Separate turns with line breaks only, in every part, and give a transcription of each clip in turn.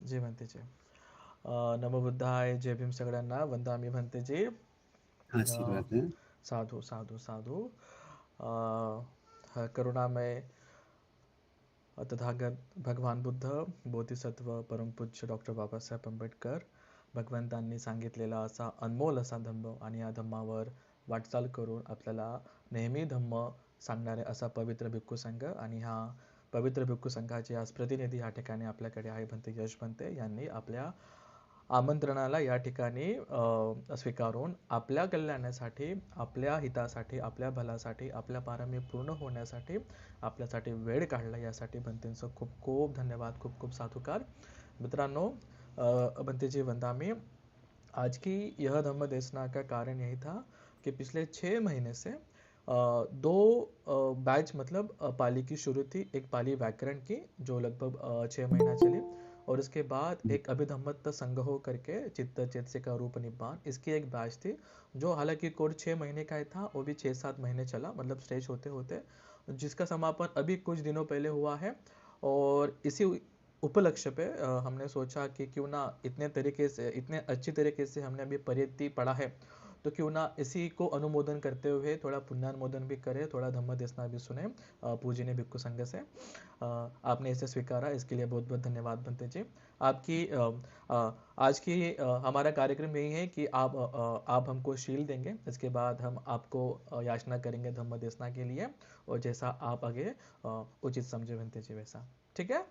जी म्हणतेचे नमो बुद्धाय, जय भीम सगळ्यांना, वंदामी म्हणतेचे
आशीर्वाद है।
साधू साधू साधू करुणामय तथागत भगवान बुद्ध, बोधिसत्व परमपूज्य डॉक्टर बाबासाहेब आंबेडकर भगवंतांनी सांगितलेला असा अनमोल असा धम्म आणि या धम्मावर वाटचाल करून आपल्याला नेहमी धम्म सांगणारे असा पवित्र भिक्खू संघ आणि हा पवित्र भिक्खू संघाचे आज प्रतिनिधी या ठिकाणी आपल्याकडे आहे भंते यश भंते यांनी आपल्या आमंत्रणाला या ठिकाणी स्वीकारून आपल्या कल्याणासाठी, आपल्या हितासाठी, आपल्या भल्यासाठी, आपल्या पारमी पूर्ण होण्यासाठी आपल्यासाठी वेळ काढला, यासाठी भंतेंचं खूप खूप धन्यवाद, खूप खूप साधुकार। मित्रांनो, भंते जी वंदा में आज की यह धम्म देशना का कारण यही था कि पिछले 6 महीने से दो बैच मतलब पाली की शुरू थी। एक पाली व्याकरण की जो लगभग 6 महीना चली, और उसके बाद एक अभिधम्मत संग्रह करके चित्त चेतसे का रूप निब्बान, इसकी एक बैच थी जो हालांकि कोर्स 6 महीने का ही था, वो भी 6-7 महीने चला, मतलब स्टेज होते होते, जिसका समापन अभी कुछ दिनों पहले हुआ है। और इसी उपलक्ष्य पे हमने सोचा कि क्यों ना इतने तरीके से, इतने अच्छी तरीके से हमने अभी परियत्ति पढ़ा है, तो क्यों ना इसी को अनुमोदन करते हुए थोड़ा पुण्यानुमोदन भी करें, थोड़ा धम्म देशना भी सुने पूजनीय भिक्खु संघ से। आपने इसे स्वीकारा, इसके लिए बहुत बहुत धन्यवाद भंते जी। आपकी आज की हमारा कार्यक्रम यही है कि आप हमको शील देंगे, इसके बाद हम आपको याचना करेंगे धम्म देशना के लिए, और जैसा आप आगे उचित समझे भंते जी वैसा, ठीक आहे?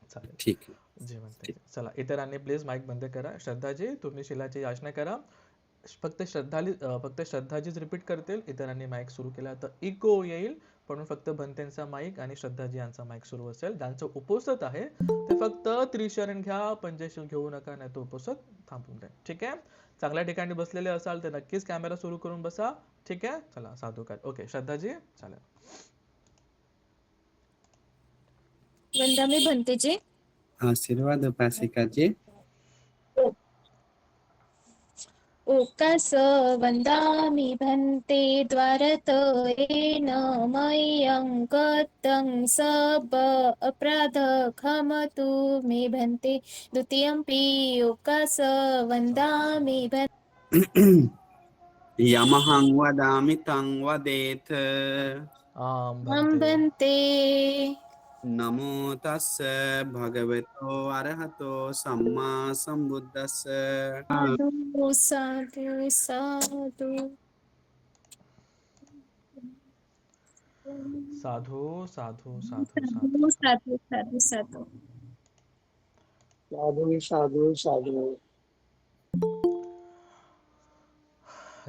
चालेल।
ठीक है।
जे म्हणते
ठीक।
ते चला, इतरांनी प्लीज माईक बंद करा। श्रद्धाजी, तुम्ही शिलाची याचना करा। फक्त श्रद्धाजीच रिपीट करतील, इतरांनी माईक सुरू केला तर इको येईल, म्हणून फक्त भंतेंचा माईक आणि श्रद्धाजी यांचा माईक सुरू असेल। ज्यांचं उपोषित आहे ते फक्त त्रिशरण घ्या, पंचशील घेऊ नका, नाही तो उपोषित थांबून द्या, ठीक आहे? चांगल्या ठिकाणी बसलेले असाल तर नक्कीच कॅमेरा सुरू करून बसा, ठीक आहे? चला साधुकार। ओके श्रद्धाजी, चालेल।
वंदामी भंतेजी।
आशीर्वाद उपासिका जी।
ओकास वन्दामि भन्ते द्वारतयेन मह्यं गतं सब अपराध क्षमतु मे भन्ते। द्वितीयंपि ओकास वन्दामि
यमहं वदामि तं वदेत्।
आम भंते।
भन्ते।
नमो तस्य भगवतो अरहतो सम्मा सम्बुद्धस्य।
साधु साधु साधु।
साधू साधू साधू साधू
साधु
साधू।
साधु साधु साधु।
साधु साधु साधु।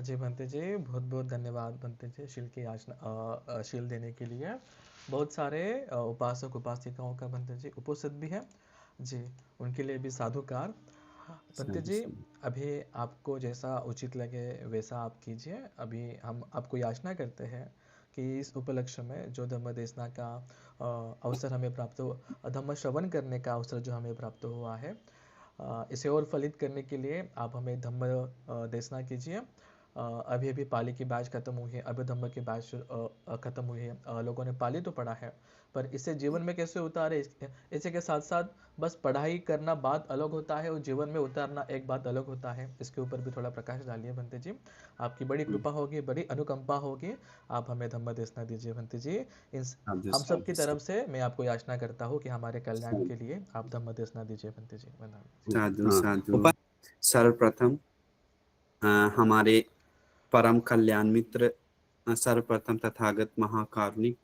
जी भंते जी, बहुत बहुत धन्यवाद भंते जी, शील की याचना शील देने के लिए। बहुत सारे उपासक उपासिकाओं का भंते जी उपस्थित भी है जी, उनके लिए भी साधुकार। भंते
साधु
जी,
साधु।
अभी आपको जैसा उचित लगे वैसा आप कीजिए। अभी हम आपको याचना करते हैं कि इस उपलक्ष्य में जो धम्म देशना का अवसर हमें प्राप्त हो, धम्म श्रवण करने का अवसर जो हमें प्राप्त हुआ है, इसे और फलित करने के लिए आप हमें धम्म देशना कीजिए। अभी अभी पाली की बैच खत्म हुई है, अभी धम्म की बैच खत्म हुई है। लोगों ने पाली तो पढ़ा है, पर इसे जीवन में कैसे उतारे, इसी के साथ साथ बस पढ़ाई करना बात अलग होता है और जीवन में उतारना एक बात अलग होता है। इसके ऊपर भी थोड़ा प्रकाश डालिए भंते जी, आपकी बड़ी कृपा होगी, बड़ी अनुकंपा होगी। आप हमें धम्म देशना दीजिए भंते जी। इन
साधु
हम सब की
साधु
तरफ से मैं आपको याचना करता हूँ कि हमारे कल्याण के लिए आप धम्म देशना दीजिए भंते जी। वंदना।
साधु साधु। सर्वप्रथम हमारे परम कल्याण मित्र सर्वप्रथम तथागत महाकारुणिक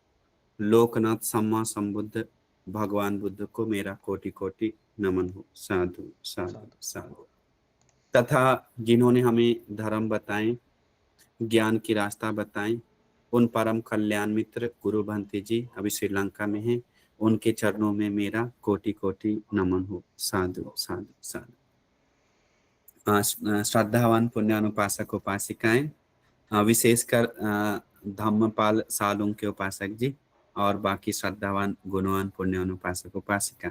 लोकनाथ सम्मा संबुद्ध भगवान बुद्ध को मेरा कोटि कोटि नमन हो। साधु साधु
साधु।
साधु। तथा जिन्होंने हमें धर्म बताए, ज्ञान की रास्ता बताए, उन परम कल्याण मित्र गुरु भंते जी अभी श्रीलंका में हैं, उनके चरणों में मेरा कोटि कोटि नमन हो। साधु साधु साधु। श्रद्धावान पुण्यानुपासक उपासिकाएं, विशेषकर धम्मपाल सालुंग के उपासक जी और बाकी श्रद्धावान गुणवान पुण्यानुपासक उपासिका,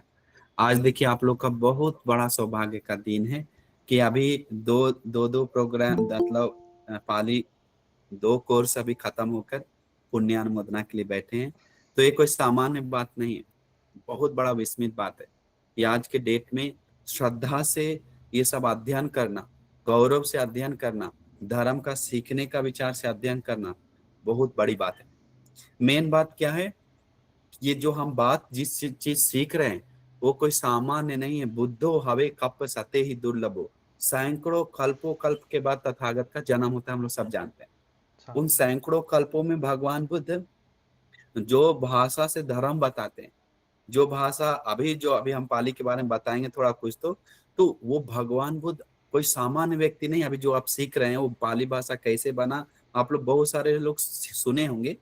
आज देखिए आप लोग का बहुत बड़ा सौभाग्य का दिन है कि अभी दो प्रोग्राम मतलब पाली 2 कोर्स अभी खत्म होकर पुण्यानुमोदना के लिए बैठे हैं। तो ये कोई सामान्य बात नहीं है, बहुत बड़ा विस्मित बात है कि आज के डेट में श्रद्धा से ये सब अध्ययन करना, गौरव से अध्ययन करना, धर्म का सीखने का विचार से अध्ययन करना बहुत बड़ी बात है। मेन बात क्या है, ये जो हम बात जिस चीज सीख रहे हैं वो कोई सामान्य नहीं है। बुद्धो हवे कप सते ही दुर्लभो, सैकड़ों कल्पों कल्प के बाद तथागत का जन्म होता है, हम लोग सब जानते हैं।
अच्छा,
उन सैकड़ों कल्पों में भगवान बुद्ध जो भाषा से धर्म बताते हैं, जो भाषा अभी हम पाली के बारे में बताएंगे थोड़ा कुछ, तो वो भगवान बुद्ध कोई सामान्य व्यक्ति नहीं। अभी जो आप सीख रहे हैं वो पाली भाषा कैसे बना, आप लोग बहुत सारे लोग सुने होंगे।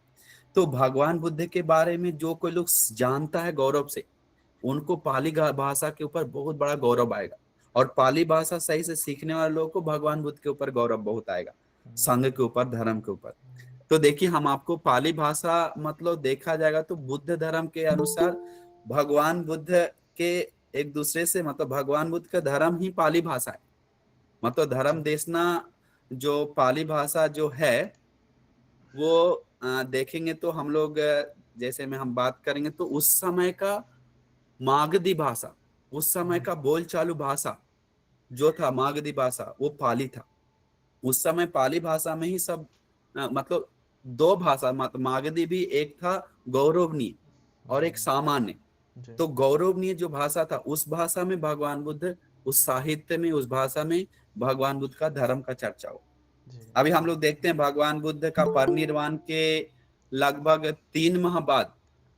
तो भगवान बुद्ध के बारे में जो कोई लोग जानता है गौरव से, उनको पाली भाषा के ऊपर बहुत बड़ा गौरव आएगा, और पाली भाषा सही से सीखने वाले लोगों को भगवान बुद्ध के ऊपर गौरव बहुत आएगा, संघ के ऊपर, धर्म के ऊपर। तो देखिए, हम आपको पाली भाषा मतलब देखा जाएगा तो बुद्ध धर्म के अनुसार भगवान बुद्ध के एक दूसरे से मतलब भगवान बुद्ध का धर्म ही पाली भाषा है। मतलब धर्म देशना जो पाली भाषा जो है वो देखेंगे तो हम लोग जैसे में हम बात करेंगे तो उस समय का मागधी भाषा, उस समय का बोलचालू भाषा जो था मागधी भाषा, वो पाली था। उस समय पाली भाषा में ही सब मतलब दो भाषा, मतलब मागधी भी एक था गौरवनीय और एक सामान्य। तो गौरवनीय जो भाषा था उस भाषा में भगवान बुद्ध, उस साहित्य में, उस भाषा में भगवान बुद्ध का धर्म का चर्चा हो। अभी हम लोग देखते हैं भगवान बुद्ध का परिनिर्वाण के लगभग 3 माह बाद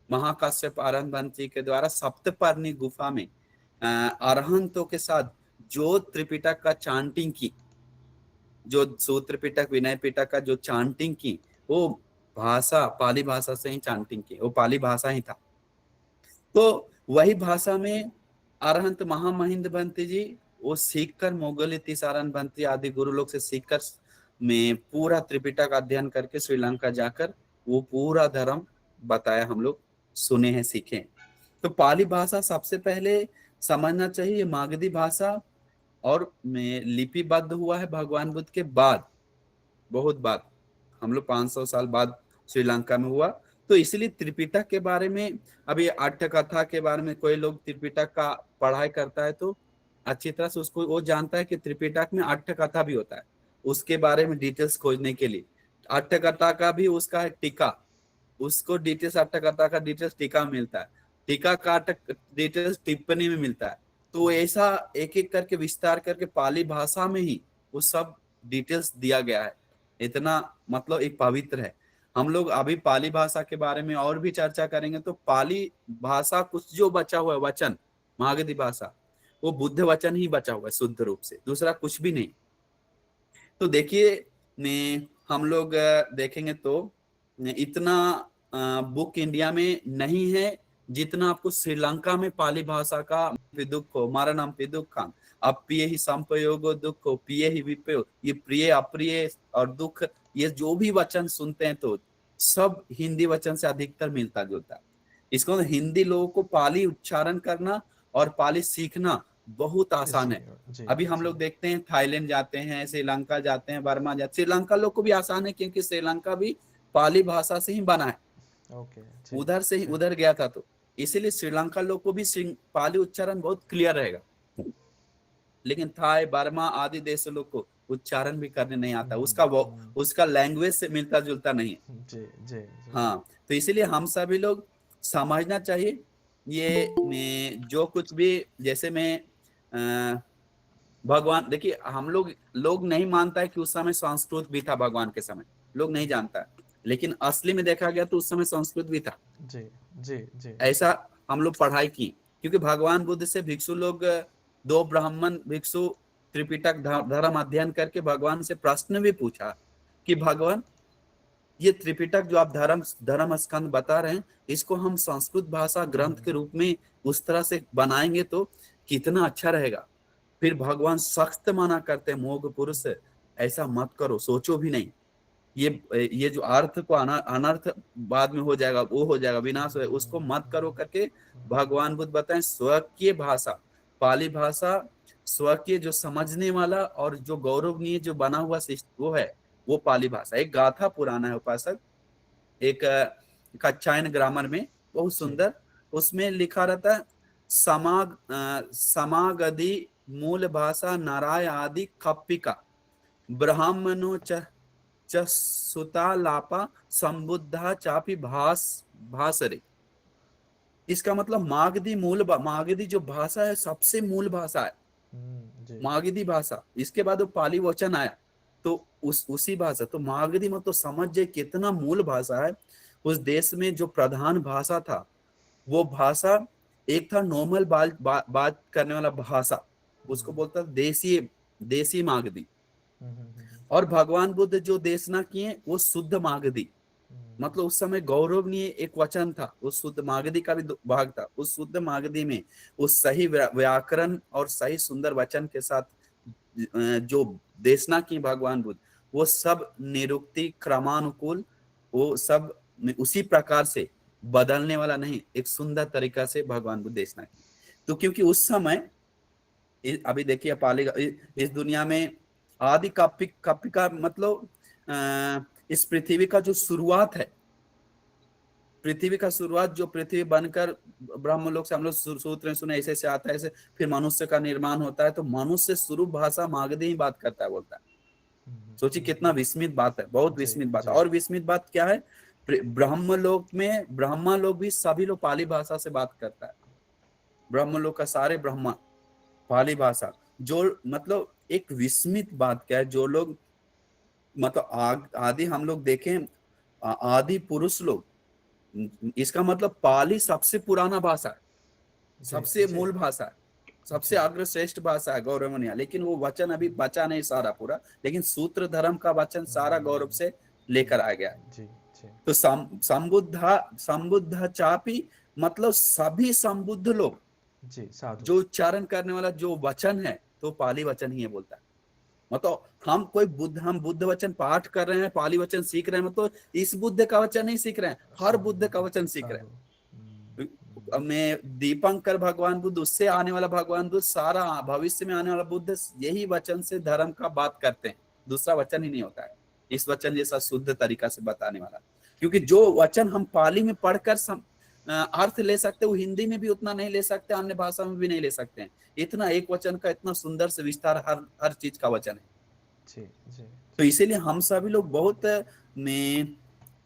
महाकाश्यप अरहंत के द्वारा सप्तपर्णी गुफा में अरहंतों के साथ जो त्रिपिटक का चांटिंग की, जो सूत्र पिटक विनय पिटक का जो चांटिंग की, वो भाषा पाली भाषा से ही चांटिंग की, वो पाली भाषा ही था। तो वही भाषा में अरहंत महामहिंद बंती जी वो सीखकर, मोगल तीसारन बंती आदि गुरु लोग से सीखकर में पूरा त्रिपिटक अध्ययन करके श्रीलंका जाकर वो पूरा धर्म बताया, हम लोग सुने हैं, सीखे हैं। तो पाली भाषा सबसे पहले समझना चाहिए, मागधी भाषा और में लिपिबद्ध हुआ है भगवान बुद्ध के बाद, बहुत बाद, हम लोग 500 साल बाद श्रीलंका में हुआ। तो इसलिए त्रिपिटक के बारे में, अभी अट्ठ कथा के बारे में कोई लोग त्रिपिटक का पढ़ाई करता है तो अच्छी तरह से उसको वो जानता है कि त्रिपिटक में अट्ठ कथा भी होता है। उसके बारे में डिटेल्स खोजने के लिए अट्ठ कथा का भी उसका टीका, उसको डिटेल्स अट्ठ कथा का डिटेल्स टीका में मिलता है, टीका का डिटेल्स टिप्पणी में मिलता है। तो ऐसा एक एक करके विस्तार करके पाली भाषा में ही वो सब डिटेल्स दिया गया है। इतना मतलब एक पवित्र है। हम लोग अभी पाली भाषा के बारे में और भी चर्चा करेंगे। तो पाली भाषा कुछ जो बचा हुआ है वचन, मागधी भाषा, वो बुद्ध वचन ही बचा हुआ है शुद्ध रूप से, दूसरा कुछ भी नहीं। तो देखिए हम लोग देखेंगे तो इतना बुक इंडिया में नहीं है जितना आपको श्रीलंका में पाली भाषा का दुखो, हमारा नाम दुखान, अब प्रिय ही संपयोग दुखो, प्रिय ही विपयो, ये प्रिय अप्रिय और दुख, ये जो भी वचन सुनते हैं तो सब हिंदी वचन से अधिकतर मिलता जुलता है। इसको हिंदी लोगों को पाली उच्चारण करना और पाली सीखना बहुत आसान है। अभी हम लोग देखते हैं थाईलैंड जाते हैं, श्रीलंका जाते हैं, बर्मा जाते हैं, श्रीलंका लोग को भी आसान है क्योंकि श्रीलंका भी पाली भाषा से ही बना है। उधर से ही उधर गया था, तो इसीलिए श्रीलंका लोग को भी पाली उच्चारण बहुत क्लियर रहेगा। लेकिन थाई, बर्मा आदि देश लोग को उच्चारण भी करने नहीं आता, उसका लैंग्वेज से मिलता जुलता नहीं है। हाँ, तो इसीलिए हम सभी लोग समझना चाहिए ये जो कुछ भी, जैसे मैं भगवान, देखिए हम लोग नहीं मानता है कि उस समय संस्कृत भी था, भगवान के समय लोग नहीं जानता है, लेकिन असली में देखा गया तो उस समय संस्कृत भी था। जी। ऐसा हम लोग पढ़ाई की, क्योंकि भगवान बुद्ध से भिक्षु लोग, 2 ब्राह्मण भिक्षु त्रिपिटक धर्म अध्ययन करके भगवान से प्रश्न भी पूछा कि भगवान, ये त्रिपिटक जो आप धर्म स्कंद बता रहे हैं, इसको हम संस्कृत भाषा ग्रंथ के रूप में उस तरह से बनाएंगे तो कितना अच्छा रहेगा। फिर भगवान सख्त मना करते हैं, मोघ पुरुष ऐसा मत करो, सोचो भी नहीं, ये जो अर्थ को अनर्थ बाद में हो जाएगा, वो हो जाएगा, विनाश हो, उसको मत करो करके भगवान बुद्ध बताएं स्वकीय भाषा, पाली भाषा, स्वकीय जो समझने वाला और जो गौरवनीय जो बना हुआ वो है, वो पाली भाषा। एक गाथा पुराना है उपासक, एक कच्छायन ग्रामर में बहुत सुंदर, उसमें लिखा रहता है समागधि मूल भाषा नाराय आदि कप्पिका ब्राह्मणो च सुता लापा संबुद्धा चापी भासरे। इसका मतलब मागधी जो भाषा है सबसे मूल भाषा है,
जी
मागधी भाषा। इसके बाद वो पाली वचन आया तो उसी भाषा, तो मागधी मतलब समझ जाए कितना मूल भाषा है। उस देश में जो प्रधान भाषा था वो भाषा एक था नॉर्मल बात करने वाला भाषा, उसको बोलता था देसी मागधी। और भगवान बुद्ध जो देशना किए वो शुद्ध मागधी, मतलब उस समय गौरवनीय एक वचन था, उस शुद्ध मागधी का भी भाग था। उस शुद्ध मागधी में उस सही व्याकरण और सही सुंदर वचन के साथ जो देशना की भगवान बुद्ध, वो सब निरुक्ति क्रमानुकूल, वो सब उसी प्रकार से बदलने वाला नहीं, एक सुंदर तरीका से भगवान बुद्ध देशना की। तो क्योंकि उस समय अभी देखिए पाली इस दुनिया में आदि कप्पी का मतलब इस पृथ्वी का जो शुरुआत है, पृथ्वी का शुरुआत जो पृथ्वी बनकर ब्रह्मलोक से हम लोग सूत्र सुने ऐसे से आता है, ऐसे फिर मनुष्य का निर्माण होता है, तो मनुष्य शुरू भाषा मागधी ही बात करता है, बोलता है। सोचिए कितना विस्मित बात है, बहुत विस्मित बात है। और विस्मित बात क्या है, ब्रह्मलोक में ब्रह्मा लोग भी सभी लोग पाली भाषा से बात करता है। ब्रह्मलोक का सारे ब्रह्मा पाली भाषा, जो मतलब एक विस्मित बात क्या है, जो लोग मतलब आदि हम लोग देखें आदि पुरुष लोग, इसका मतलब पाली सबसे पुराना भाषा है, सबसे मूल भाषा है, सबसे अग्रश्रेष्ठ भाषा है, गौरवनीय। लेकिन वो वचन अभी बचा नहीं सारा पूरा, लेकिन सूत्र धर्म का वचन सारा गौरव से लेकर आ गया। तो संबुद्ध चापी मतलब सभी संबुद्ध लोग जो उच्चारण करने वाला जो वचन है तो पाली वचन ही है, बोलता है। मतलब हम बुद्ध वचन पाठ कर रहे हैं, पाली वचन सीख रहे हैं, मतलब इस बुद्ध का वचन नहीं सीख रहे हैं, हर बुद्ध का वचन सीख रहे हैं। मैं दीपंकर भगवान बुद्ध, उससे आने वाला भगवान बुद्ध, सारा भविष्य में आने वाला बुद्ध, यही वचन से धर्म का बात करते हैं, दूसरा वचन ही नहीं होता है इस वचन जैसा शुद्ध तरीका से बताने वाला। क्योंकि जो वचन हम पाली में पढ़कर अर्थ ले सकते, वो हिंदी में भी उतना नहीं ले सकते, अन्य भाषा में भी नहीं ले सकते हैं। इतना एक वचन का इतना सुंदर से विस्तार हर चीज का वचन है। तो इसीलिए हम सभी लोग बहुत में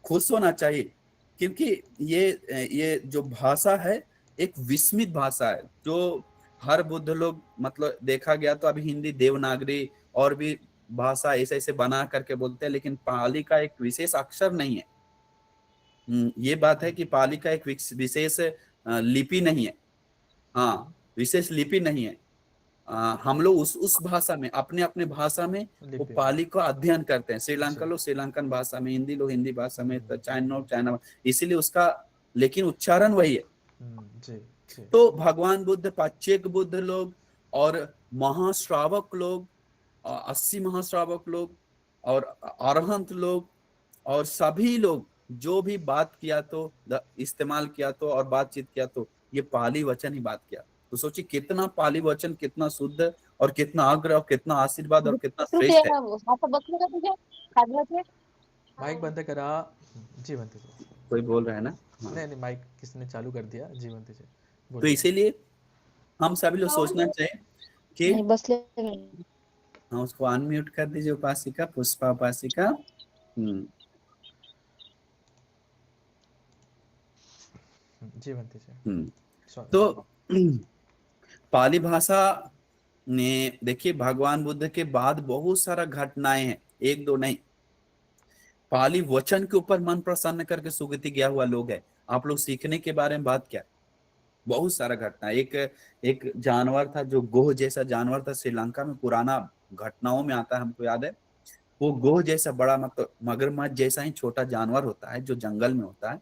खुश होना चाहिए, क्योंकि ये जो भाषा है एक विस्मित भाषा है, जो हर बुद्ध लोग मतलब देखा गया तो अभी हिंदी देवनागरी और भी भाषा ऐसे ऐसे बना करके बोलते हैं, लेकिन पाली का एक विशेष अक्षर नहीं है। ये बात है कि पाली का एक विशेष लिपि नहीं है, हाँ विशेष लिपि नहीं है। हम लोग उस भाषा में अपने अपने भाषा में वो पाली का अध्ययन करते हैं। श्रीलंका लोग श्रीलंकन भाषा में, हिंदी लोग हिंदी भाषा में, तो चाइना, इसीलिए उसका लेकिन उच्चारण वही है। तो भगवान बुद्ध, पाच्यक बुद्ध लोग और महाश्रावक लोग, 80 महाश्रावक लोग और अरहंत लोग और सभी लोग जो भी बात किया तो इस्तेमाल किया तो और बातचीत किया तो ये पाली वचन ही बात किया। तो सोचिए कितना पाली वचन कितना शुद्ध और कितना अग्र और कितना आशीर्वाद और कितना श्रेष्ठ है।
माइक बंद करा जी, बनते जी।
कोई बोल रहा है ना?
नहीं माइक किसने चालू कर दिया जी, बनते जी।
तो इसीलिए हम सभी लोग सोचना चाहिए कि हाँ उसको अनम्यूट कर दीजिए, उपासिका पुष्पा उपासिका।
जी बनते जी।
तो पाली भाषा ने देखिए भगवान बुद्ध के बाद बहुत सारा घटनाएं हैं, एक दो नहीं, पाली वचन के ऊपर मन प्रसन्न करके सुगति गया हुआ लोग है। आप लोग सीखने के बारे में बात क्या, बहुत सारा घटना। एक जानवर था जो गोह जैसा जानवर था, श्रीलंका में पुराना घटनाओं में आता है, हमको याद है। वो गोह जैसा बड़ा मतलब मगरमच्छ जैसा ही छोटा जानवर होता है जो जंगल में होता है,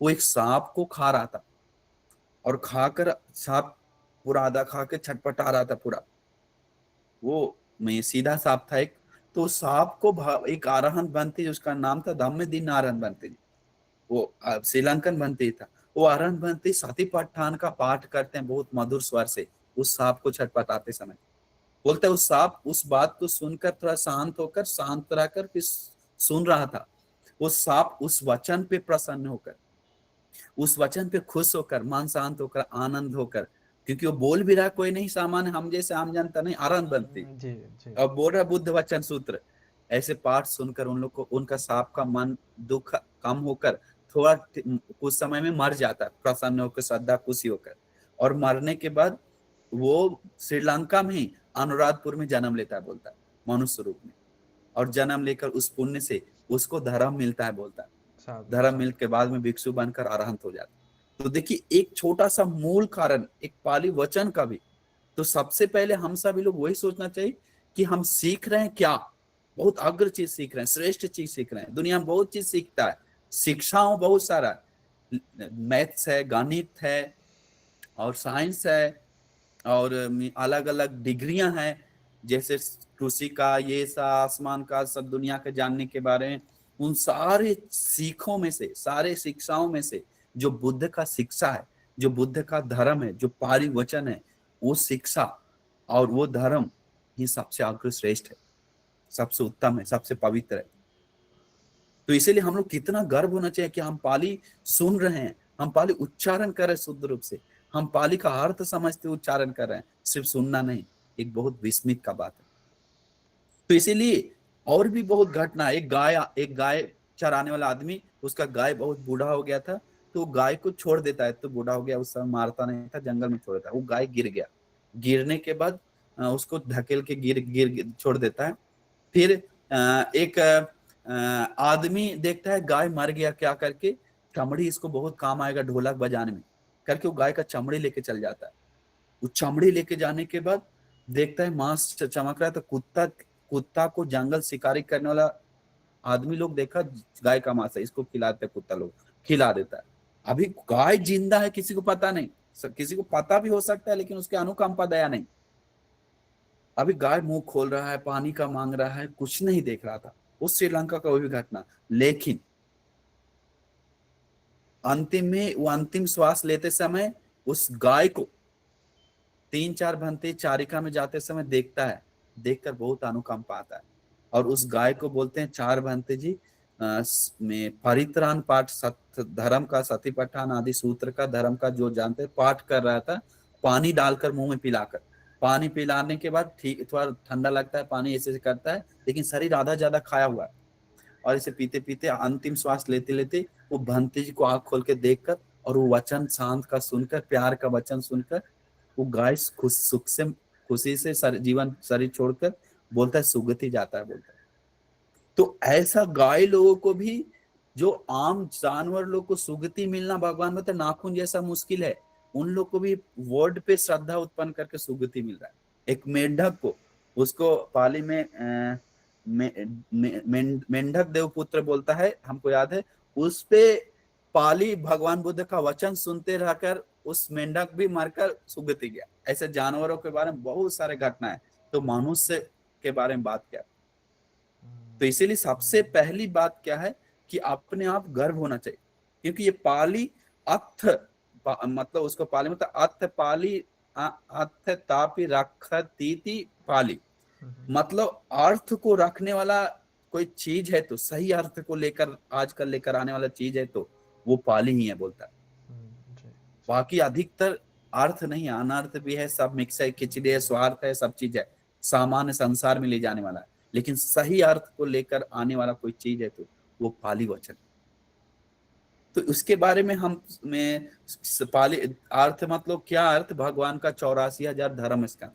वो एक सांप को खा रहा था और खाकर सांप पूरा आधा खा के छटपटा रहा था पूरा। वो में सीधा सांप था एक, तो सांप को एक आरहंत बनती, उसका नाम था धम्मदिन आरहंत बनती, वो श्रीलंकन बनती था। वो आरहंत बनती सती पठान का पाठ करते हैं बहुत मधुर स्वर से उस सांप को छटपटाते समय। बोलते उस सांप उस बात को सुनकर थोड़ा शांत रहकर फिर सुन रहा था। वो सांप उस वचन पे प्रसन्न होकर, उस वचन पे खुश होकर, मन शांत होकर, आनंद होकर क्योंकि वो बोल भी रहा है, कोई नहीं सामान्य हम जैसे आम जनता नहीं, अरहंत बनती।
जी जी।
और बोल रहा बुद्ध वचन सूत्र। ऐसे पाठ सुनकर उन लोग को, उनका सांप का मन दुख कम होकर थोड़ा कुछ समय में मर जाता है, प्रसन्न होकर, श्रद्धा खुशी होकर। और मरने के बाद वो श्रीलंका में ही अनुराधपुर में जन्म लेता है, बोलता है, मनुष्य रूप में। और जन्म लेकर उस पुण्य से उसको धर्म मिलता है, बोलता है।
साधु
धर्म मिल
साधु।
के बाद में भिक्षु बनकर अरहंत हो जाता है। तो देखिए, एक छोटा सा मूल कारण एक पाली वचन का भी। तो सबसे पहले हम सभी लोग वही सोचना चाहिए कि हम सीख रहे हैं क्या, बहुत अग्र चीज सीख रहे हैं, श्रेष्ठ चीज सीख रहे हैं। दुनिया में बहुत चीज सीखता है, शिक्षाओं बहुत सारा, मैथ्स है, गणित है, और साइंस है, और अलग अलग डिग्रियां हैं, जैसे कृषि का, ये सा आसमान का, सब दुनिया के जानने के बारे में। उन सारे सीखों में से, सारे शिक्षाओं में से जो बुद्ध का शिक्षा है, जो बुद्ध का धर्म है, जो पाली वचन है, वो शिक्षा और वो धर्म ही सबसे अग्रश्रेष्ठ है, सबसे उत्तम है, सबसे पवित्र है। तो इसीलिए हम लोग कितना गर्व होना चाहिए कि हम पाली सुन रहे हैं, हम पाली उच्चारण कर रहे हैं शुद्ध रूप से, हम पाली का अर्थ समझते उच्चारण कर रहे हैं, सिर्फ सुनना नहीं। एक बहुत विस्मित का बात है। तो इसीलिए और भी बहुत घटना, एक गाय चराने वाला आदमी, उसका गाय बहुत बूढ़ा हो गया था, तो गाय को छोड़ देता है। तो बूढ़ा हो गया, उस समय मारता नहीं था, जंगल में छोड़ देता है। वो गाय गिर गया, गिरने के बाद उसको धकेल के गिर गिर छोड़ देता है। फिर एक आदमी देखता है गाय मर गया, क्या करके, चमड़ी इसको बहुत काम आएगा ढोलक बजाने में, करके वो गाय का चमड़ी लेके चल जाता है। वो चमड़ी लेके जाने के बाद देखता है मांस चमक रहा है, तो कुत्ता को जंगल शिकारी करने वाला आदमी लोग देखा, गाय का मांस है, इसको खिलाते, कुत्ता लोग खिला देता है। अभी गाय जिंदा है, किसी को पता नहीं, किसी को पता भी हो सकता है, लेकिन उसके अनुकंपा दया नहीं। अभी गाय मुंह खोल रहा है, पानी का मांग रहा है, कुछ नहीं देख रहा था। उस श्रीलंका का वो भी घटना। लेकिन अंतिम में, वो अंतिम श्वास लेते समय उस गाय को 3-4 भंते चारिका में जाते समय देखता है, देखकर बहुत अनुकंपा आता है। और उस गाय को बोलते हैं, 4 भंते जी में परित्राण पाठ, सत्य धर्म का, सतीपट्ठान आदि सूत्र का, धर्म का जो जानते पाठ कर रहा था, पानी डालकर मुंह में पिलाकर। पानी पिलाने के बाद ठीक थोड़ा ठंडा लगता है, पानी ऐसे करता है, लेकिन शरीर आधा ज्यादा खाया हुआ है। और इसे पीते पीते अंतिम श्वास लेते लेते वो भंते जी को आंख खोल के देखकर, और वो वचन शांत का सुनकर, प्यार का वचन सुनकर, वो गाय सुख से, खुशी से जीवन शरीर छोड़कर बोलता है सुगति जाता है, बोलता है। तो ऐसा गाय लोगों को भी, जो आम जानवर लोग को सुगति मिलना भगवान बताए नाखून जैसा मुश्किल है, उन लोग को भी वर्ड पे श्रद्धा उत्पन्न करके सुगति मिल रहा है। एक मेंढक को, उसको पाली में मेंढक देवपुत्र बोलता है, हमको याद है। उस पे पाली भगवान बुद्ध का वचन सुनते रहकर उस मेंढक भी मरकर सुगति गया। ऐसे जानवरों के बारे में बहुत सारे घटना है। तो मनुष्य के बारे में बात क्या। तो इसीलिए सबसे पहली बात क्या है कि अपने आप गर्व होना चाहिए, क्योंकि ये पाली मतलब उसको पाली मतलब अर्थ पाली, अर्थ तापी रखती पाली, मतलब अर्थ को रखने वाला कोई चीज है, तो सही अर्थ को लेकर आजकल लेकर आने वाला चीज है, तो वो पाली ही है, बोलता है। बाकी अधिकतर अर्थ नहीं, अनर्थ भी है, सब मिक्स है, खिचड़ी है, स्वार्थ है, सब चीज है, सामान्य संसार में ले जाने वाला है। लेकिन सही अर्थ को लेकर आने वाला कोई चीज है, तो वो पाली वचन। तो उसके बारे में हम पाली अर्थ मतलब क्या अर्थ, भगवान का 84,000 धर्म स्कंद,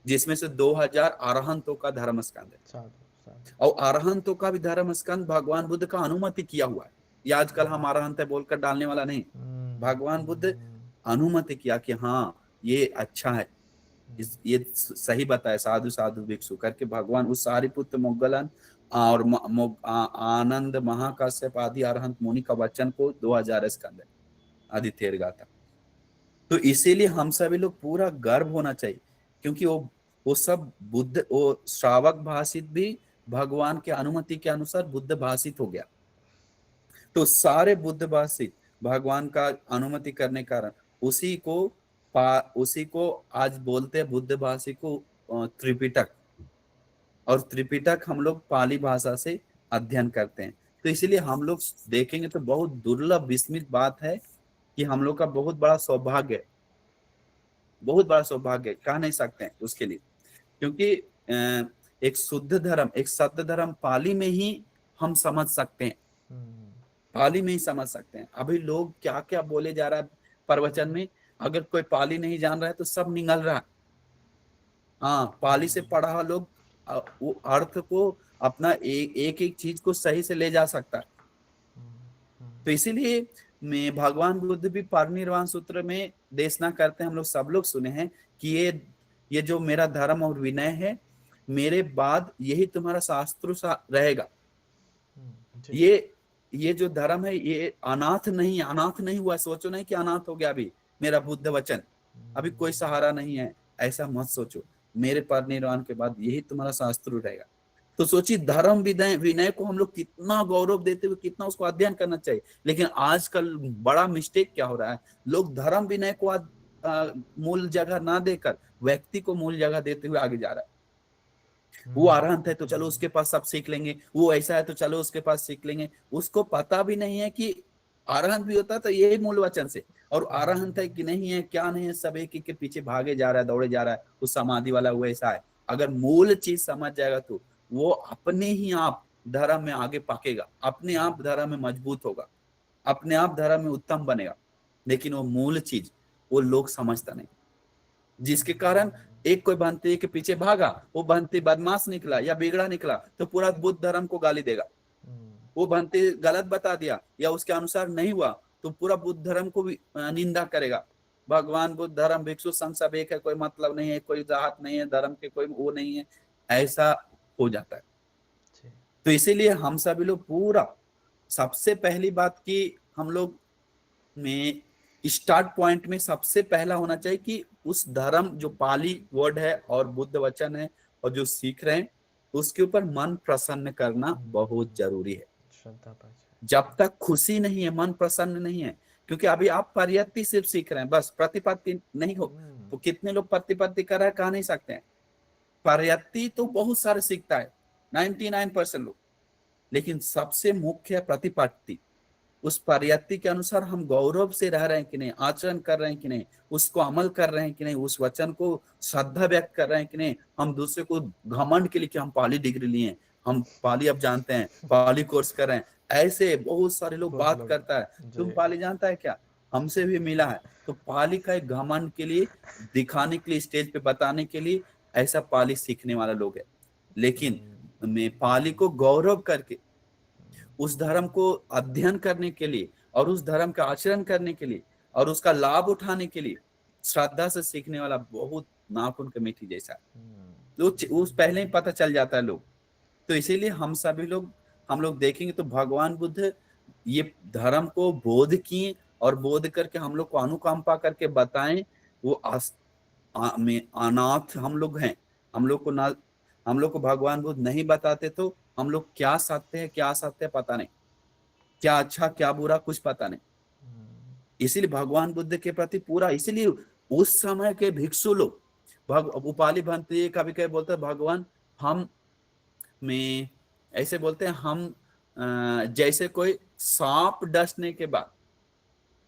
जिसमें से 2,000 अरहंतों का धर्म स्कंद है। और अरहंतों का भी धर्म स्कंद भगवान बुद्ध का अनुमति किया हुआ है। ये आजकल हम अरहंत है बोलकर डालने वाला नहीं, भगवान बुद्ध अनुमति किया कि हाँ ये अच्छा है, ये सही बताया, साधु साधु भिक्षु करके भगवान उस सारिपुत्र मोग्गलन और आनंद महाकाश्यप आदि अरहंत मुनि का वचन को 2,000 स्कंद है, आदित्य गाथा। तो इसीलिए हम सभी लोग पूरा गर्व होना चाहिए, क्योंकि वो सब बुद्ध, वो श्रावक भाषित भी भगवान के अनुमति के अनुसार बुद्ध भाषित हो गया। तो सारे बुद्ध भाषित भगवान का अनुमति करने कारण उसी को आज बोलते हैं बुद्ध भाषी को त्रिपिटक। और त्रिपिटक हम लोग पाली भाषा से अध्ययन करते हैं। तो इसीलिए हम लोग देखेंगे तो बहुत दुर्लभ विस्मित बात है कि हम लोग का बहुत बड़ा सौभाग्य है बहुत बड़ा सौभाग्य कह नहीं सकते हैं उसके लिए, क्योंकि एक शुद्ध धर्म, एक सत्य धर्म पाली में ही हम समझ सकते हैं, पाली में ही समझ सकते हैं। अभी लोग क्या क्या बोले जा रहा है प्रवचन में, अगर कोई पाली नहीं जान रहा है तो सब निगल रहा है। हाँ, पाली से पढ़ा लोग वो अर्थ को अपना एक एक चीज को सही से ले जा सकता है। तो इसीलिए मैं भगवान बुद्ध भी परिनिर्वाण सूत्र में देशना करते हैं, हम लोग सब लोग सुने हैं कि ये जो मेरा धर्म और विनय है, मेरे बाद यही तुम्हारा शास्त्र रहेगा। ये जो धर्म है ये अनाथ नहीं हुआ। सोचो नहीं कि अनाथ हो गया अभी मेरा बुद्ध वचन, अभी कोई सहारा नहीं है, ऐसा मत सोचो। मेरे परिनिर्वाण के बाद यही तुम्हारा शास्त्र रहेगा। तो सोचिए धर्म विनय को हम लोग कितना गौरव देते हुए, कितना उसको अध्ययन करना चाहिए। लेकिन आजकल बड़ा मिस्टेक क्या हो रहा है, लोग धर्म विनय को मूल जगह ना देकर व्यक्ति को मूल जगह देते हुए आगे जा रहा है। वो अरहंत है तो चलो उसके पास सब सीख लेंगे, वो ऐसा है तो चलो उसके पास सीख लेंगे। उसको पता भी नहीं है कि अरहंत भी होता तो यही मूल वचन से, और अरहंत है कि नहीं है, क्या नहीं है, सब एक के पीछे भागे जा रहा है, दौड़े जा रहा है। उस समाधि वाला वो ऐसा है। अगर मूल चीज समझ जाएगा तो वो अपने ही आप धर्म में आगे पकेगा, अपने आप धर्म में मजबूत होगा, अपने आप धर्म में उत्तम बनेगा। लेकिन वो मूल चीज वो लोग समझता नहीं, जिसके कारण एक कोई भंते के पीछे भागा, वो भंते बदमाश निकला या बिगड़ा निकला तो पूरा बुद्ध धर्म को गाली देगा। वो भंते गलत बता दिया या उसके अनुसार नहीं हुआ तो पूरा बुद्ध धर्म को भी निंदा करेगा। भगवान बुद्ध धर्म भिक्षु संघ सब एक है, कोई मतलब नहीं है, कोई जात नहीं है, धर्म के कोई वो नहीं है, ऐसा हो जाता है। तो इसीलिए हम सभी लोग पूरा, सबसे पहली बात की हम लोग में स्टार्ट पॉइंट में सबसे पहला होना चाहिए कि उस धर्म जो पाली वर्ड है और बुद्ध वचन है और जो सीख रहे हैं उसके ऊपर मन प्रसन्न करना बहुत जरूरी है। जब तक खुशी नहीं है, मन प्रसन्न नहीं है, क्योंकि अभी आप परियत्ति सिर्फ सीख रहे हैं, बस प्रतिपत्ति नहीं हो। तो कितने लोग प्रतिपत्ति कर रहे हैं कह नहीं सकते हैं, परियत्ति तो बहुत सारे सीखता है 99% लोग, लेकिन सबसे मुख्य है प्रतिपत्ति। उस परियत्ति के अनुसार हम गौरव से रह रहे हैं कि नहीं, आचरण कर रहे हैं कि नहीं, उसको अमल कर रहे हैं कि नहीं, उस वचन को श्रद्धा व्यक्त कर रहे हैं कि नहीं। हम दूसरे को घमंड के लिए कि हम पाली डिग्री लिए, हम पाली अब जानते हैं, पाली कोर्स कर रहे हैं, ऐसे बहुत सारे लोग बात करता है। तुम पाली जानता है क्या, हमसे भी मिला है। तो पाली का एक घमंड के लिए, दिखाने के लिए, स्टेज पे बताने के लिए ऐसा पाली सीखने वाला लोग है। लेकिन मैं पाली को गौरव करके उस धर्म को अध्ययन करने के लिए और उस धर्म का आचरण करने के लिए और उसका लाभ उठाने के लिए श्रद्धा से सीखने वाला बहुत नाखून के मीठी जैसा उस पहले ही पता चल जाता है लोग। तो इसीलिए हम सभी लोग, हम लोग देखेंगे तो भगवान बुद्ध ये धर्म को बोध किए और बोध करके हम लोग को अनुकंपा करके बताएं। वो अनाथ हम लोग हैं, हम लोग को भगवान बुद्ध नहीं बताते तो हम लोग क्या सत्य है क्या असत्य पता नहीं, क्या अच्छा क्या बुरा कुछ पता नहीं। इसीलिए भगवान बुद्ध के प्रति पूरा, इसीलिए उस समय के भिक्षु लोग उपाली भंते कभी कभी बोलते भगवान हम में ऐसे बोलते हैं, हम जैसे कोई सांप डसने के बाद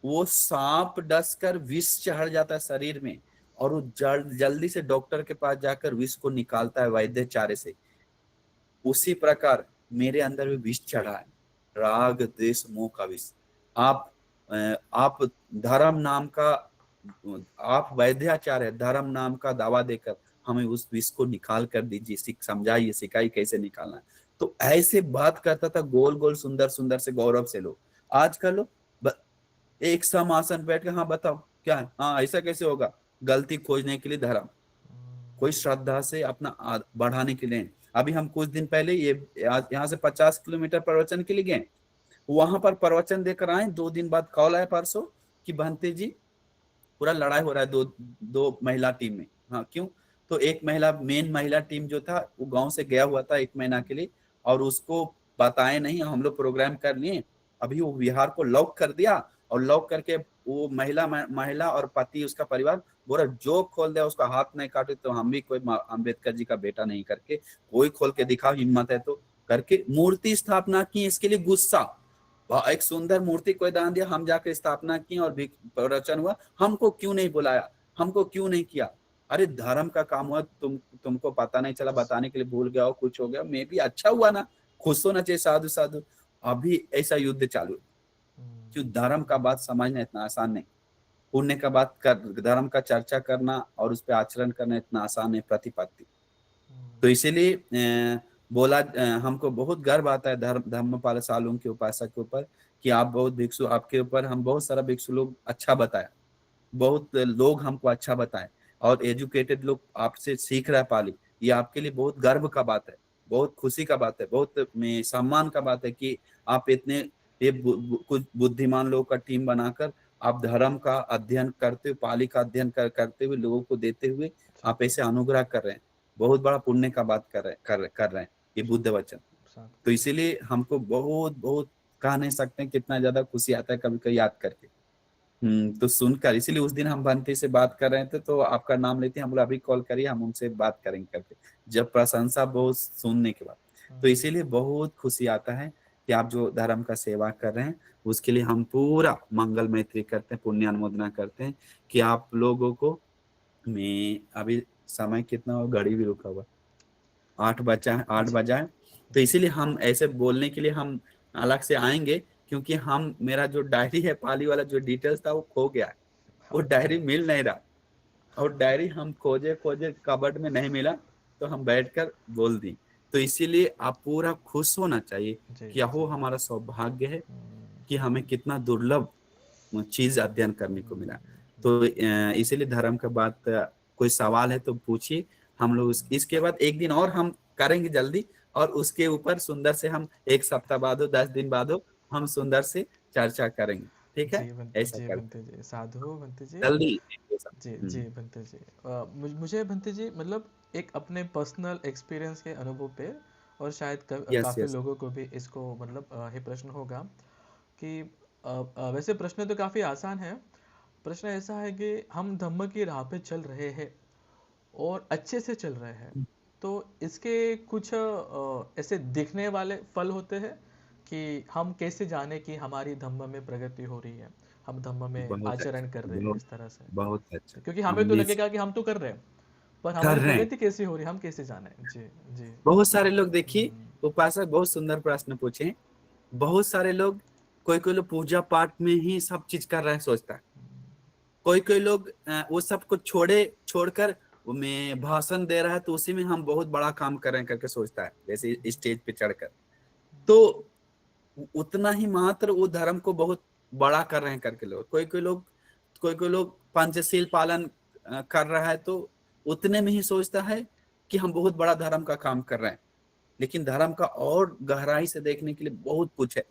वो सांप डस कर विष चढ़ जाता है शरीर में और वो जल्दी से डॉक्टर के पास जाकर विष को निकालता है वैद्य चारे से, उसी प्रकार मेरे अंदर भी विष चढ़ा है, राग द्वेष मोह का विष। आप धर्म नाम का, आप वैद्याचार्य धर्म नाम का दावा देकर हमें उस विष को निकाल कर दीजिए, समझाइए, सिखाइए कैसे निकालना है। तो ऐसे बात करता था गोल गोल सुंदर सुंदर से गौरव से लोग। आजकल लोग एक समासन बैठ के हाँ बताओ क्या है, हाँ ऐसा कैसे होगा, गलती खोजने के लिए धर्म, कोई श्रद्धा से अपना बढ़ाने के लिए। अभी हम कुछ दिन पहले यहाँ से 50 किलोमीटर प्रवचन के लिए गए, वहां पर प्रवचन देकर आए। 2 दिन बाद कॉल आया परसों कि बहनते जी पूरा लड़ाई हो रहा है दो महिला टीम में। हाँ क्यों, तो एक मेन महिला टीम जो था वो गांव से गया हुआ था 1 महीना के लिए और उसको बताए नहीं, हम लोग प्रोग्राम कर लिए, अभी वो बिहार को लॉक कर दिया और लॉक करके वो महिला और पति उसका परिवार बोला जो खोल दिया उसका हाथ नहीं काटे तो हम भी कोई अम्बेडकर जी का बेटा नहीं करके कोई खोल के दिखाओ, हिम्मत है तो करके मूर्ति स्थापना की। इसके लिए गुस्सा, एक सुंदर मूर्ति कोई दान दिया, हम जाकर स्थापना की और प्रवचन हुआ, हमको क्यों नहीं बुलाया। हमको क्यों नहीं किया? अरे धर्म का काम हुआ, तुमको पता नहीं चला, बताने के लिए भूल गया हो, कुछ हो गया, मे भी अच्छा हुआ ना, खुश होना चाहिए, साधु साधु। अभी ऐसा युद्ध चालू है, क्यों? धर्म का बात समझना इतना आसान नहीं, पुण्य का बात कर, धर्म का चर्चा करना और उस पर आचरण करना इतना आसान नहीं, प्रतिपत्ति। तो इसीलिए बोला, हमको बहुत गर्व आता है धर्मपाल सालूंग के उपासक के ऊपर, कि आप बहुत भिक्षु, आपके ऊपर हम बहुत सारा भिक्षु लोग अच्छा बताया, बहुत लोग हमको अच्छा बताए, और एजुकेटेड लोग आपसे सीख रहा है पाली। ये आपके लिए बहुत गर्व का बात है, बहुत खुशी का बात है, बहुत में सम्मान का बात है कि आप इतने कुछ बुद्धिमान लोगों का टीम बनाकर आप धर्म का अध्ययन करते हुए, पाली का अध्ययन करते हुए, लोगों को देते हुए आप ऐसे अनुग्रह कर रहे हैं। बहुत बड़ा पुण्य का बात कर रहे हैं ये बुद्ध वचन। तो इसीलिए हमको बहुत बहुत कह नहीं सकते हैं कितना ज्यादा खुशी आता है कभी कभी याद करके। तो सुनकर, इसीलिए उस दिन हम बंटी से बात कर रहे थे तो आपका नाम लेते हैं, हम बोला अभी कॉल करिए, हम उनसे बात करेंगे करके, जब प्रशंसा बहुत सुनने के बाद। तो इसीलिए बहुत खुशी आता है कि आप जो धर्म का सेवा कर रहे हैं उसके लिए हम पूरा मंगल मैत्री करते हैं, पुण्य अनुमोदना करते हैं कि आप लोगों को, मैं अभी समय कितना हो, घड़ी भी रुका हुआ, 8 बजा है। तो इसीलिए हम ऐसे बोलने के लिए हम अलग से आएंगे, क्योंकि हम, मेरा जो डायरी है पाली वाला जो डिटेल्स था वो खो गया है, वो डायरी मिल नहीं रहा, और डायरी हम खोजे खोजे कबर्ड में नहीं मिला, तो हम बैठकर बोल दी। तो इसीलिए आप पूरा खुश होना चाहिए कि यहो हमारा सौभाग्य है कि हमें कितना दुर्लभ चीज अध्ययन करने को मिला। तो इसीलिए धर्म का बात, कोई सवाल है तो पूछिए, हम लोग इसके बाद एक दिन और हम करेंगे जल्दी, और उसके ऊपर सुंदर से हम 1 सप्ताह बाद हो, 10 दिन बाद हो, हम सुंदर से चर्चा करेंगे, ठीक है? ऐसा
जी
करते
बंते जी, साधु बंते जी।
जल्दी।
जी बंते जी, मुझे बंते जी मतलब एक अपने पर्सनल एक्सपीरियंस के अनुभव पे, और शायद
यस
काफ़ी
यस।
लोगों को भी इसको मतलब ये प्रश्न होगा कि वैसे प्रश्न तो काफ़ी आसान है। प्रश्न ऐसा है कि हम धम्म की राह पे चल रहे हैं और अच्छे से चल रहे हैं, तो इसके कुछ ऐसे दिखने वाले फल होते हैं कि हम कैसे जाने कि हमारी धम्म में प्रगति हो रही है, हम धम्म में
बहुत
आचरण कर
अच्छा,
रहे हैं
बहुत
इस तरह से।
बहुत अच्छा।
क्योंकि हमें तो
हमने
लगेगा कि हम तो कर रहे हैं, पर
कर
हमारी
रहे हैं।
प्रगति कैसे हो रही है, हम कैसे जाने। जी जी।
बहुत सारे लोग, देखिए उपासक बहुत सुंदर प्रश्न पूछे हैं। बहुत सारे लोग, कोई कोई लोग पूजा पाठ में ही सब चीज कर रहा है सोचता है, कोई कोई लोग वो सब को छोड़कर मैं भाषण दे रहा है तो उसी में हम बहुत बड़ा काम कर रहे हैं करके सोचता है, जैसे स्टेज पे चढ़कर। तो उतना ही मात्र वो धर्म को बहुत बड़ा कर रहे हैं करके लोग, कोई कोई लोग पंचशील पालन कर रहा है तो उतने में ही सोचता है कि हम बहुत बड़ा धर्म का काम कर रहे हैं। लेकिन धर्म का और गहराई से देखने के लिए बहुत कुछ है।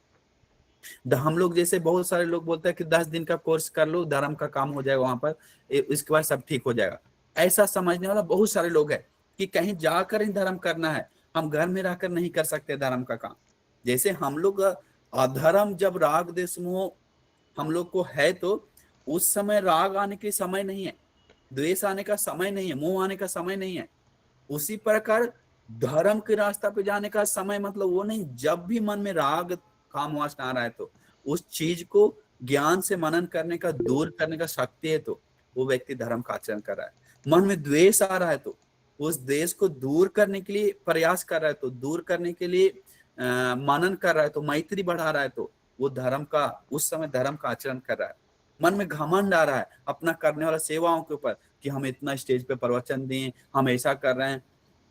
हम लोग जैसे बहुत सारे लोग बोलते हैं कि 10 दिन का कोर्स कर लो, धर्म का काम हो जाएगा वहां पर, इसके बाद सब ठीक हो जाएगा। ऐसा समझने वाला बहुत सारे लोग हैं कि कहीं जाकर ही धर्म करना है, हम घर में रहकर नहीं कर सकते धर्म का काम। जैसे हम लोग अधर्म, जब राग देश मोह हम लोग को है तो उस समय राग आने के समय नहीं है, द्वेष आने का समय नहीं है, मोह आने का समय नहीं है। उसी प्रकार धर्म के रास्ता पे जाने का समय मतलब वो नहीं, जब भी मन में राग काम वासना आ रहा है तो उस चीज को ज्ञान से मनन करने का, दूर करने का शक्ति है तो वो व्यक्ति धर्म का आचरण कर रहा है। मन में द्वेष आ रहा है तो उस द्वेष को दूर करने के लिए प्रयास कर रहा है, तो दूर करने के लिए मनन कर रहा है, तो मैत्री बढ़ा रहा है, तो वो धर्म का, उस समय धर्म का आचरण कर रहा है। मन में घमंड आ रहा है अपना करने वाला सेवाओं के ऊपर कि हम इतना स्टेज पे प्रवचन दें, हम ऐसा कर रहे हैं,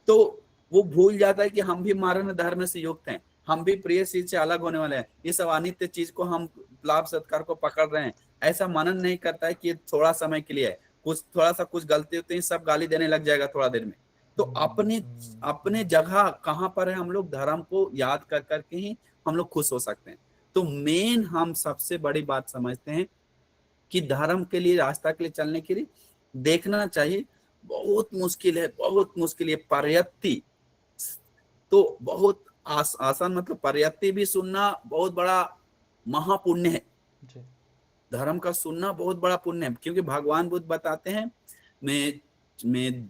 तो वो भूल जाता है कि हम भी मारण धर्म से युक्त हैं, हम भी प्रिय चीज से अलग होने वाले हैं, ये सब अनित्य चीज को हम लाभ सत्कार को पकड़ रहे हैं। ऐसा मनन नहीं करता है कि ये थोड़ा समय के लिए है, कुछ थोड़ा सा कुछ गलती होती है सब गाली देने लग जाएगा थोड़ा देर में। तो अपने अपने जगह कहाँ पर है, हम लोग धर्म को याद कर करके ही हम लोग खुश हो सकते हैं। तो मेन हम सबसे बड़ी बात समझते हैं कि धर्म के लिए, रास्ता के लिए चलने के लिए देखना चाहिए, बहुत मुश्किल है, बहुत मुश्किल है। पर्यत्ति तो बहुत आसान, मतलब पर्यत्ति भी सुनना बहुत बड़ा महापुण्य है। धर्म का सुनना बहुत बड़ा पुण्य है, क्योंकि भगवान बुद्ध बताते हैं मैं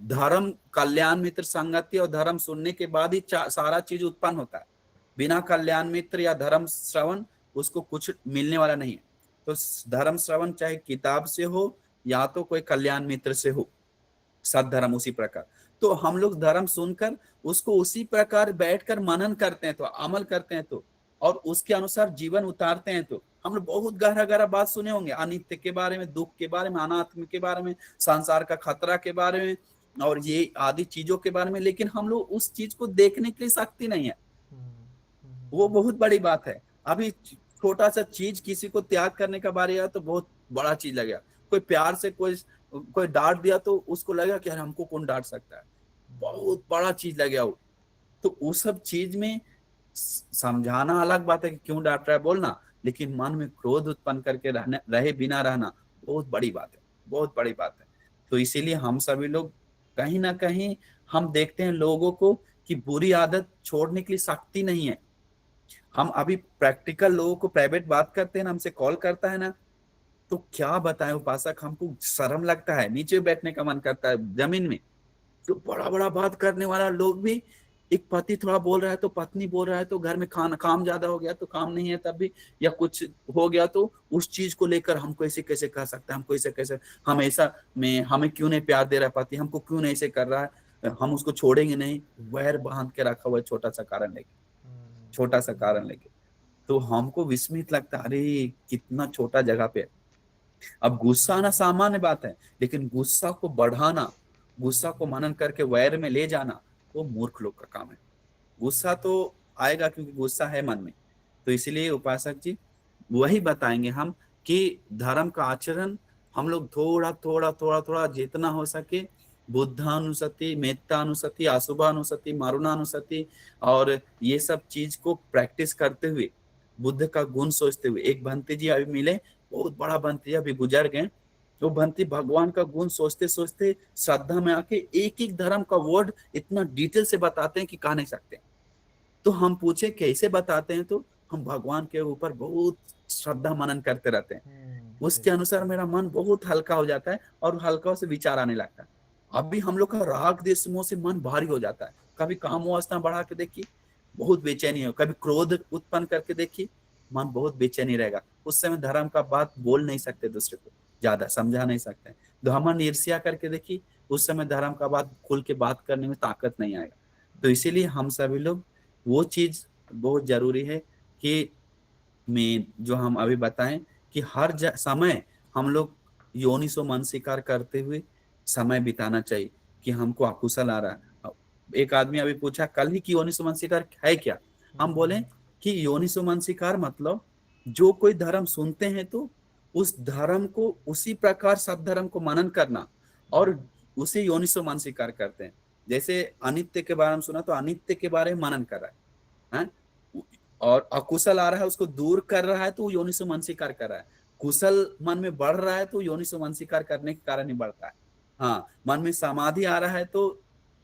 धर्म कल्याण मित्र संगति और धर्म सुनने के बाद ही सारा चीज उत्पन्न होता है। बिना कल्याण मित्र या धर्म श्रवण उसको कुछ मिलने वाला नहीं है। तो धर्म श्रवण चाहे किताब से हो या तो कोई कल्याण मित्र से हो, सद्धर्म उसी प्रकार। तो हम लोग धर्म सुनकर उसको उसी प्रकार बैठकर मनन करते हैं, तो अमल करते हैं, तो और उसके अनुसार जीवन उतारते हैं, तो हम लोग बहुत गहरा गहरा बात सुने होंगे, अनित्य के बारे में, दुख के बारे में, अनात्म के बारे में, संसार का खतरा के बारे में, और ये आदि चीजों के बारे में, लेकिन हम लोग उस चीज को देखने के लिए शक्ति नहीं है। वो बहुत बड़ी बात है। अभी छोटा सा चीज किसी को त्याग करने का बारी आया तो बहुत बड़ा चीज लगेगा। कोई प्यार से कोई डांट दिया तो उसको लगेगा कि यार हमको कौन डांट सकता है, बहुत बड़ा चीज लगेगा वो। तो उस सब चीज में समझाना अलग बात है कि क्यों डांट रहा है बोलना, लेकिन मन में क्रोध उत्पन्न करके रहे बिना रहना बहुत बड़ी बात है, बहुत बड़ी बात है। तो इसीलिए हम सभी लोग कहीं ना कहीं हम देखते हैं लोगों को कि बुरी आदत छोड़ने के लिए शक्ति नहीं है। हम अभी प्रैक्टिकल लोगों को प्राइवेट बात करते हैं ना, हमसे कॉल करता है ना, तो क्या बताएं उपासक, हमको शर्म लगता है, नीचे बैठने का मन करता है जमीन में। तो बड़ा बड़ा बात करने वाला लोग भी, एक पति थोड़ा बोल रहा है तो पत्नी बोल रहा है, तो घर में काम ज्यादा हो गया तो काम नहीं है तब भी, या कुछ हो गया तो उस चीज को लेकर हमको ऐसे कैसे कर सकता है, हमको ऐसे कैसे, हम ऐसा में हमें क्यों नहीं प्यार दे रहा है पति, हमको क्यों नहीं ऐसे कर रहा है, हम उसको छोड़ेंगे नहीं, वैर बांध के रखा हुआ है छोटा सा कारण लेके, छोटा सा कारण लेके। तो हमको विस्मित लगता है, अरे कितना छोटा जगह पे। अब गुस्सा आना सामान्य बात है, लेकिन गुस्सा को बढ़ाना, गुस्सा को मनन करके वैर में ले जाना, वो मूर्ख लोग का काम है। गुस्सा तो आएगा क्योंकि गुस्सा है मन में। तो इसलिए उपासक जी वही बताएंगे हम कि धर्म का आचरण हम लोग थोड़ा थोड़ा थोड़ा थोड़ा जितना हो सके, बुद्धानुसति, मेत्तानुसति, अशुभानुसति, मरुणानुसति, और ये सब चीज को प्रैक्टिस करते हुए, बुद्ध का गुण सोचते हुए। एक भंते जी अभी मिले, बहुत बड़ा भंते जी अभी गुजर गए, तो भंते भगवान का गुण सोचते सोचते श्रद्धा में आके एक एक धर्म का वर्ड इतना डिटेल से बताते हैं कि कहा नहीं सकते। तो हम पूछे कैसे बताते हैं, तो हम भगवान के ऊपर बहुत श्रद्धा मनन करते रहते हैं, उसके अनुसार मेरा मन बहुत हल्का हो जाता है और हल्का से विचार आने लगता है। अभी हम लोग का राग देश मोह से मन भारी हो जाता है, कभी काम वासना बढ़ा के देखिए बहुत बेचैनी हो, कभी क्रोध उत्पन्न करके देखिए मन बहुत बेचैनी रहेगा। उस समय धर्म का बात बोल नहीं सकते, दूसरे को ज्यादा समझा नहीं सकते। घमंड ईर्ष्या करके देखिए, उस समय धर्म का बात खुल के बात करने में ताकत नहीं आएगा। तो इसीलिए हम सभी लोग वो चीज बहुत जरूरी है कि में जो हम अभी बताएं कि हर समय हम लोग योनिसो मन स्वीकार करते हुए समय बिताना चाहिए कि हमको अकुशल आ रहा है। एक आदमी अभी पूछा कल ही कि योनिसो मन स्वीकार है क्या, हम बोले कि योनिसो मन स्वीकार मतलब जो कोई धर्म सुनते हैं तो उस धर्म को उसी प्रकार सब धर्म को मनन करना और उसे योनिसो मन स्वीकार करते हैं। जैसे अनित्य के बारे में सुना तो अनित्य के बारे में मनन कर रहा है, और अकुशल आ रहा है उसको दूर कर रहा है तो योनिसो मन स्वीकार कर रहा है। कुशल मन में बढ़ रहा है तो योनिसो मन स्वीकार करने के कारण ही बढ़ता है। हाँ, मन में समाधि आ रहा है तो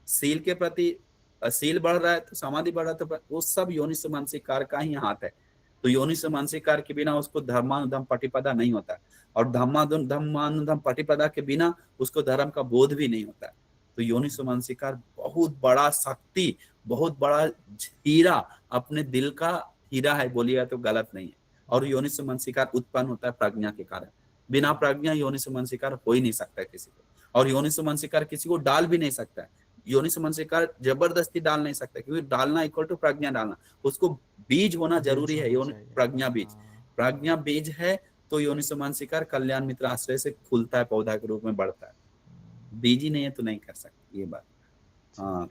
सील के प्रति सील बढ़ रहा है तो समाधि बढ़ रहा है, तो वो सब योनिसो मन स्वीकार का ही हाथ है। तो योनिसो मन स्वीकार के बिना उसको धर्मानुधम पटिपदा नहीं होता, और धर्मानुधम पटिपदा के बिना उसको धर्म का बोध भी नहीं होता। तो योनिसो मन स्वीकार बहुत बड़ा शक्ति, बहुत बड़ा हीरा, अपने दिल का हीरा है बोलिएगा तो गलत नहीं है। और योनिसो मन स्वीकार उत्पन्न होता है प्रज्ञा के कारण, बिना प्रज्ञा योनिसो मन स्वीकार हो ही नहीं सकता किसी को, और योनिसो मन स्वीकार किसी को डाल भी नहीं सकता है। योनिसो मन स्वीकार जबरदस्ती डाल नहीं सकता, क्योंकि डालना इक्वल टू प्रज्ञा डालना, उसको बीज होना जरूरी है। प्रज्ञा बीज, प्रज्ञा बीज है तो योनिसो मन स्वीकार कल्याण मित्र आश्रय से खुलता है, पौधा के रूप में बढ़ता है। बीज ही नहीं है तो नहीं कर सकते ये बात। हाँ,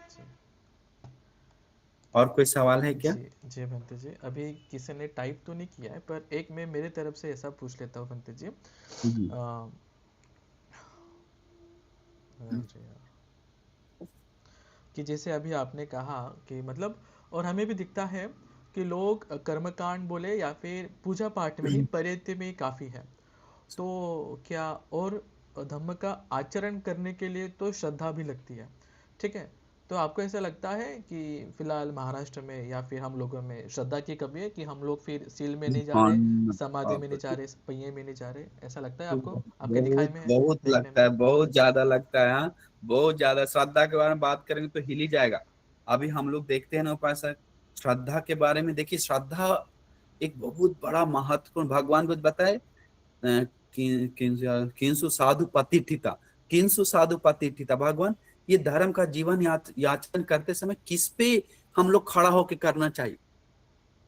और कोई सवाल है क्या?
जी भंते जी, अभी किसी ने टाइप तो नहीं किया है, पर एक मैं मेरे तरफ से ऐसा पूछ लेता हूँ भंते जी। कि जैसे अभी आपने कहा कि मतलब, और हमें भी दिखता है कि लोग कर्मकांड बोले या फिर पूजा पाठ में ही पर्यत्य में काफ़ी है, तो क्या और धम्म का आचरण करने के लिए तो श्रद्धा भी लगती है, ठीक है। तो आपको ऐसा लगता है कि फिलहाल महाराष्ट्र में या फिर हम लोगों में श्रद्धा की कमी है कि हम लोग फिर सील में नहीं जा रहे, समाधि में नहीं जा रहे, पहिए में नहीं जा रहे, ऐसा लगता है आपको? आपके दिखाई में
बहुत लगता है, बहुत ज्यादा लगता है। हाँ, बहुत ज्यादा। श्रद्धा के बारे में बात करेंगे तो हिल ही जाएगा। अभी हम लोग देखते हैं ना उपासक, श्रद्धा के बारे में देखिए, श्रद्धा एक बहुत बड़ा महत्वपूर्ण, भगवान कुछ बताए किंसु साधु पतिठिता, किंसु साधु पतिठिता। भगवान, ये धर्म का जीवन याचन करते समय किस पे हम लोग खड़ा होकर करना चाहिए?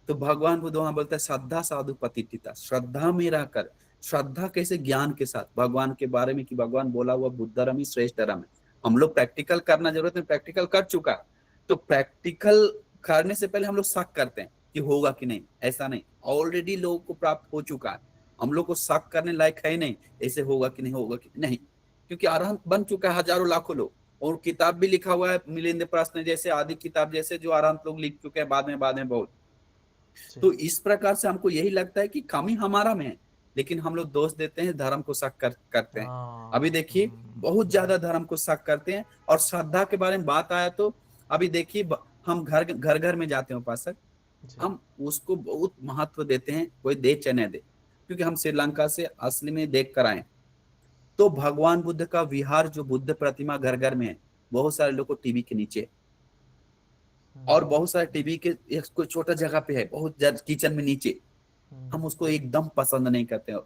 तो भगवान बुद्ध वहां बोलता है श्रद्धा साधु पतिठिता, श्रद्धा में रहकर। श्रद्धा कैसे? ज्ञान के साथ भगवान के बारे में, कि भगवान बोला हुआ बुद्ध धर्म ही श्रेष्ठ धर्म है। हम लोग प्रैक्टिकल करना जरूरत है, प्रैक्टिकल कर चुका है। तो प्रैक्टिकल करने से पहले हम लोग शक करते हैं कि होगा कि नहीं। ऐसा नहीं, ऑलरेडी लोगों को प्राप्त हो चुका है, हम लोग को शक करने लायक है नहीं ऐसे होगा कि नहीं, होगा कि नहीं। क्योंकि अरहंत बन चुका है हजारों लाखों लोग, और किताब भी लिखा हुआ है, मिलिंद प्रश्न जैसे आदि किताब जैसे, जो अरहंत लोग लिख चुके हैं बाद में बहुत। तो इस प्रकार से हमको यही लगता है कि कमी हमारा में है, लेकिन हम लोग दोष देते हैं, धर्म को शक करते हैं। अभी देखिए बहुत ज्यादा धर्म को शक करते हैं। और श्रद्धा के बारे में बात आया तो अभी देखिए, हम घर में जाते हैं उपासक, हम उसको बहुत महत्व देते हैं, कोई दे चाहे न दे। क्योंकि हम श्रीलंका से असली में देख कर आए, तो भगवान बुद्ध का विहार जो बुद्ध प्रतिमा घर में है, बहुत सारे लोग को टीवी के नीचे, और बहुत सारे टीवी के एक कोई छोटा जगह पे है, बहुत किचन में नीचे। हम उसको एकदम पसंद नहीं करते हैं।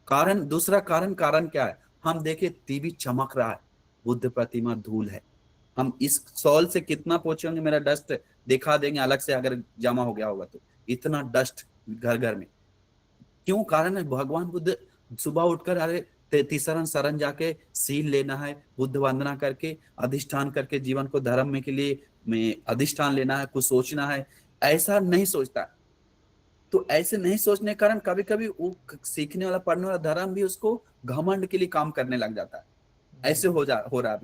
कारण, दूसरा कारण क्या है? हम देखे टीवी चमक रहा है, बुद्ध प्रतिमा धूल है। हम इस सॉल से कितना पहुंचेंगे, मेरा डस्ट दिखा देंगे अलग से अगर जमा हो गया होगा तो। इतना डस्ट घर में क्यों? कारण है भगवान बुद्ध सुबह उठकर, अरे तीसरा शरण जाके सील लेना है, बुद्ध वंदना करके अधिष्ठान करके जीवन को धर्म में के लिए में अधिष्ठान लेना है, कुछ सोचना है, ऐसा नहीं सोचता। तो ऐसे नहीं सोचने के कारण कभी कभी वो सीखने वाला पढ़ने वाला धर्म भी उसको घमंड के लिए काम करने लग जाता है। ऐसे हो रहा।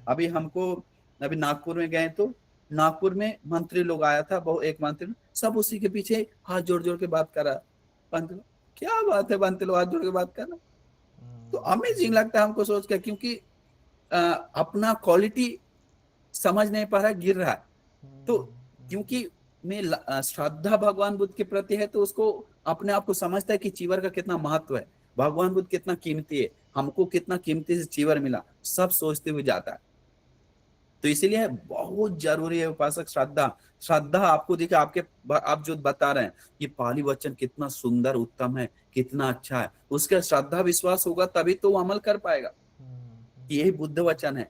अभी हमको अभी नागपुर में गए, तो नागपुर में मंत्री लोग आया था, बहुत एक मंत्री, सब उसी के पीछे हाथ जोड़ जोड़ के बात कर रहा। पंत क्या बात है, मंत्री लोग हाथ जोड़ के बात कर रहा। तो अमेजिंग लगता है हमको सोच कर, क्योंकि अपना क्वालिटी समझ नहीं पा रहा, गिर रहा है। तो क्योंकि में श्रद्धा भगवान बुद्ध के प्रति है, तो उसको अपने आप को समझता है कि चीवर का कितना महत्व है, भगवान बुद्ध कितना कीमती है, हमको कितना कीमती से चीवर मिला, सब सोचते हुए जाता है। तो इसीलिए बहुत जरूरी है उपासक श्रद्धा आपको देखिए, आप जो बता रहे हैं कि पाली वचन कितना सुंदर उत्तम है, कितना अच्छा है, उसका श्रद्धा विश्वास होगा तभी तो वो अमल कर पाएगा कि यही बुद्ध वचन है।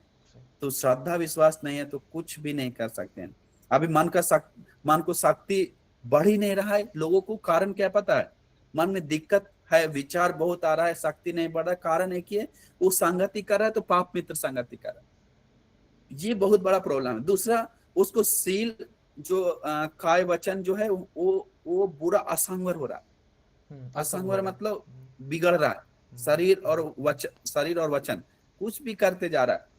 तो श्रद्धा विश्वास नहीं है तो कुछ भी नहीं कर सकते हैं। अभी मन को शक्ति बढ़ ही नहीं रहा है लोगों को। कारण क्या पता है? मन में दिक्कत है, विचार बहुत आ रहा है, शक्ति नहीं बढ़ रहा। कारण एक ही है, वो संगति कर रहा है तो पाप मित्र संगति कर रहा है, ये बहुत बड़ा प्रॉब्लम है। दूसरा, उसको सील जो काय वचन जो है वो बुरा असंवर हो रहा है। असंवर मतलब बिगड़ रहा है, शरीर और वचन कुछ भी करते जा रहा है।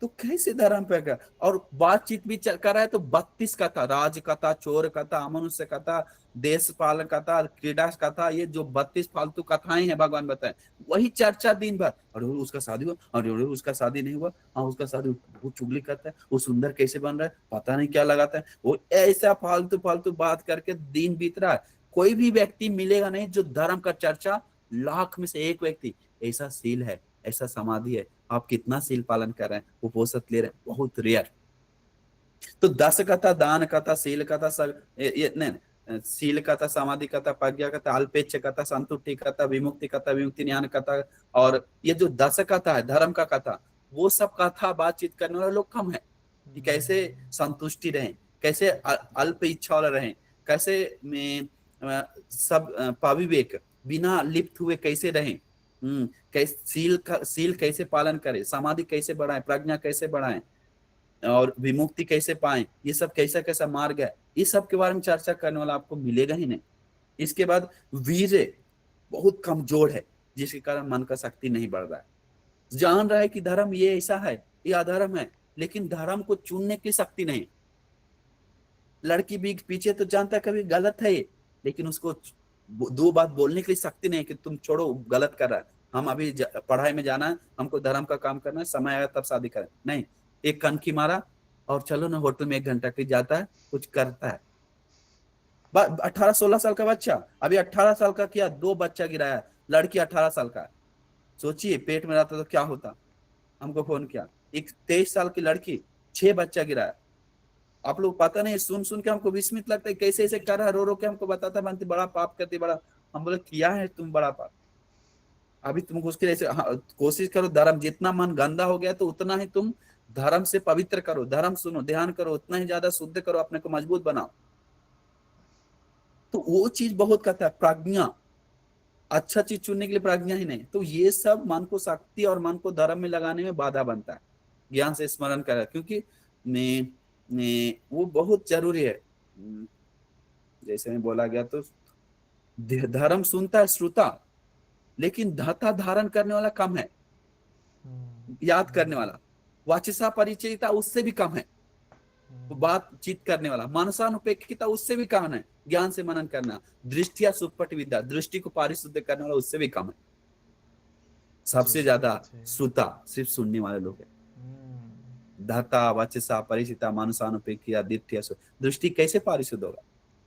तो कैसे धर्म पे कर? और बातचीत भी कर रहा है तो 32 कथा, राज कथा, चोर कथा, अमनुष्य कथा, देश पाल कथा, क्रीड़ा कथा, ये जो 32 फालतू कथाएं हैं भगवान बताए, वही चर्चा दिन भर। अरे उसका शादी हुआ, अरे उसका शादी नहीं हुआ, हाँ उसका शादी, वो चुगली करता है, वो सुंदर कैसे बन रहा है, पता नहीं क्या लगाता है, वो ऐसा फालतू बात करके दिन बीत रहा है। कोई भी व्यक्ति मिलेगा नहीं जो धर्म का चर्चा, लाख में से एक व्यक्ति ऐसा सील है, ऐसा समाधि है, आप कितना सील पालन कर रहे हैं, उपोषित ले रहे हैं, बहुत रेयर। तो 10 कथा, दान कथा, सील कथा, सील कथा, समाधि कथा, प्रज्ञा कथा, अल्पेच्छ कथा, संतुष्टि कथा, विमुक्ति कथा, विमुक्ति ज्ञान कथा, और ये जो 10 कथा है धर्म का कथा, वो सब कथा बातचीत करने वाले लोग कम है। कि कैसे संतुष्टि रहें, कैसे अल्प इच्छा वाला रहें, कैसे में सब पाविवेक बिना लिप्त हुए कैसे रहें, सील कैसे पालन करें, समाधि कैसे बढ़ाएं, प्रज्ञा कैसे बढ़ाएं, और विमुक्ति कैसे पाएं, ये सब कैसा मार्ग है, इस सब के बारे में चर्चा करने वाला आपको मिलेगा ही नहीं। इसके बाद वीर्य बहुत कमजोर है, जिसके कारण मन का शक्ति नहीं बढ़ रहा है। जान रहा है कि धर्म ये ऐसा है, ये अधर्म है, लेकिन धर्म को चुनने की शक्ति नहीं। लड़की भी पीछे तो जानता है कभी गलत है ये, लेकिन उसको दो बात बोलने के लिए शक्ति नहीं कि तुम छोड़ो, गलत कर रहा है, हम अभी पढ़ाई में जाना है, हमको धर्म का काम करना है, समय आया तब शादी करें। नहीं, एक कनखी मारा और चलो ना होटल में 1 घंटा के जाता है, कुछ करता है। 18-16 साल का बच्चा, अभी 18 साल का किया, 2 बच्चा गिराया, लड़की 18 साल का। सोचिए पेट में रहता तो क्या होता। हमको फोन किया, एक 23 साल की लड़की 6 बच्चा गिराया। आप लोग पता नहीं, सुन के हमको विस्मित लगता है, कैसे ऐसे कर रहा है, रो के हमको बताता बनती बड़ा पाप करती, बड़ा। हम बोले किया है तुम बड़ा पाप। अभी तुम उसके ऐसे कोशिश करो, धर्म जितना मन गंदा हो गया तो उतना ही तुम धर्म से पवित्र करो, धर्म सुनो, ध्यान करो, उतना ही ज्यादा शुद्ध करो, अपने को मजबूत बनाओ। तो वो चीज बहुत कहता है, प्रज्ञा, अच्छा चीज चुनने के लिए प्रज्ञा ही नहीं, तो ये सब मन को शक्ति और मन को धर्म में लगाने में बाधा बनता है। ज्ञान से स्मरण करा, क्योंकि वो बहुत जरूरी है। जैसे में बोला गया, तो धर्म सुनता है श्रोता, लेकिन धाता धारण करने वाला कम है, याद करने वाला, वाचिसा परिचयिता उससे भी कम है, तो बातचीत करने वाला, मानसानुपेक्षिता उससे भी कम है, ज्ञान से मनन करना, दृष्टिया सुपट विद्या, दृष्टि को पारिशुद्ध करने वाला उससे भी कम है। सबसे ज्यादा श्रोता सिर्फ सुनने वाले लोग हैं। धाता वाचिसा परिचिता मानसानुपेक्षिता दृष्टिया, दृष्टि कैसे पारिशुद्ध होगा,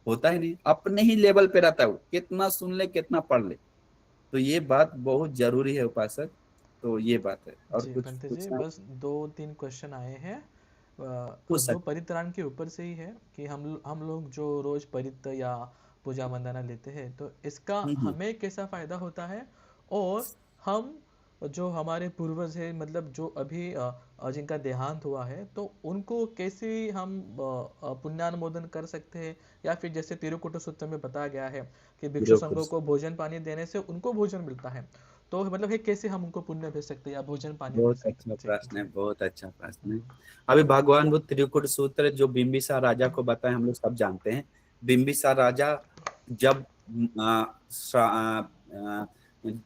होता ही नहीं, अपने ही लेवल पे रहता है वो, कितना सुन ले कितना पढ़ ले। तो ये बात बहुत जरूरी है उपासक। तो ये बात है। और
जी
कुछ
पंडित जी, बस 2-3 क्वेश्चन आए हैं,
पूछ
जो परित्राण के ऊपर से ही है कि हम लोग जो रोज परित या पूजा वंदना लेते हैं, तो इसका
हम्म।
हमें कैसा फायदा होता है, और हम जो हमारे पूर्वज है, मतलब जो अभी जिनका देहांत हुआ है, तो उनको कैसे हम पुण्यानुमोदन कर सकते हैं, या फिर जैसे तिरुकुट सूत्र में बताया गया है कि भिक्षु संघों को भोजन पानी देने से उनको भोजन मिलता है, तो मतलब है कैसे हम उनको पुण्य भेज सकते हैं या भोजन पानी भेज
बहुत
सकते
अच्छा
हैं? जी
प्रश्न है,
जी।
बहुत अच्छा प्रश्न है। अभी भगवान बुद्ध त्रिकुट सूत्र जो बिंबिसार राजा को बताए, हम लोग सब जानते हैं। बिंबिसार राजा जब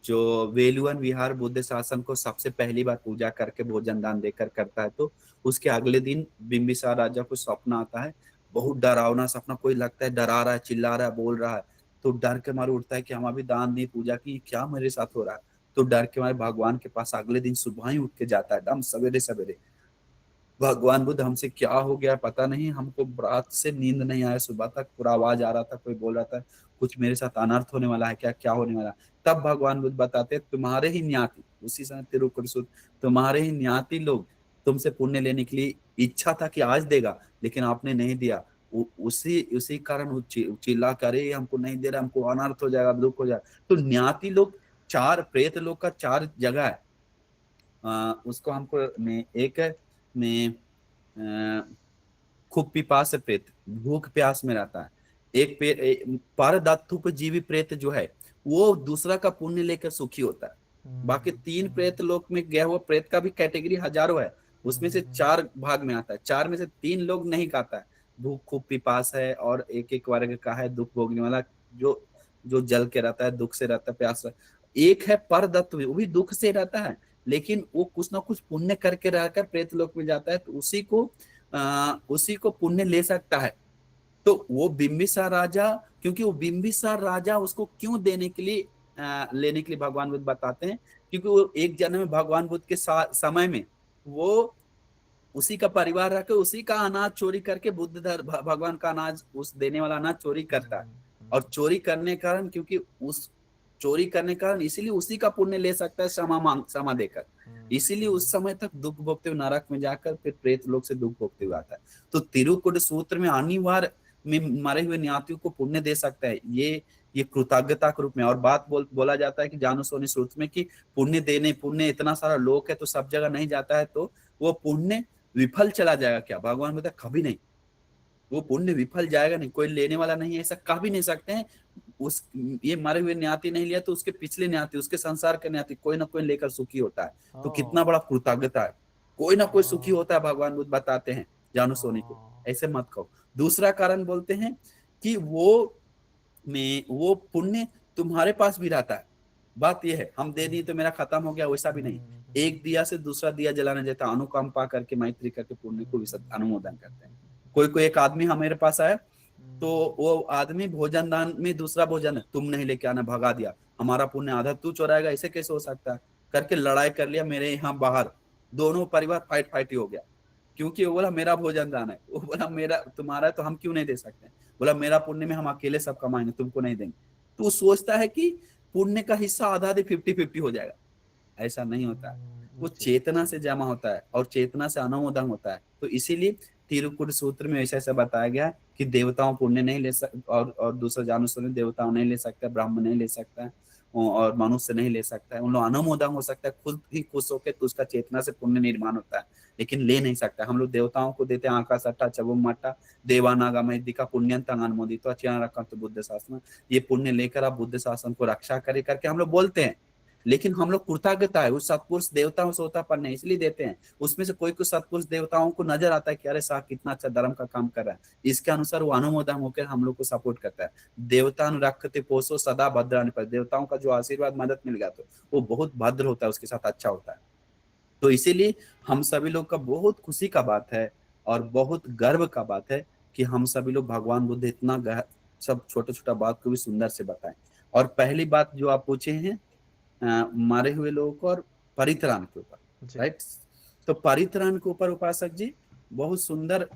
जो वेलुवन विहार बुद्ध शासन को सबसे पहली बार पूजा करके भोजन दान देकर करता है, तो उसके अगले दिन बिंबिसार राजा को सपना आता है, बहुत डरावना सपना, कोई लगता है डरा रहा है, चिल्ला रहा है, बोल रहा है। तो डर के मारे उठता है कि हम अभी दान नहीं पूजा की, क्या मेरे साथ हो रहा है। तो डर के मारे भगवान के पास अगले दिन सुबह ही उठ के जाता है, एकदम सवेरे सवेरे, भगवान बुद्ध हमसे क्या हो गया पता नहीं, हमको रात से नींद नहीं आया, सुबह तक पूरा आवाज आ रहा था, कोई बोल रहा था कुछ मेरे साथ अनर्थ होने वाला है, क्या क्या होने वाला है। तब भगवान बुद्ध बताते, तुम्हारे ही न्याती, उसी समय तिरुकुर, तुम्हारे ही न्याती लोग तुमसे पुण्य लेने के लिए इच्छा था कि आज देगा, लेकिन आपने नहीं दिया। उसी उसी कारण वो चिल्ला करे हमको नहीं दे रहा, हमको अनर्थ हो जाएगा, दुख हो जाएगा। तो न्याती लोग, चार प्रेत लोग का 4 जगह है। उसको हमको एक में खूब पिपास प्रेत, भूख प्यास में रहता है। एक परदत्थुप जीवी प्रेत जो है, वो दूसरा का पुण्य लेकर सुखी होता है। बाकी 3 प्रेत लोक में गया हुआ प्रेत का भी कैटेगरी हजारों है, उसमें से 4 भाग में आता है, 4 में से 3 लोग नहीं खाता है। भूख खूब पिपास है, और एक एक वर्ग का है दुख भोगने वाला, जो जो जल के रहता है, दुख से रहता है, प्यास। एक है परदत्त, वो भी दुख से रहता है, लेकिन वो कुछ ना कुछ पुण्य करके रहकर प्रेत लोक में जाता है, तो उसी को पुण्य ले सकता है। तो वो बिंबिसार राजा, क्योंकि वो बिंबिसार राजा उसको क्यों देने के लिए लेने के लिए भगवान बुद्ध बताते हैं, क्योंकि वो एक जन्म में भगवान बुद्ध के समय में वो उसी का परिवार रखकर उसी का अनाज चोरी करके भगवान का अनाज, उस देने वाला अनाज चोरी करता है। और चोरी करने के कारण, क्योंकि उस चोरी करने का कारण, इसीलिए उसी का पुण्य ले सकता है क्षमा देकर, इसीलिए उस समय तक दुख भोगते हुए नरक में जाकर फिर प्रेत लोग से दुख भोगते हुए आता है। तो तिरुकुट सूत्र में अनिवार्य में मरे हुए न्यातियों को पुण्य दे सकता है, ये कृतज्ञता के रूप में। और बात बोला जाता है कि जानुसोनी सूत्र में कि पुण्य इतना सारा लोक है, तो सब जगह नहीं जाता है, तो वो पुण्य विफल चला जाएगा क्या? भगवान बोलता कभी नहीं, वो पुण्य विफल जाएगा नहीं, कोई लेने वाला नहीं है, ऐसा कह भी नहीं सकते हैं। उस ये मरे हुए न्याती नहीं लिया तो उसके पिछले न्याती, उसके संसार के न्याती कोई ना कोई लेकर सुखी होता है। तो कितना बड़ा कृतज्ञता है, कोई ना कोई सुखी होता है, भगवान बुद्ध बताते हैं जानू सोनी को, ऐसे मत कहो। दूसरा कारण बोलते हैं कि वो पुण्य तुम्हारे पास भी रहता है। बात यह है, हम दे दिए तो मेरा खत्म हो गया, वैसा भी नहीं। एक दिया से दूसरा दिया जलाने देता, अनुकंपा करके, मैत्री करके पुण्य को अनुमोदन करते हैं। कोई एक आदमी हमारे पास आया, तो वो आदमी भोजन दान में दूसरा भोजन है, तुम नहीं लेके आना, भगा दिया, हमारा पुण्य आधा तू चुराएगा, ऐसे कैसे हो सकता है, करके लड़ाई कर लिया मेरे यहाँ बाहर, दोनों परिवार फाइट ही हो गया। क्योंकि वो बोला मेरा भोजन दान है, वो बोला मेरा तुम्हारा है तो हम क्यों नहीं दे सकते, बोला मेरा पुण्य में हम अकेले सब कमाएंगे, तुमको नहीं देंगे। तो वो सोचता है कि पुण्य का हिस्सा आधा दे 50-50 हो जाएगा, ऐसा नहीं होता है। वो चेतना से जमा होता है और चेतना से अनुमोदन होता है। तो इसीलिए तिरुकुट सूत्र में ऐसा बताया गया है कि देवताओं पुण्य नहीं ले सकते, और दूसरा जानुसोनी देवताओं नहीं ले सकता, ब्राह्मण नहीं ले सकता है, और मनुष्य नहीं ले सकता है। उन लोग अनुमोदन हो सकता है, खुद ही खुश होकर तो उसका चेतना से पुण्य निर्माण होता है, लेकिन ले नहीं सकता। हम लोग देवताओं को देते हैं आकाश अट्ठा चबुम मट्टा देवानागा मैदिका पुण्यंतं अनुमोदित अचियान रखा तो बुद्ध शासन, ये पुण्य लेकर आप बुद्ध शासन को रक्षा करे करके हम लोग बोलते हैं। लेकिन हम लोग कृतज्ञता है उस सत्पुरुष देवताओं से होता पर नहीं, इसलिए देते हैं। उसमें से कोई कुछ सत्पुरुष देवताओं को नजर आता है कि अरे साहब कितना अच्छा धर्म का काम कर रहा है, इसके अनुसार वो अनुमोदन होकर हम लोग को सपोर्ट करता है। देवता अनुरक्षते पोषो सदा भद्रानि पर, देवताओं का जो आशीर्वाद मदद मिल गया तो वो बहुत भद्र होता है, उसके साथ अच्छा होता है। तो इसीलिए हम सभी लोग का बहुत खुशी का बात है और बहुत गर्व का बात है कि हम सभी लोग भगवान बुद्ध इतना सब छोटा छोटा बात को भी सुंदर से बताएं। और पहली बात जो आप पूछे हैं मारे हुए लोगों को और परित्राण के ऊपर,
जी।
राइट। तो परित्राण के ऊपर उपासक जी बहुत सुंदर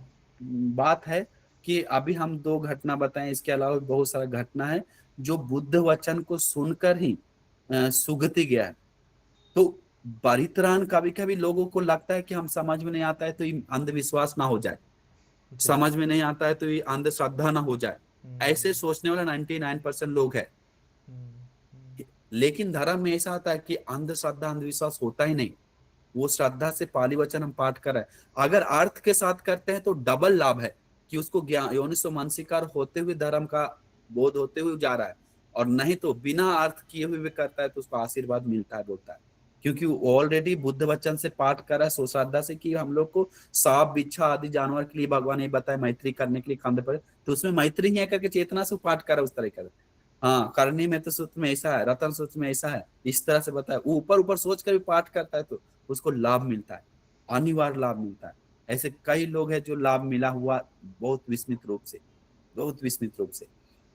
बात है कि अभी हम 2 घटना बताएं, इसके अलावा बहुत सारा घटना है जो बुद्ध वचन को सुनकर ही सुगति गया है। तो परित्राण कभी कभी लोगों को लगता है कि हम समझ में नहीं आता है तो ये अंधविश्वास ना हो जाए,
जी।
समझ में नहीं आता है तो ये अंधश्रद्धा ना हो जाए, ऐसे सोचने वाला 99% लोग है। लेकिन धर्म में ऐसा आता है कि अंधश्रद्धा अंधविश्वास होता ही नहीं, वो श्रद्धा से पाली वचन हम पाठ कर रहे हैं। अगर अर्थ के साथ करते हैं तो डबल लाभ है कि उसको ज्ञान योनिसो मानसिकार होते हुए धर्म का बोध होते हुए जा रहा है, और नहीं तो बिना अर्थ किए हुए भी करता है तो उसको आशीर्वाद मिलता है, बोलता है, क्योंकि वो ऑलरेडी बुद्ध वचन से पाठ कर रहा है सो श्रद्धा से कि हम लोग को सांप बिच्छा आदि जानवर के लिए भगवान ये बताए मैत्री करने के लिए कंधे पर, तो उसमें मैत्री ही है करके चेतना से पाठ कर रहा है उस तरह का। हाँ, करनी में तो सूत्र में ऐसा है, रतन सूत्र में ऐसा है, इस तरह से बताया, वो ऊपर ऊपर सोच कर भी पाठ करता है तो उसको लाभ मिलता है, अनिवार्य लाभ मिलता है। ऐसे कई लोग हैं जो लाभ मिला हुआ बहुत विस्मित रूप से, बहुत विस्मित रूप से।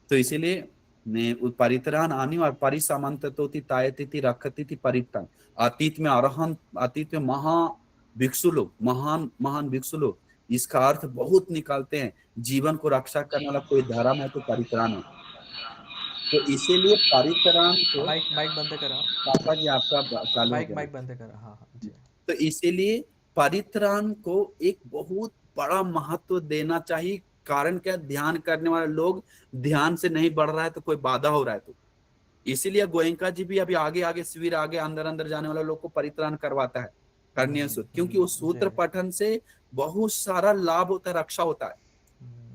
तो इसीलिए परित्राण अनिवार्य, परिसामंत तो तायति रखती थी परित्राण। अतीत में अरहंत, अतीत में महा भिक्षु लोग, महान महान भिक्षु लोग इसका अर्थ बहुत निकालते हैं, जीवन को रक्षा करने वाला कोई धर्म है तो परित्राण है। तो इसीलिए परित्राण को
माइक बंद करा,
पापा जी आपका चालू हो गया।
माइक बंद करा। हाँ हाँ जी।
तो इसीलिए परित्राण को एक बहुत बड़ा महत्व देना चाहिए। कारण क्या, ध्यान करने वाले लोग ध्यान से नहीं बढ़ रहा है तो कोई बाधा हो रहा है, तो इसीलिए गोयंका जी भी अभी आगे आगे शिविर आगे अंदर अंदर जाने वाले लोग को परित्राण करवाता है करनीय सूत्र, क्योंकि उस सूत्र पठन से बहुत सारा लाभ होता है, रक्षा होता है,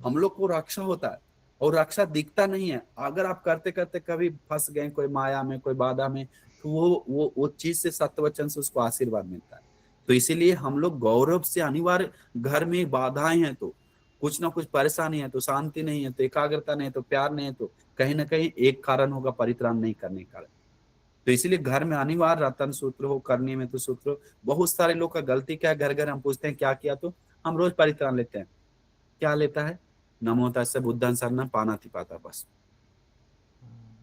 हम लोग को रक्षा होता है। और रक्षा दिखता नहीं है, अगर आप करते करते कभी फंस गए कोई माया में कोई बाधा में, तो वो चीज से सत्वचन से उसको आशीर्वाद मिलता है। तो इसीलिए हम लोग गौरव से अनिवार्य, घर में बाधाएं हैं तो कुछ ना कुछ परेशानी है तो शांति नहीं है तो एकाग्रता नहीं है तो प्यार नहीं है तो कहीं ना कहीं एक कारण होगा परित्राण नहीं करने का। तो इसीलिए घर में अनिवार्य रतन सूत्र हो, करने में तो सूत्र हो। बहुत सारे लोग का गलती क्या है, घर घर हम पूछते हैं क्या किया, तो हम रोज परित्राण लेते हैं, क्या लेता है, नमो तस्से बुद्धं शरणं पानाति पाता, बस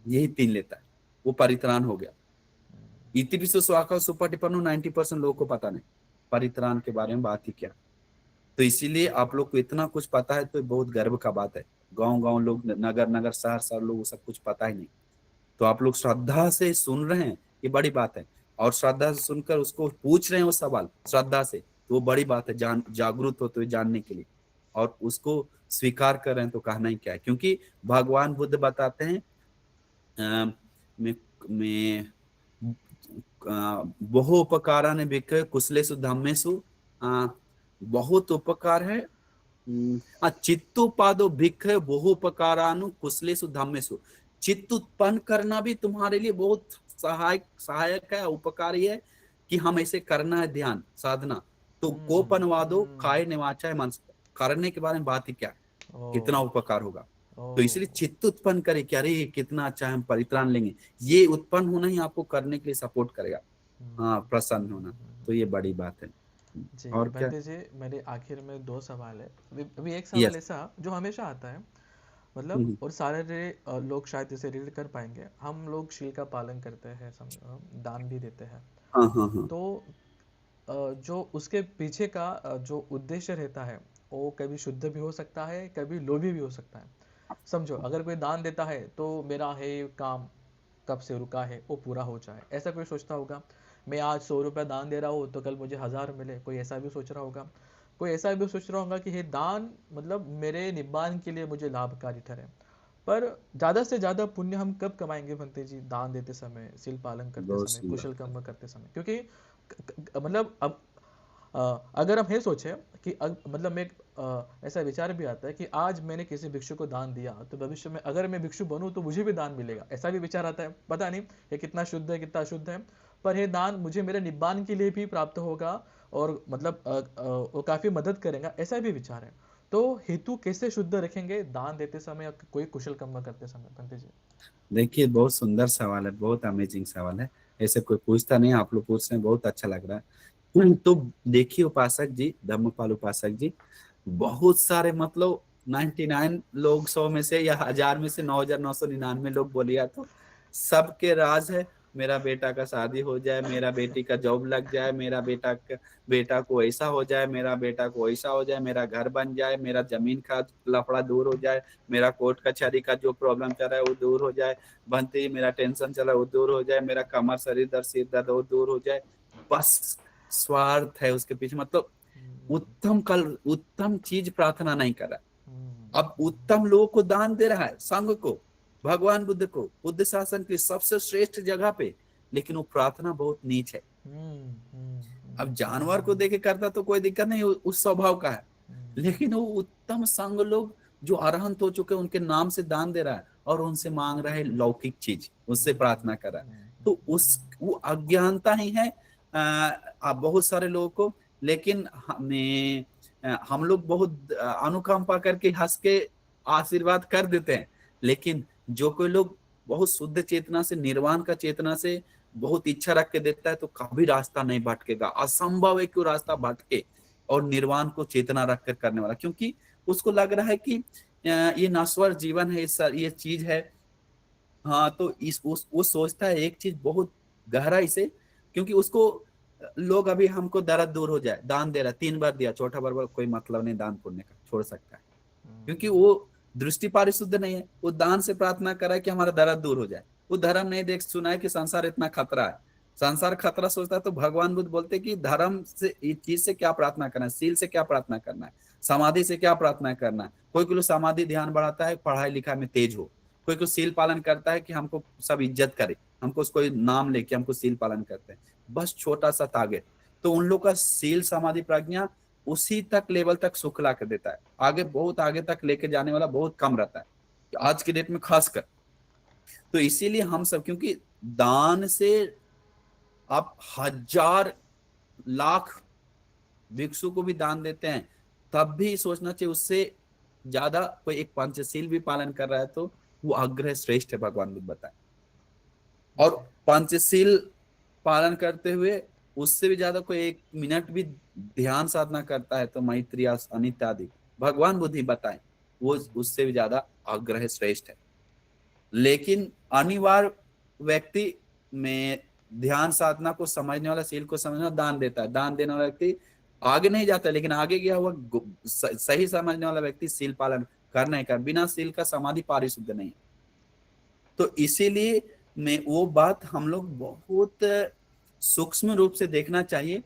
यही 3 लेता है, वो परित्राण हो गया। इति विश्व स्वाका सुपटिपन्नु 90% लोगों को पता नहीं परित्राण के बारे में बात ही क्या। तो इसीलिए आप लोग को इतना कुछ पता है तो बहुत गर्व का बात है। गांव गांव लोग, नगर नगर, शहर शहर लोग सब कुछ पता ही नहीं, तो आप लोग श्रद्धा से सुन रहे हैं, ये बड़ी बात है। और श्रद्धा से सुनकर उसको पूछ रहे हैं वो सवाल श्रद्धा से, तो वो बड़ी बात है। जागरूक हो तो जानने के लिए, और उसको स्वीकार कर रहे हैं तो कहना ही क्या है। क्योंकि भगवान बुद्ध बताते हैं बहु उपकारान भिक्खवे कुशलेषु धम्मेषु, बहुत उपकार है। चित्तोपादो भिक्खवे बहु उपकारानु कुशलेषु धम्मेषु, चित्त उत्पन्न करना भी तुम्हारे लिए बहुत सहायक है, उपकारी है कि हम ऐसे करना है ध्यान साधना। तो कोपनवादो काय निवाचा है, मन करने के बारे में बात ही क्या, कितना उपकार होगा। तो इसलिए चित्त उत्पन्न करे कि अरे कितना अच्छा है, हम परित्राण लेंगे, ये उत्पन्न होना ही आपको करने के लिए सपोर्ट करेगा, हाँ, प्रसन्न होना। तो ये बड़ी बात है
जी।
और क्या
जी, मेरे आखिर में 2 सवाल है। अभी एक सवाल ऐसा जो हमेशा आता है, मतलब और सारे लोग शायद इसे रिलेट कर पाएंगे। हम लोग शील का पालन करते हैं, दान भी देते हैं, तो जो उसके पीछे का जो उद्देश्य रहता है वो कभी शुद्ध भी हो सकता है, कभी लोभी भी हो सकता है। समझो, अगर कोई दान देता है तो मेरा है काम कब से रुका है वो पूरा हो जाए, ऐसा कोई सोचता होगा। मैं आज 100 रुपया दान दे रहा हूँ तो कल मुझे 1000 मिले, कोई ऐसा भी सोच रहा होगा। कोई ऐसा भी सोच रहा होगा कि ये दान मतलब मेरे निब्बान के लिए मुझे लाभकारी ठहरे। पर ज्यादा से ज्यादा पुण्य हम कब कमाएंगे भंते जी? दान देते समय, सील पालन करते
बहुत
समय,
सुंदर।
कुशल कर्म करते समय। क्योंकि मतलब अब अगर हम ये सोचें कि मतलब मैं ऐसा विचार भी आता है कि आज मैंने किसी भिक्षु को दान दिया तो भविष्य में अगर मैं भिक्षु बनूं तो मुझे भी दान मिलेगा, ऐसा भी विचार आता है। पता नहीं ये कितना शुद्ध है कितना अशुद्ध है, पर ये दान मुझे मेरे निब्बान के लिए भी प्राप्त होगा और मतलब वो काफी मदद करेगा, ऐसा भी विचार है। तो हेतु कैसे शुद्ध रखेंगे दान देते समय या कोई कुशल कर्म करते समय पंडित जी?
देखिए बहुत सुंदर सवाल है, बहुत अमेजिंग सवाल है। ऐसे कोई पूछता नहीं, आप लोग पूछ रहे हैं, बहुत अच्छा लग रहा है। तो देखिए उपासक जी, धर्मपाल उपासक जी, बहुत सारे मतलब 99 लोग 100 में से या 1000 में से 9999 लोग बोलिया तो सबके राज है। मेरा बेटा का शादी हो जाए, मेरा बेटी का जॉब लग जाए, मेरा बेटा को ऐसा हो जाए, मेरा बेटा को ऐसा हो जाए, मेरा घर बन जाए, मेरा जमीन का लफड़ा दूर हो जाए, मेरा कोर्ट कचहरी का जो प्रॉब्लम चल रहा है वो दूर हो जाए, बनते ही मेरा टेंशन चल रहा है वो दूर हो जाए, मेरा कमर सिर दर्द वो दूर हो जाए। बस स्वार्थ है उसके पीछे, मतलब उत्तम चीज प्रार्थना नहीं कर रहा। अब उत्तम लोगों को दान दे रहा है, संघ को, भगवान बुद्ध को, बुद्ध शासन की सबसे श्रेष्ठ जगह पे, लेकिन वो प्रार्थना बहुत नीच है। अब जानवर को देखे करता तो कोई दिक्कत नहीं, उस स्वभाव का है, लेकिन वो उत्तम संघ लोग जो अरहंत हो चुके उनके नाम से दान दे रहा है और उनसे मांग रहा है लौकिक चीज, उससे प्रार्थना कर रहा है। तो उस वो अज्ञानता ही है बहुत सारे लोगों को। लेकिन हम लोग बहुत अनुकंपा करके हंस के आशीर्वाद कर देते हैं, लेकिन जो कोई लोग बहुत शुद्ध चेतना से, निर्वाण का चेतना से बहुत इच्छा रख के देता है तो कभी रास्ता नहीं भटकेगा। असंभव है कि वो रास्ता भटके और निर्वाण को चेतना रख कर करने वाला, क्योंकि उसको लग रहा है कि ये नश्वर जीवन है, ये चीज है। हाँ, तो वो सोचता है एक चीज बहुत गहराई से, क्योंकि उसको लोग अभी हमको दर्द दूर हो जाए, दान दे रहा, 3 बार दिया, चौथा बार कोई मतलब नहीं दान पुण्य का, छोड़ सकता है। क्योंकि वो दृष्टि पारिशुद्ध नहीं है, वो दान से प्रार्थना कर रहा है कि हमारा दर्द दूर हो जाए। वो धर्म नहीं देख सुना है कि संसार इतना खतरा है, संसार खतरा सोचता है। तो भगवान बुद्ध बोलते कि धर्म से, इस चीज से क्या प्रार्थना करना है, सील से क्या प्रार्थना करना है, समाधि से क्या प्रार्थना करना है। कोई समाधि ध्यान बढ़ाता है पढ़ाई लिखाई में तेज हो, कोई सील पालन करता है कि हमको सब इज्जत करे, हमको उसको नाम लेके हमको सील पालन करते हैं, बस छोटा सा टारगेट। तो उन लोग का सील समाधि प्रज्ञा उसी तक लेवल तक सुख ला कर देता है, आगे बहुत आगे तक लेके जाने वाला बहुत कम रहता है आज के डेट में खासकर। तो इसीलिए हम सब, क्योंकि दान से आप 1000 लाख भिक्षु को भी दान देते हैं, तब भी सोचना चाहिए उससे ज्यादा कोई एक पंचशील भी पालन कर रहा है तो वो अग्रह श्रेष्ठ है, भगवान बुद्ध बताए। और पंचशील पालन करते हुए उससे भी ज्यादा कोई 1 मिनट भी ध्यान साधना करता है तो मैत्री अनित्य आदि भगवान बुद्धि बताए, वो उससे भी ज्यादा आग्रह श्रेष्ठ है। लेकिन अनिवार्य व्यक्ति में ध्यान साधना को समझने वाला, सील को समझने वाला दान देता है, दान देने वाला व्यक्ति आगे नहीं जाता, लेकिन आगे गया हुआ सही समझने वाला व्यक्ति सील पालन कर नहीं कर, बिना सील का समाधि पारिशुद्ध नहीं। तो इसीलिए में वो बात हम लोग बहुत सूक्ष्म रूप से देखना चाहिए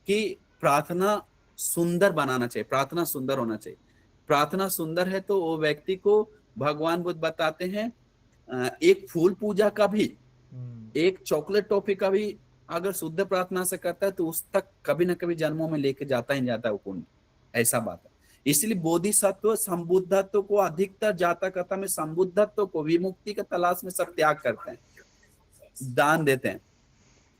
कि प्रार्थना सुंदर बनाना चाहिए, प्रार्थना सुंदर होना चाहिए। प्रार्थना सुंदर है तो वो व्यक्ति को भगवान बुद्ध बताते हैं एक फूल पूजा का भी, एक चॉकलेट टॉफी का भी अगर शुद्ध प्रार्थना से करता है तो उस तक कभी ना कभी जन्मों में लेके जाता ही जाता है वो पुण्य, ऐसा बात है। इसलिए बोधिसत्व संबुद्धत्व को अधिकतर जातकता में संबुद्धत्व को, विमुक्ति के तलाश में सब त्याग करते हैं, दान देते हैं।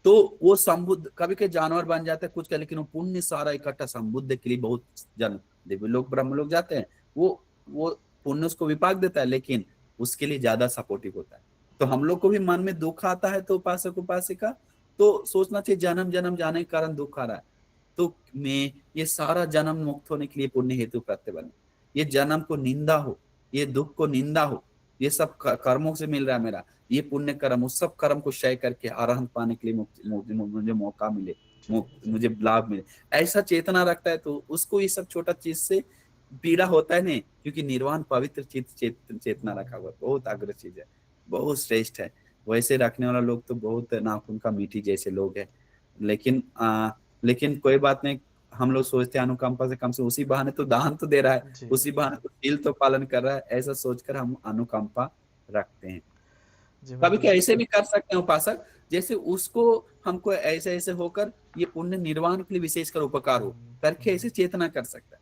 तो वो संबुद्ध कभी के जानवर बन जाते हैं कुछ का, लेकिन वो पुण्य सारा इकट्ठा संबुद्ध के लिए बहुत जन देवी लोग ब्रह्म लोग जाते हैं, वो पुण्य उसको विपाक देता है, लेकिन उसके लिए ज्यादा सपोर्टिव होता है। तो हम लोग को भी मन में दुख आता है तो उपासक उपासिका तो सोचना चाहिए जन्म जन्म जाने के कारण दुख आ रहा है, तो मैं ये सारा जन्म मुक्त होने के लिए पुण्य हेतु प्रत्यय बने, ये जन्म को निंदा हो, ये दुख को निंदा हो, ये सब कर्मों से मिल रहा है मेरा, ये पुण्य कर्म, उस सब कर्म को क्षय करके अरहंत पाने के लिए मुझे मौका मिले, मुझे लाभ मिले, ऐसा चेतना रखता है तो उसको ये सब छोटा चीज से पीड़ा होता है नहीं, क्योंकि निर्वाण पवित्र चेतना रखा हुआ, बहुत अग्र चीज है, बहुत श्रेष्ठ है। वैसे रखने वाला लोग तो बहुत नाखून का मीठी जैसे लोग हैं, लेकिन लेकिन कोई बात नहीं, हम लोग सोचते हैं अनुकंपा से कम से उसी बहाने तो दान तो दे रहा है,
जी
उसी बहाने तो तिल तो पालन कर रहा है, ऐसा सोचकर हम अनुकंपा रखते हैं।
जी
कभी
बंते
क्या
जी।
ऐसे भी कर सकते हैं उपासक, जैसे उसको हमको ऐसे ऐसे होकर ये पुण्य निर्वाण के लिए विशेषकर उपकार हो करके ऐसे चेतना कर सकता है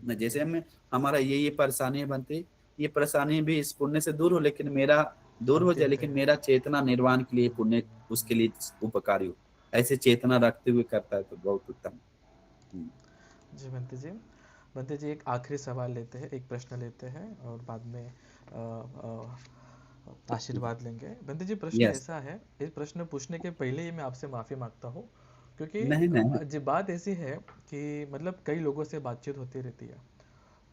न, जैसे हमें हमारा ये परेशानी बनती, ये परेशानी भी इस पुण्य से दूर हो, लेकिन मेरा दूर हो
अंतिम
जाए,
पे
लेकिन मेरा चेतना निर्वाण के लिए पुण्य उसके लिए उपकारी हो, ऐसे चेतना रखते हुए करता है तो बहुत उत्तम। हम्म।
जी बंते जी एक आखिरी सवाल लेते हैं, एक प्रश्न लेते हैं और बाद में आशीर्वाद लेंगे। बंते जी प्रश्न
यस।
ऐसा है, इस प्रश्न पूछने के पहले ही मैं आपसे माफ़ी मांगता हूँ, क्योंकि
नहीं नहीं।
जी बात ऐसी है कि मतलब कई लोगों से बातचीत होती रहती है,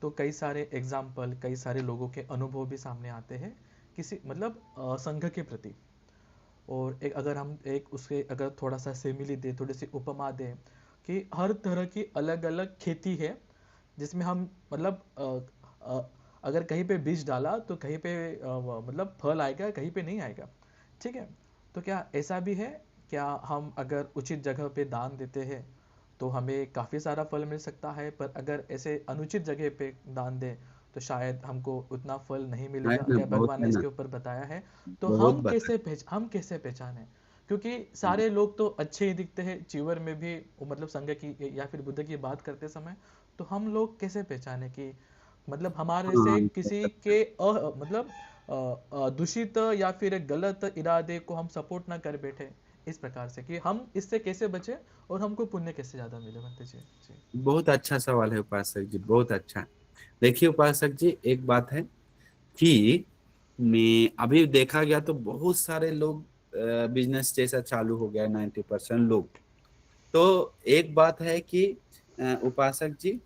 तो कई सारे एग्जाम्पल, कई सारे लोगों के अनुभव भी सामने आते हैं किसी मतलब संघ के प्रति। और एक अगर हम एक उसके अगर थोड़ा सा सेमिली दे, थोड़ी सी उपमा दें कि हर तरह की अलग अलग खेती है जिसमें हम मतलब अगर कहीं पे बीज डाला तो कहीं पे मतलब फल आएगा, कहीं पे नहीं आएगा। ठीक है, तो क्या ऐसा भी है, क्या हम अगर उचित जगह पे दान देते हैं तो हमें काफ़ी सारा फल मिल सकता है, पर अगर ऐसे अनुचित जगह पे दान दें तो शायद हमको उतना फल नहीं
है
मिलेगा,
ना,
क्या
बहुत
भगवान ने
है ना,
इसके ऊपर बताया है? तो
बहुत बता।
हम कैसे पहचाने? क्योंकि सारे लोग तो अच्छे ही दिखते हैं चीवर में भी, वो मतलब संघ की या फिर बुद्ध की बात करते समय, तो हम लोग कैसे पहचाने कि मतलब हमारे
हाँ
से
हम कर
किसी
सकते हैं।
के मतलब दूषित या फिर गलत इरादे को हम सपोर्ट ना कर बैठे, इस प्रकार से कि हम इससे कैसे बचे और हमको पुण्य कैसे ज्यादा मिले बनते जी। जी।
बहुत अच्छा सवाल है उपासक जी, बहुत अच्छा। देखिए उपासक जी, एक बात है कि मैं अभी देखा गया तो बहुत सारे लोग बिजनेस जैसा चालू हो गया है, 90% लोग। तो एक बात है कि उपासक जी,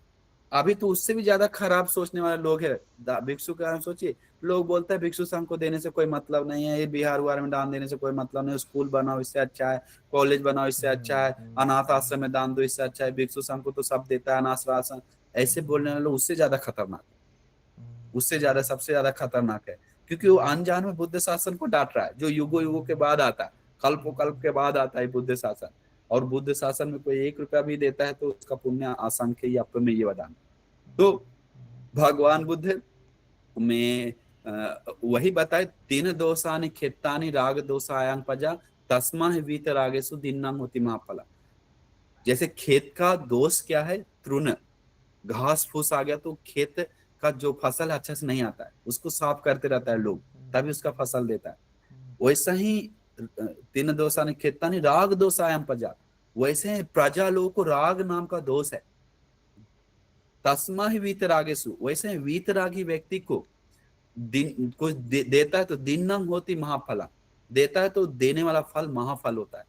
अभी तो उससे भी ज्यादा खराब सोचने वाले लोग हैं। भिक्षु का सोचिए, लोग बोलते हैं भिक्षु संघ को देने से कोई मतलब नहीं है, ये बिहार उहार में दान देने से कोई मतलब नहीं है, स्कूल बनाओ इससे अच्छा है, कॉलेज बनाओ इससे अच्छा है, अनाथ आश्रम में दान दो इससे अच्छा है, भिक्षु संघ को तो सब देता है, अनाथ आश्रम। ऐसे बोलने वाले लोग उससे ज्यादा खतरनाक है, उससे ज्यादा सबसे ज्यादा खतरनाक है, क्योंकि वो अनजान में बुद्ध शासन को डांट रहा है, जो युगो युगों के बाद आता है, कल्प कल्प के बाद आता है बुद्ध शासन। और बुद्ध शासन में कोई 1 रुपया भी देता है तो उसका पुण्य असंख्य ही, आपको मैं ये बताऊं। तो भगवान बुद्ध में वही बताए, तीन दोषानि खेतानि राग दोषायं पजा, तस्मा वीत रागेशु दीन्नां होति महाफला। जैसे खेत का दोष क्या है? तृण, घास फूस आ गया तो खेत का जो फसल है अच्छा से नहीं आता है, उसको साफ करते रहता है लोग, तभी उसका फसल देता है। वैसा ही तीन दोषानि खेतानि राग दोषायं प्रजा, वैसे ही प्रजा लोगों को राग नाम का दोष है। तस्मा ही वीतरागेशु, वैसे ही वीतरागी व्यक्ति को दिन कुछ देता है तो दिन्नम होती महाफला, देता है तो देने वाला फल महाफल होता है।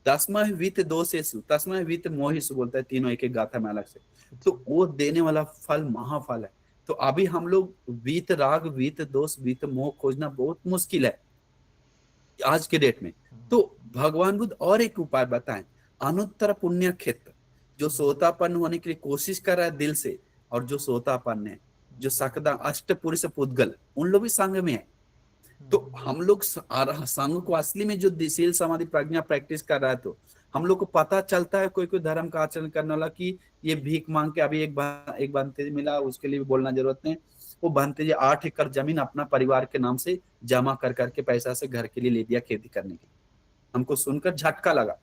तस्मा ही वित्त दोषेशु, तस्मा ही वित्त मोहिशु बोलता है, तीनों एक एक गाथा में अलग से। तो वो देने वाला फल महाफल है। तो अभी हम लोग वीत राग, वीत दोष, वीत मोह खोजना बहुत मुश्किल है आज के डेट में। तो भगवान बुद्ध और एक उपाय बताएं, अनुत्तर पुण्य क्षेत्र, जो सोतापन्न होने के लिए कोशिश कर रहा है दिल से, और जो सोतापन्न है, जो सकदा अष्ट पुरुष पुद्गल, उन लोग भी संघ में है। तो हम लोग संघ को असली में जो शील समाधि प्रज्ञा प्रैक्टिस कर रहा है, तो हम लोग को पता चलता है कोई कोई धर्म का आचरण करने वाला कि ये भीख मांग के, अभी एक बंते मिला, उसके लिए भी बोलना जरूरत नहीं। वो बंते जी 8 एकड़ जमीन अपना परिवार के नाम से जमा कर करके पैसा से घर के लिए ले दिया खेती करने के लिए। हमको सुनकर झटका लगा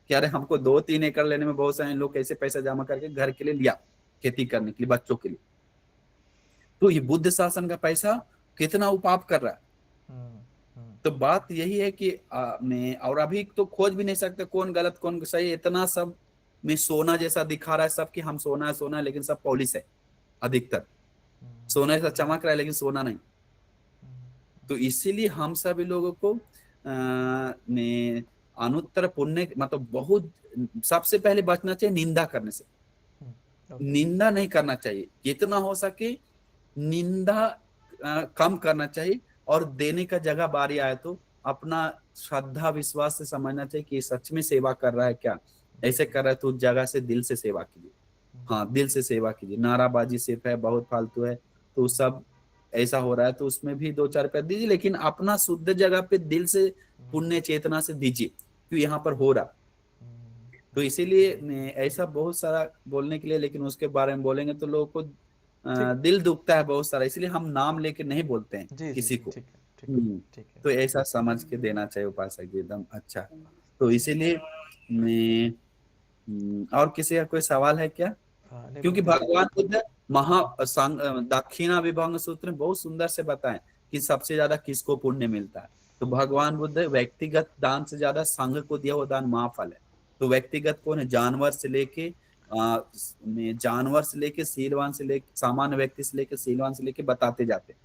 कि अरे हमको 2-3 एकड़ लेने में बहुत सारे लोग कैसे पैसा जमा करके घर के लिए लिया, खेती करने के लिए, बच्चों के लिए। तो ये बुद्ध शासन का पैसा कितना उपाप कर रहा है। तो बात यही है कि मैं और अभी तो खोज भी नहीं सकते कौन गलत कौन सही, इतना सब में सोना जैसा दिखा रहा है सब कि हम सोना है, लेकिन सब पॉलिश है। अधिकतर सोना ऐसा चमक रहा है लेकिन सोना नहीं। तो इसीलिए हम सभी लोगों को ने अनुत्तर पुण्य मतलब बहुत, सबसे पहले बचना चाहिए निंदा करने से। निंदा नहीं करना चाहिए, जितना हो सके निंदा कम करना चाहिए। और देने का जगह बारी आए तो अपना श्रद्धा विश्वास से समझना चाहिए कि सच में सेवा कर रहा है क्या, ऐसे कर रहा है तो उस जगह से दिल से सेवा कीजिए। हाँ, दिल से सेवा कीजिए। नाराबाजी सिर्फ है, बहुत फालतू है, तो सब ऐसा हो रहा है तो उसमें भी 2-4 रुपया दीजिए, लेकिन अपना शुद्ध जगह पे दिल से पुण्य चेतना से दीजिए, क्यों यहाँ पर हो रहा। तो इसीलिए ऐसा बहुत सारा बोलने के लिए, लेकिन उसके बारे में बोलेंगे तो लोगों को
ठीक।
दिल दुखता है बहुत सारा, इसलिए हम नाम लेके नहीं बोलते हैं
जी जी
किसी
जी,
को।
ठीक है ठीक है ठीक है।
तो ऐसा समझ के देना चाहिए उपासक जी, एकदम अच्छा। तो इसीलिए मैं और किसी का कोई सवाल है क्या?
हाँ, नहीं
क्योंकि
बहुत ही
भगवान बुद्ध दक्षिणा विभंग सूत्र में बहुत सुंदर से बताएं कि सबसे ज्यादा किसको पुण्य मिलता है। तो भगवान बुद्ध व्यक्तिगत दान से ज्यादा संघ को दिया हुआ दान महाफल है। तो व्यक्तिगत कौन है? जानवर से लेके सीलवान से लेके सामान्य व्यक्ति से लेके सीलवान से लेके बताते जाते हैं।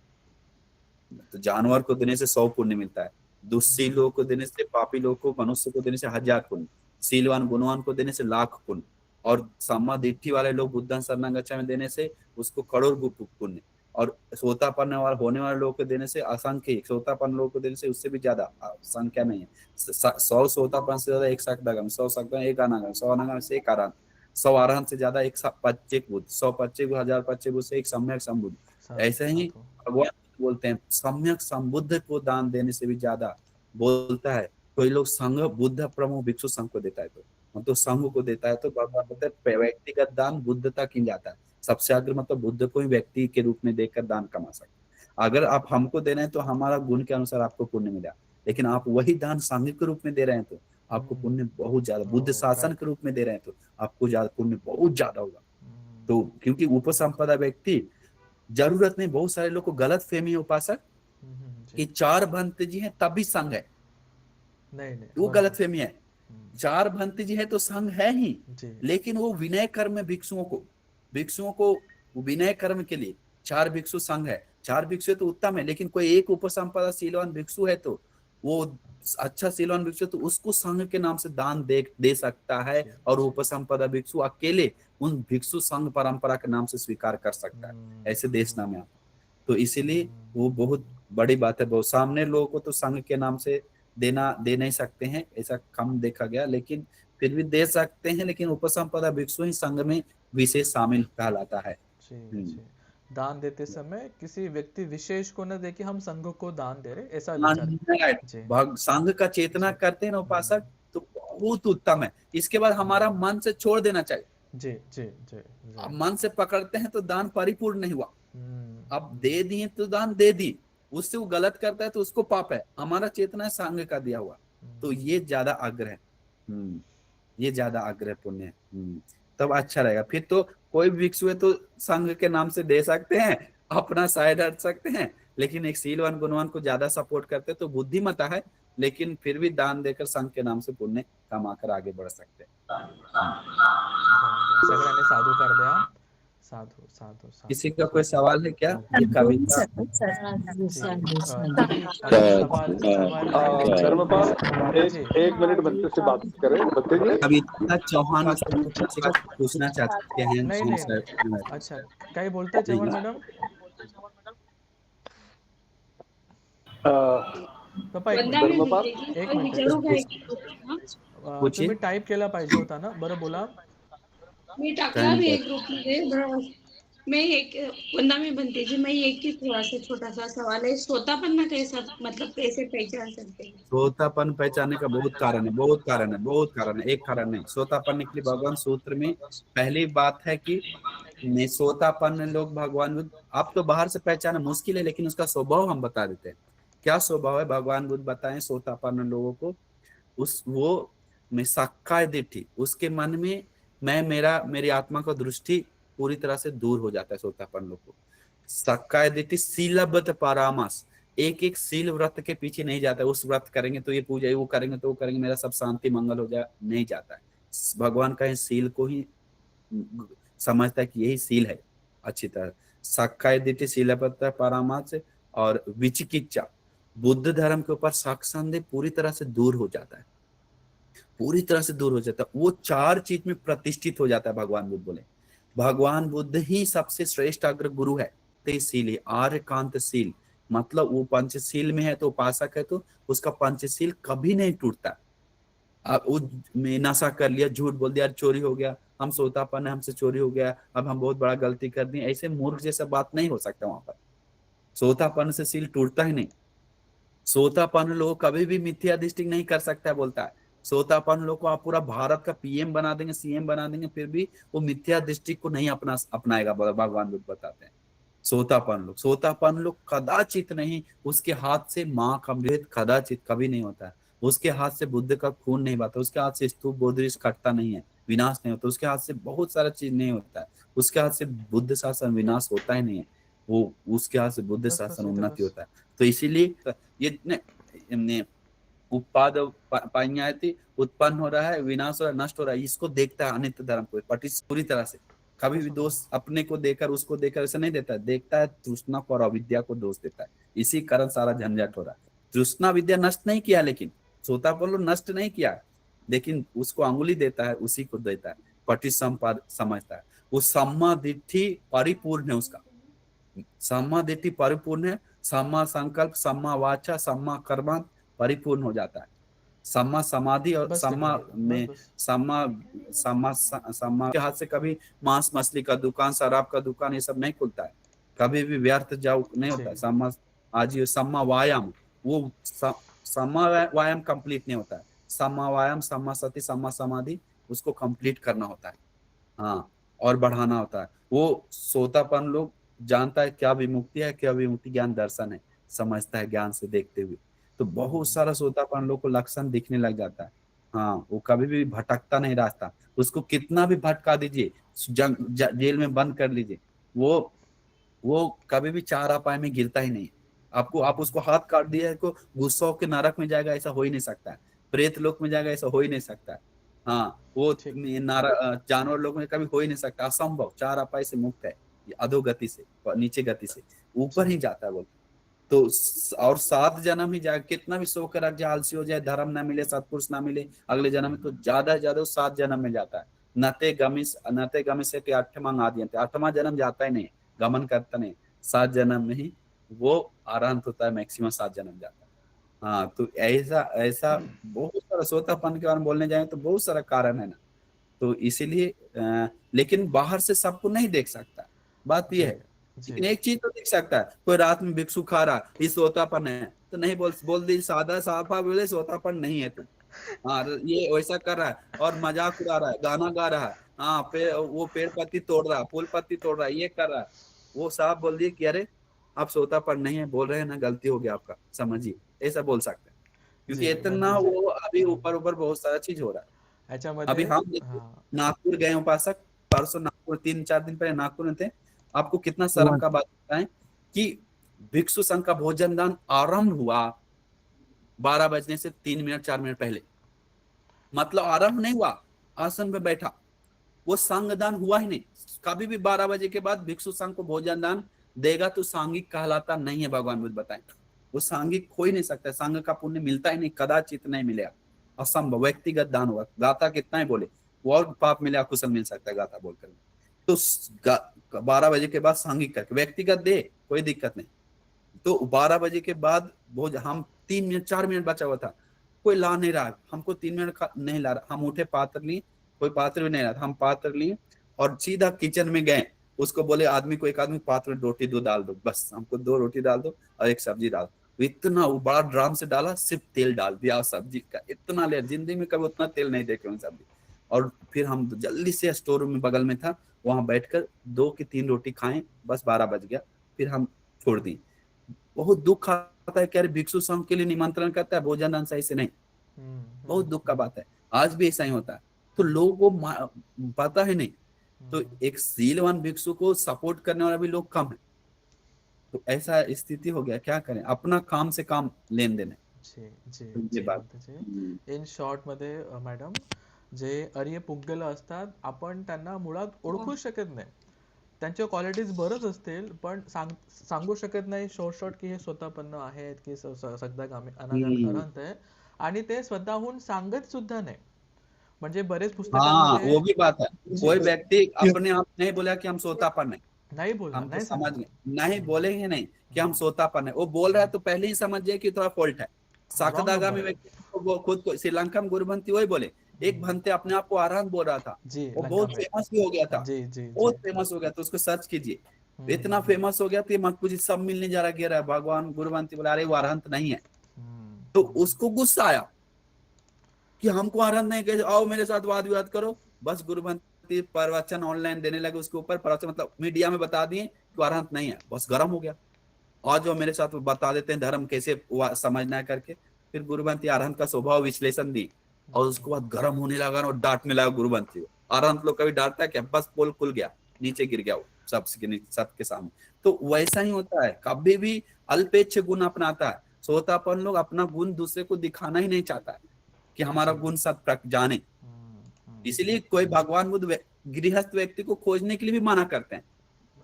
तो जानवर को देने से 100 पुण्य मिलता है, दुष्सील लोगों को देने से, पापी लोगों को, मनुष्य को देने से 1000 पुण्य, सीलवान गुणवान को देने से लाख पुण्य, और सम्मा दिट्ठी वाले लोग बुद्धं शरणं गच्छामि देने से उसको करोड़ पुण्य, और सोतापन्न वाले होने वाले लोगों को देने से असंख्य, सोतापन्न लोगों को देने से उससे भी ज्यादा, संख्या नहीं है। 100 सोतापन्न से ज्यादा एक सकदागम, 100 सकदागम एक अनागम, 100 अनागम से एक अरहंत, 100 अरहंत से ज्यादा एक पच्चेक बुद्ध, 100 पच्चेक 1000 पच्चेक बुद्ध से एक सम्यक संबुद्ध। ऐसे ही
साधु।
भगवान बोलते हैं सम्यक संबुद्ध को दान देने से भी ज्यादा बोलता है। कोई लोग संघ बुद्ध प्रमुख भिक्षु संघ को देता है, तो संघ को देता है, तो भगवान बोलते हैं व्यक्तिगत दान बुद्ध तक ही जाता है। सबसे आगे मतलब बुद्ध को ही व्यक्ति के रूप में देखकर दान कमा सकते हैं। अगर आप हमको दे रहे हैं तो हमारा गुण के अनुसार आपको पुण्य मिला, लेकिन आप वही दान संघ के रूप में दे रहे हैं तो आपको पुण्य बहुत ज्यादा, बुद्ध शासन के रूप में दे रहे हैं तो आपको ज्यादा पुण्य बहुत ज्यादा होगा। तो क्योंकि उपसंपदा व्यक्ति, जरूरत नहीं, बहुत सारे लोग को गलत फहमी है उपासक कि 4 भंत जी हैं तभी संघ है।
नहीं नहीं,
वो
बराबर।
गलत फहमी है। 4 भंत जी है तो संघ है ही,
जी
लेकिन वो विनय कर्म भिक्षुओं को विनय कर्म के लिए 4 भिक्षु संघ है। 4 भिक्षु तो उत्तम है, लेकिन कोई एक उपसंपदा शीलवान भिक्षु है तो वो अच्छा शीलवान भिक्षु तो उसको संघ के नाम से दान दे सकता है, और उपसंपदा भिक्षु अकेले उन भिक्षु संघ परंपरा के नाम से स्वीकार कर सकता है। ऐसे देश नाम है। तो इसीलिए वो बहुत बड़ी बात है। बहुत सामने लोगों को तो संघ के नाम से दे नहीं सकते हैं, ऐसा कम देखा गया, लेकिन फिर भी दे सकते हैं, लेकिन उपसंपदा भिक्षु ही संघ में विशेष शामिल कहलाता है।
जी जी। दान देते समय किसी व्यक्ति विशेष को न दे कि हम संघ को दान दे रहे, ऐसा विचार। जी
संघ का चेतना करते हैं ना उपासक, तो बहुत उत्तम है। इसके बाद हमारा मन से छोड़ देना चाहिए।
जी जी जी,
अब मन से पकड़ते हैं तो दान परिपूर्ण नहीं हुआ। अब दे दिए तो दान दे दी, उससे वो गलत करता है तो उसको पाप है। हमारा चेतना है संघ का दिया हुआ, तो ये ज्यादा आग्रह है। ये ज्यादा आग्रह पुण्य है। तब अच्छा रहेगा। फिर तो कोई भी भिक्षु है तो संघ के नाम से दे सकते हैं, अपना साइड हट सकते हैं, लेकिन एक सीलवान गुणवान को ज्यादा सपोर्ट करते तो बुद्धिमता है, लेकिन फिर भी दान देकर संघ के नाम से पुण्य कमाकर आगे बढ़ सकते हैं।
सगळ्यांनी साधू कर द्या। साधू साधू साधू।
किसी का कोई सवाल है क्या? ये कविता
धर्मपाल, एक मिनट बच्चे से बात करें। बच्चे जी,
कविता चौहान किसी का पूछना चाहते हैं?
नहीं नहीं, अच्छा काही बोलताय चव्हाण मॅडम?
धर्मपाल,
एक मिनिट, तुम्ही टाईप केला पाहिजे होता ना. बरं बोला.
मी टाकला भी एक ग्रुप मध्ये. मैं एक वंदा में बनती जी, मैं एक ही थोड़ा सा छोटा सा सवाल है, सोतापन कैसा, मतलब कैसे पहचान सकते हैं?
सोतापन पहचानने का बहुत कारण है। एक कारण नहीं। सोतापन के लिए भगवान सूत्र में पहली बात है कि सोतापन लोग भगवान, आप तो बाहर से पहचाना मुश्किल है, लेकिन उसका स्वभाव हम बता देते हैं। क्या स्वभाव है भगवान बुद्ध बताएं सोतापन लोगों को? वो में सक्काय दिट्ठी, उसके मन में मेरी आत्मा का दृष्टि पूरी तरह से दूर हो जाता है। सोतापन लोग को सक्काय दिट्ठी सीलबद्ध परामर्श, एक सील व्रत के पीछे नहीं जाता है। उस व्रत करेंगे तो ये पूजा, वो करेंगे तो वो करेंगे, मेरा सब शांति मंगल हो जाए, नहीं जाता है। भगवान का सील को ही समझता है कि यही सील है अच्छी तरह। सक्काय दिट्ठी सीलबद्ध परामर्श और विचिकित्सा, बुद्ध धर्म के ऊपर शक संदेह पूरी तरह से दूर हो जाता है। पूरी तरह से दूर हो जाता है। वो 4 चीज में प्रतिष्ठित हो जाता है। भगवान बुद्ध बोले भगवान बुद्ध ही सबसे श्रेष्ठ अग्र गुरु है। तेशील आर्यकांतशील, मतलब वो पंचशील में है तो उपासक है तो उसका पंचशील कभी नहीं टूटता। अब वो नशा कर लिया, झूठ बोल दिया, चोरी हो गया, हम सोतापन है, हमसे चोरी हो गया, अब हम बहुत बड़ा गलती कर दी, ऐसे मूर्ख जैसा बात नहीं हो सकता। वहां पर सोतापन से सील टूटता ही नहीं। सोतापन लोग कभी भी मिथ्या दृष्टि नहीं कर सकता बोलता है। सोतापन लोग को आप पूरा भारत का पीएम बना देंगे, सीएम बना देंगे, फिर भी वो मिथ्या दृष्टि को नहीं अपनाएगा, भगवान बुद्ध बताते हैं। सोतापन लोग कदाचित नहीं, उसके हाथ से माँ का अमृत कदाचित कभी नहीं होता है, उसके हाथ से बुद्ध का खून नहीं बहता, उसके हाथ से स्तूप बोधिरिश कटता नहीं है, विनाश नहीं होता, उसके हाथ से बहुत सारा चीज नहीं होता है, उसके हाथ से बुद्ध शासन विनाश होता ही नहीं है, वो उसके हाथ से बुद्ध
बस
शासन
ये तो
उन्नति
बस
होता है। तो इसीलिए ये इतने उत्पाद पाइयाति उत्पन्न हो रहा है, विनाश हो रहा है, नष्ट हो रहा है, इसको देखता है अनित्य धर्म को पूरी तरह से। कभी भी दोष अपने को देकर उसको देकर ऐसा नहीं देता है, देखता है तृष्णा को और अविद्या को दोष देता है। इसी कारण सारा झंझट हो रहा है। तृष्णा विद्या नष्ट नहीं किया, लेकिन सोतापन लोग नष्ट नहीं किया, लेकिन उसको अंगुली देता है, उसी को देता है, पटिसंपाद समझता है। वो सम्मा दिट्ठी परिपूर्ण है, उसका सम्मा दिट्ठी परिपूर्ण है, सम्मा संकल्प, सम्मा वाचा, सम्मा कर्म परिपूर्ण हो जाता है। सम्मा समाधि और
बस
सम्मा
बस
में
बस
सम्मा सम्मा सम्मा के हाथ से कभी मांस मछली का दुकान, शराब का दुकान, ये सब नहीं खुलता है, कभी भी व्यर्थ जाओ नहीं होता है।
जी
सम्मा आज सम्मा व्यायाम, वो सम्मा व्यायाम कंप्लीट नहीं होता है, सम्मा व्यायाम, सम्मा सती, सम्मा समाधि, उसको कंप्लीट करना होता है, हाँ, और बढ़ाना होता है। वो सोतापन लोग जानता है क्या विमुक्ति है, क्या विमुक्ति ज्ञान दर्शन है, समझता है ज्ञान से देखते हुए। तो बहुत सारा सोतापन लोग को लक्षण दिखने लग जाता है। हाँ, वो कभी भी भटकता नहीं रास्ता, उसको कितना भी भटका दीजिए, जेल में बंद कर लीजिए, वो कभी भी चार अपाय में गिरता ही नहीं। आप उसको हाथ काट दिया है, को गुस्सा के नरक में जाएगा, ऐसा हो ही नहीं सकता है, प्रेत लोक में जाएगा, ऐसा हो ही नहीं सकता है। हाँ, वो
ठीक
जानवर लोग में कभी हो ही नहीं सकता, असंभव, चार अपाय से मुक्त है, अधोगति से, नीचे गति से ऊपर ही जाता है वो। तो और 7 जन्म ही जाए, कितना भी सो कर रख जाए, आलसी हो जाए, धर्म ना मिले, सत्पुरुष ना मिले अगले जन्म में, तो ज्यादा से ज्यादा 7 जन्म में जाता है। नते गमिस से 8वां आदि, 8वां जन्म जाता ही नहीं, गमन करता नहीं, 7 जन्म में ही वो आरंत होता है, मैक्सिमम 7 जन्म जाता है। हाँ, तो ऐसा ऐसा बहुत सारा सोतापन के बारे में बोलने जाए तो बहुत सारा कारण है ना। तो इसीलिए लेकिन बाहर से सबको नहीं देख सकता, बात
जी
यह है।
जी
लेकिन एक चीज तो दिख सकता है, कोई रात में भिक्षु खा रहा, ये सोतापन है, तो नहीं बोल दी, सादा साफा बोले सोतापन नहीं है तुम। हाँ, ये वैसा कर रहा है और मजाक उड़ा रहा है, गाना गा रहा है, हाँ, वो पेड़ पत्ती तोड़ रहा है, फूल पत्ती तोड़ रहा है, ये कर रहा है, वो साहब बोल दिए कि अरे आप सोतापन नहीं है बोल रहे हैं ना, गलती हो गया आपका, समझिए, ऐसा बोल सकते हैं। क्योंकि
जी
इतना वो अभी ऊपर ऊपर बहुत सारा चीज हो रहा है। अभी
ह्याच्यामध्ये
हम देखिए,
हाँ
नागपुर गए उपासक, परसों नागपुर, 3-4 दिन पहले नागपुर में थे। आपको कितना शर्म का बात बताएं कि भिक्षु संघ का भोजन दान आरंभ हुआ 12 बजने से 3 मिनट 4 मिनट पहले, मतलब आरंभ नहीं हुआ, आसन पे बैठा, वो संघ दान हुआ ही नहीं। कभी भी 12 बजे के बाद भिक्षु संघ को भोजन दान देगा तो सांघिक कहलाता नहीं है, भगवान बुद्ध बताएं। वो सांघिक हो ही नहीं सकता, संघ का पुण्य मिलता ही नहीं, कदाचित नहीं मिलेगा, असंभव। व्यक्तिगत दान होगा, गाता कितना ही बोले, वो और पाप मिले, कुशल मिल सकता है गाता बोलकर। तो 12 बजे के बाद सांघिक करके व्यक्तिगत दे, कोई दिक्कत नहीं। तो 12 बजे के बाद भोज, हम 3 मिनट 4 मिनट बचा हुआ था, कोई ला नहीं रहा, हमको 3 मिनट नहीं ला रहा, हम उठे, पात्र लिए, कोई पात्र भी नहीं रहा, हम पात्र लिए और सीधा किचन में गए, उसको बोले आदमी को, एक आदमी पात्र में रोटी 2 डाल दो, बस हमको 2 रोटी डाल दो और 1 सब्जी डाल दो। इतना वो बड़ा ड्राम से डाला, सिर्फ तेल डाल दिया सब्जी का, इतना ले, जिंदगी में कभी उतना तेल नहीं देखे सब्जी। और फिर हम जल्दी से स्टोर रूम में बगल में था, वहां बैठकर 2 की 3 रोटी खाएं, बस 12 बज गया, फिर हम छोड़ दिए। बहुत दुख आता है कि अरे भिक्षु संघ के लिए निमंत्रण करता है, भोजन दान सही से नहीं, बहुत दुख का बात है। आज भी ऐसा ही होता है, तो लोगों को पता है नहीं, तो एक सीलवान भिक्षु को सपोर्ट करने वाला भी लोग कम है। तो ऐसा स्थिति हो गया, क्या करें, अपना काम से काम लेन देन है।
जी जी
तो ये
जी
बात
बोलते इन शॉर्ट मध्ये मॅडम, जे अर्य पुंगल असतात, आपण त्यांना मुळात ओळखूच शकत नाही, त्यांच्या क्वालिटीज बरंच असतील, पण सांगू शकत नाही शॉर्ट की हे स्वतःपन्न आहेत की सगदागामी अनंत आहे, आणि ते स्वतःहून सांगत सुद्धा नाही. म्हणजे बरेच
हाँ,
पुस्तकांमध्ये
वो भी बात है। कोई व्यक्ति अपने आप नहीं बोला कि हम सोतापन है,
नाही बोलणार,
हमको
नाही
समझ
सांगणार.
में नहीं बोलेंगे नहीं कि हम सोतापन है, वो बोल रहा है तो पहले ही समझिए कि थोड़ा फॉल्ट है। साकदागा में व्यक्ति वो खुद को, श्रीलंका में गुरुभंती वही बोले, एक भंते अपने आप को आराम बोल रहा था,
जी
वो
लंका
बहुत
में
फेमस भी हो गया था,
जी जी
बहुत
जी
फेमस हो गया, तो उसको सर्च कीजिए, इतना फेमस हो गया तो ये मत पूछिए, सब मिलने जा रहा गिर रहा है, भगवान गुरुभंती बोला अरे वो अरहंत नहीं है, तो उसको गुस्सा आया, कि हमको अरहंत नहीं कहे, आओ मेरे साथ वाद विवाद करो। बस गुरुभंती प्रवचन ऑनलाइन देने लगे, उसके ऊपर प्रवचन मतलब मीडिया में बता दिए कि अरहंत नहीं है, बस गर्म हो गया। और जो मेरे साथ बता देते हैं धर्म कैसे समझना है करके, फिर गुरुभंती अरहंत का स्वभाव विश्लेषण दी, और उसके बाद गर्म होने लगा और डांटने लगा गुरुभंती को। अरहंत लोग कभी डांटता है क्या? बस पोल खुल गया, नीचे गिर गया वो सबके सामने। तो वैसा ही होता है, कभी भी अल्पेच्छ गुण अपनाता है। सोतापन लोग अपना गुण दूसरे को दिखाना ही नहीं चाहता है कि हमारा गुण सब जाने। इसलिए कोई भगवान बुद्ध गृहस्थ व्यक्ति को खोजने के लिए भी मना करते हैं,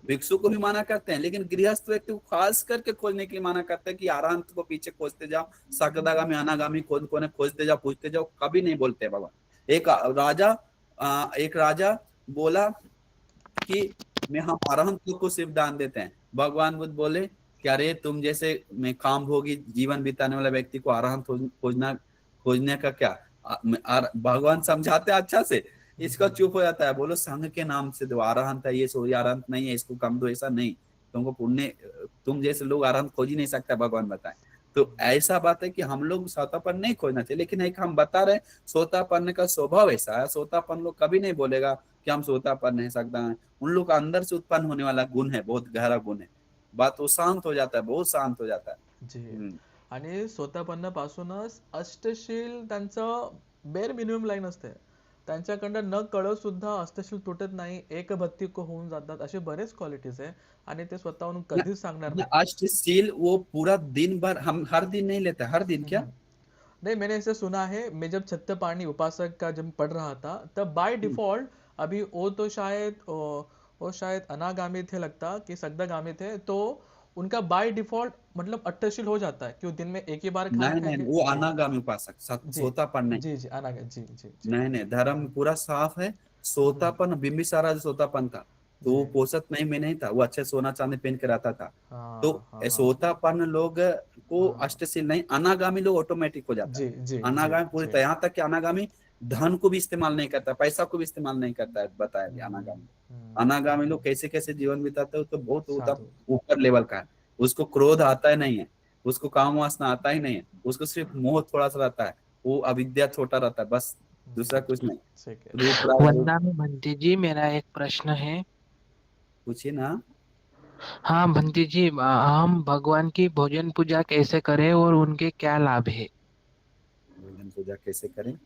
भिक्षु को भी मना करते हैं, लेकिन गृहस्थ व्यक्ति को खास करके खोजने के लिए मना करते हैं कि अरहंत को पीछे खोजते जाओ, सकदागामी अनागामी कोने खोजते जाओ, पूछते जाओ, कभी नहीं बोलते भगवान। एक राजा बोला कि मैं हम अरहंत को सिर्फ दान देते हैं। भगवान बुद्ध बोले कि अरे तुम जैसे में काम भोगी जीवन बिताने वाला व्यक्ति को अरहंत खोजने का क्या? भगवान समझाते अच्छा से, इसका चुप हो जाता है। बोलो संघ के नाम से दो, अरहंत है ये, सो अरहंत नहीं है, इसको कम दो, ऐसा नहीं। तुमको पुण्य, तुम जैसे लोग अरहंत खोज ही नहीं सकता, भगवान बताए। तो ऐसा बात है कि हम लोग सोतापन नहीं खोजना चाहिए, लेकिन एक हम बता रहे सोतापन का स्वभाव ऐसा है। सोतापन लोग कभी नहीं बोलेगा कि हम सोतापन नहीं सकता है, उन लोग का अंदर से उत्पन्न होने वाला गुण है, बहुत गहरा गुण है। बात वो शांत हो जाता है, बहुत शांत हो जाता है।
जी. आणि स्वतःपणापासूनच अष्टशील त्यांचं बेर मिनिमम लाईन असते. त्यांच्याकडनं न कळत सुद्धा अष्टशील तुटत नाही, एक भक्ती को होऊन जातात, असे बरेच क्वालिटीज आहे आणि ते स्वतःहून कधीच सांगणार नाही.
अष्टशील वो पूरा दिन भर, हम हर दिन नहीं लेते, हर दिन क्या?
नहीं, मैंने ऐसे सुना है, मैं जब सत्यपाणी उपासक का जब पढ़ रहा था तब बाय डिफॉल्ट अभी वो शायद अनागामी थे, लगता कि सग्दागामी थे, तो उनका बाय डिफॉल्ट मतलब अट्टशील हो जाता है कि वो दिन में एक ही बार खाना
नहीं
खाएंगे।
वो
जी
अनागामी उपासक,
जी
सोतापन नहीं।
जी जी अनागा जी जी जी
नहीं धर्म पूरा साफ है। सोतापन बिंबिसारा जो सोतापन था, तो वो
जी
पोषक नहीं में नहीं था, वो अच्छे सोना चांदी पहन के रहता था।
हाँ
तो
हाँ हाँ
सोतापन लोग को
हाँ
अष्टशील नहीं, अनागामी लोग ऑटोमेटिक हो जाता है।
जी जी जी
अनागामी पूरी
जी
तरह, यहाँ तक कि अनागामी धन को भी इस्तेमाल नहीं करता, पैसा को भी इस्तेमाल नहीं करता है, बताया गया अनागामी। अनागामी लोग कैसे कैसे जीवन बिताते हो, तो बहुत
साधु
ऊपर लेवल का है। उसको क्रोध आता ही नहीं है, उसको काम वासना आता ही नहीं है, उसको सिर्फ मोह थोड़ा सा रहता है, वो अविद्या छोटा रहता है, बस दूसरा कुछ नहीं।
ठीक है.
रूप राग
वंदना में भंती जी, मेरा एक प्रश्न है।
पूछिए ना।
हाँ भंती जी, हम भगवान की भोजन पूजा कैसे करें और उनके क्या लाभ है?
भोजन पूजा कैसे करें?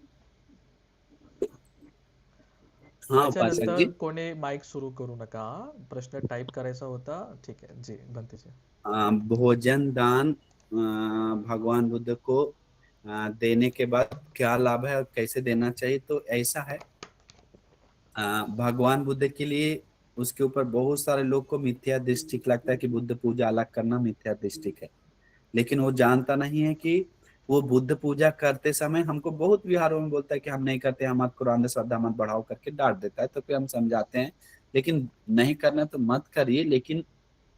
हाँ उपासक
याच्यानंतर
जी।
कोणी माईक सुरू करू नका, प्रश्न टाइप करायचा होता. ठीक आहे जी, बनते जी.
भोजन दान भगवान बुद्ध को देने के बाद क्या लाभ है और कैसे देना चाहिए? तो ऐसा है, भगवान बुद्ध के लिए उसके ऊपर बहुत सारे लोग को मिथ्या दृष्टि लगता है कि बुद्ध पूजा अलग करना मिथ्या दृष्टि है, लेकिन वो जानता नहीं है कि वो बुद्ध पूजा करते समय हमको बहुत विहारों में बोलता है कि हम नहीं करते, हम मत करो, अंधश्रद्धा मत बढ़ाओ करके डांट देता है। तो फिर हम समझाते हैं, लेकिन नहीं करना तो मत करिए, लेकिन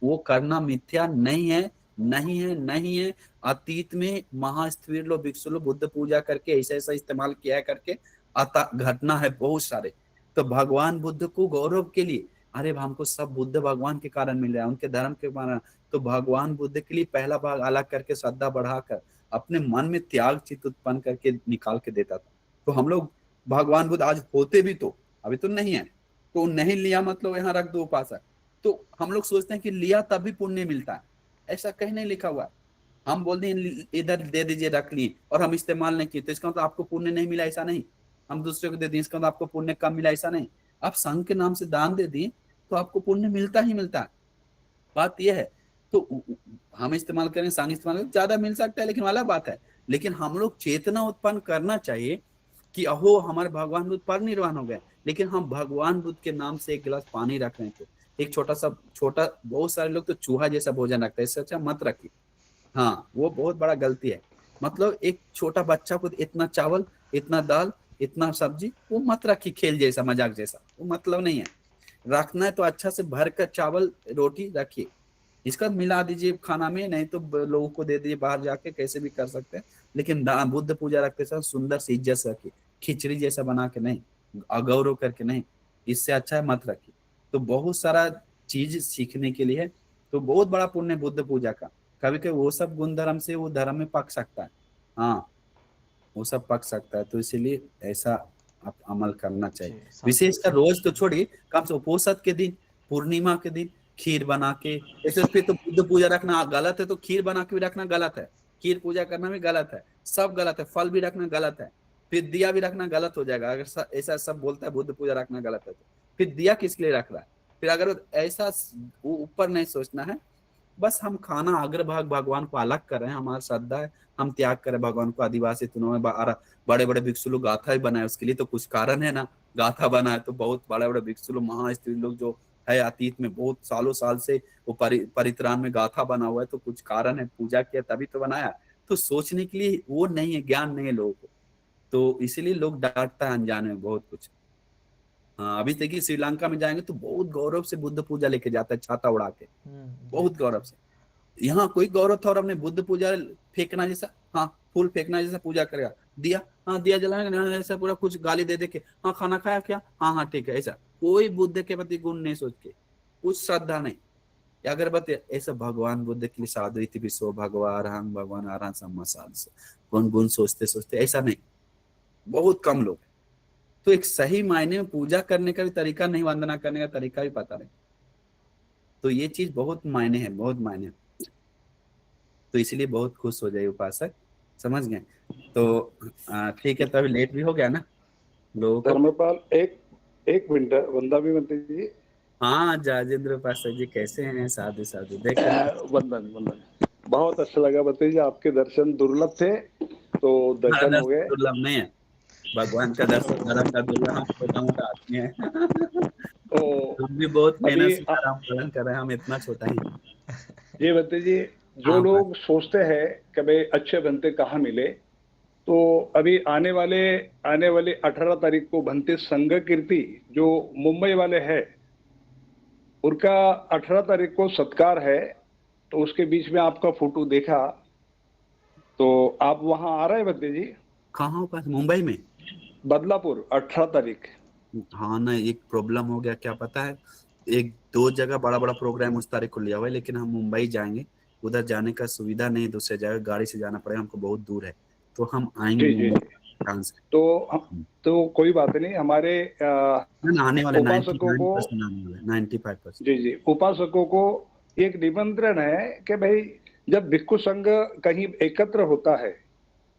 वो करना मिथ्या नहीं है, नहीं है, नहीं है। अतीत में महास्त्रीर लोग, भिक्षु लोग बुद्ध पूजा करके ऐसा ऐसा इस्तेमाल किया है करके घटना है बहुत सारे। तो भगवान बुद्ध को गौरव के लिए, अरे हमको सब बुद्ध भगवान के कारण मिल रहा है, उनके धर्म के कारण, तो भगवान बुद्ध के लिए पहला भाग अलग करके श्रद्धा बढ़ाकर अपने मन में त्याग चित्त उत्पन्न करके निकाल के देता था। तो हम लोग भगवान बुद्ध आज होते भी, तो अभी तो नहीं है, तो नहीं लिया मतलब यहाँ रख दो उपासक, तो हम लोग सोचते हैं कि लिया तभी पुण्य मिलता है, ऐसा कहीं नहीं लिखा हुआ है। हम बोलते हैं इधर दे दीजिए, रख लिए और हम इस्तेमाल नहीं किए, तो इसका मतलब आपको पुण्य नहीं मिला, ऐसा नहीं। हम दूसरे को दे दिए, इसका मतलब आपको पुण्य कम मिला, ऐसा नहीं। आप संघ के नाम से दान दे दिए तो आपको पुण्य मिलता ही मिलता है, बात यह है। तो हम इस्तेमाल करें, संघ इस्तेमाल करें, ज्यादा मिल सकता है, लेकिन वाला बात है। लेकिन हम लोग चेतना उत्पन्न करना चाहिए कि अहो हमारे भगवान बुद्ध परिनिर्वाण हो गए, लेकिन हम भगवान बुद्ध के नाम से एक गिलास पानी रख रहे थे, एक छोटा, बहुत सारे लोग तो चूहा जैसा भोजन रखते हैं, इससे अच्छा मत रखिए। हाँ वो बहुत बड़ा गलती है। मतलब एक छोटा बच्चा को इतना चावल, इतना दाल, इतना सब्जी, वो मत रखिए खेल जैसा, मजाक जैसा, वो मतलब नहीं है। रखना है तो अच्छा से भर कर चावल रोटी रखिए, इसका मिला दीजिए खाना में, नहीं तो लोगों को दे दीजिए बाहर जाके, कैसे भी कर सकते हैं। लेकिन बुद्ध पूजा रखते समय सुंदर से इज्जत से रखिए, खिचड़ी जैसा बना के नहीं, अगौरव करके नहीं, इससे अच्छा है मत रखिए। तो बहुत सारा चीज सीखने के लिए है। तो बहुत बड़ा पुण्य बुद्ध पूजा का। कभी कभी वो सब गुण धर्म से वो धर्म में पक सकता है, हाँ वो सब पक सकता है। तो इसीलिए ऐसा आप अमल करना चाहिए।
जी, साधु
विशेषकर रोज तो छोड़िए, कम से उपोषद के दिन, पूर्णिमा के दिन खीर बना के, जैसे फिर तो बुद्ध पूजा रखना गलत है, तो खीर बना के भी रखना गलत है, खीर पूजा करना भी गलत है, सब गलत है। फल भी रखना गलत है, फिर दिया भी रखना गलत हो जाएगा। अगर ऐसा सब बोलता है बुद्ध पूजा रखना गलत है, तो फिर दिया किसके लिए रख रहा है? फिर अगर ऐसा ऊपर नहीं सोचना है, बस हम खाना अग्रभाग भगवान को अलग कर रहे हैं, हमारा श्रद्धा है, हम त्याग करें भगवान को। आदिवासी तुनों में बड़े बड़े भिक्षु लोग गाथा ही बनाए, उसके लिए तो कुछ कारण है ना, गाथा बनाए तो बहुत बड़े बड़े भिक्षु लोग, महास्त्री लोग जो है अतीत में बहुत सालों साल से वो परित्राण में गाथा बना हुआ है, तो कुछ कारण है, पूजा किया तभी तो बनाया। तो सोचने के लिए वो नहीं है, ज्ञान नहीं है लोगों को, तो इसीलिए लोग डांटता है अनजाने में बहुत कुछ। हाँ, अभी तक श्रीलंका में जाएंगे तो बहुत गौरव से बुद्ध पूजा लेके जाता है, छाता उड़ा के, बहुत गौरव से। यहाँ कोई गौरव था और हमने बुद्ध पूजा फेंकना जैसा, हाँ फूल फेंकना जैसा पूजा करेगा, दिया हाँ दिया जलाएंगे ऐसा, पूरा कुछ गाली दे दे के, हाँ खाना खाया क्या, हाँ हाँ ठीक है, ऐसा कोई बुद्ध के प्रति गुण नहीं सोच के, कुछ श्रद्धा नहीं। अगरबत्ती ऐसा भगवान बुद्ध के लिए साधु इति विश्व भगवान हम भगवान आराम सम्मा साधु, कौन गुण सोचते सोचते, ऐसा नहीं, बहुत कम लोग। तो एक सही मायने में पूजा करने का भी तरीका नहीं, वंदना करने का तरीका भी पता नहीं, तो ये चीज बहुत मायने है, बहुत मायने। तो इसलिए बहुत खुश हो जाए उपासक, समझ गए? तो ठीक है, तो अभी लेट भी हो गया ना लोगों को।
धर्मपाल एक मिनट, वंदा भी बनते जी।
हाँ राजेंद्र उपासक जी कैसे हैं? साधु साधु, देख
वंदन बहुत अच्छा लगा बनते जी, आपके दर्शन दुर्लभ थे, तो दर्शन हो गए।
दुर्लभ नहीं है भगवान का दर्शन, धर्म का दुर्लभ, हम छोटा मोटा आदमी है।
तो
तुम भी बहुत मेहनत से राम पालन कर रहे हैं, हम इतना छोटा ही।
ये बनते जी, जो लोग सोचते हैं कि भाई अच्छे बनते कहाँ मिले, तो अभी आने वाले 18 तारीख को बनते संघ कीर्ति जो मुंबई वाले हैं, उनका 18 तारीख को सत्कार है, तो उसके बीच में आपका फोटो देखा, तो आप वहां आ रहे हैं बनते जी?
कहाँ पास? मुंबई में,
बदलापुर 18 तारीख।
हाँ ना, एक प्रॉब्लम हो गया, क्या पता है, एक दो जगह बड़ा बड़ा प्रोग्राम उस तारीख को लिया हुआ है, लेकिन हम मुंबई जाएंगे, उधर जाने का सुविधा नहीं, दूसरे जगह गाड़ी से जाना पड़ेगा हमको, बहुत दूर है, तो हम आएंगे
जी।
से।
तो कोई बात नहीं, हमारे
आने वाले
उपासकों को
95%।
जी उपासकों को एक निमंत्रण है कि भाई जब भिक्षु संघ कहीं एकत्र होता है,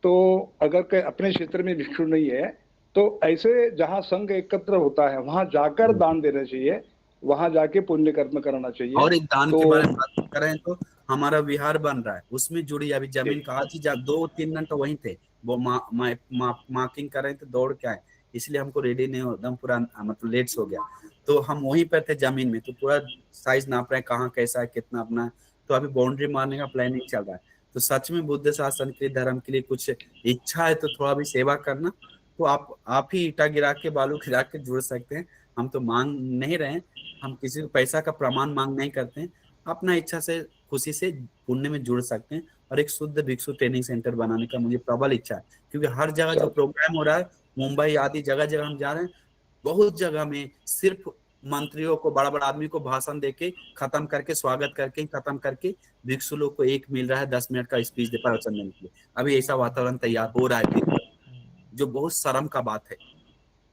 तो अगर अपने क्षेत्र में भिक्षु नहीं है, तो ऐसे जहाँ संघ एकत्र होता है वहां जाकर दान देना चाहिए, वहां जाके पुण्य कर्म करना चाहिए।
और एक दान के बारे में बात करें तो हमारा विहार बन रहा है, उसमें जुड़ी अभी जमीन का आज ही 2-3 घंटे वहीं थे, वो मार्किंग कर रहे थे, दौड़ के आए, इसलिए हमको रेडी नहीं हो, एकदम पूरा मतलब लेट हो गया, तो हम वहीं पर थे जमीन में, तो पूरा साइज नाप रहे हैं, कहाँ कैसा है, कितना अपना है, तो अभी बाउंड्री मारने का प्लानिंग चल रहा है। तो सच में बुद्ध शासन के धर्म के लिए कुछ इच्छा है तो थोड़ा भी सेवा करना, तो आप ही ईटा गिरा के बालू गिरा के जुड़ सकते हैं। हम तो मांग नहीं रहे हैं, हम किसी को पैसा का प्रमाण मांग नहीं करते हैं, अपना इच्छा से खुशी से पुण्य में जुड़ सकते हैं। और एक शुद्ध भिक्षु ट्रेनिंग सेंटर बनाने का मुझे प्रबल इच्छा है, क्योंकि हर जगह जो प्रोग्राम हो रहा है, मुंबई आदि जगह जगह हम जा रहे हैं, बहुत जगह में सिर्फ मंत्रियों को, बड़ा बड़ा आदमी को भाषण देके खत्म करके, स्वागत करके खत्म करके, भिक्षु लोग को एक मिल रहा है 10 मिनट का स्पीच दे प्रवचन देने के लिए। अभी ऐसा वातावरण तैयार हो रहा है, जो बहुत शर्म का बात है,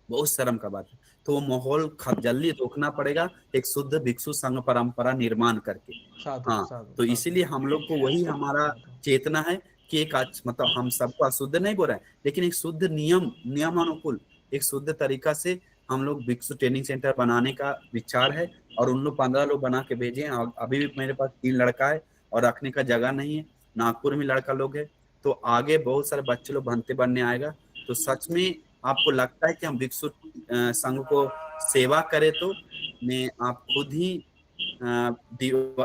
बहुत शर्म का बात है। तो वो माहौल जल्दी रोकना पड़ेगा, एक शुद्ध भिक्षु संघ परंपरा निर्माण करके। हाँ, तो इसीलिए हम लोग को वही हमारा चेतना है कि एक मतलब हम सबको अशुद्ध नहीं बोल रहे हैं, लेकिन एक शुद्ध नियमानुकूल एक शुद्ध तरीका से हम लोग भिक्षु ट्रेनिंग सेंटर बनाने का विचार है। और उन लोग 15 लोग बना के भेजे हैं, अभी भी मेरे पास 3 लड़का है और रखने का जगह नहीं है, नागपुर में लड़का लोग है, तो आगे बहुत सारे बच्चे लोग भंते बनने आएगा। तो सच में आपको लगता है कि हम भिक्षु संघ को सेवा करें, तो मैं आप खुद ही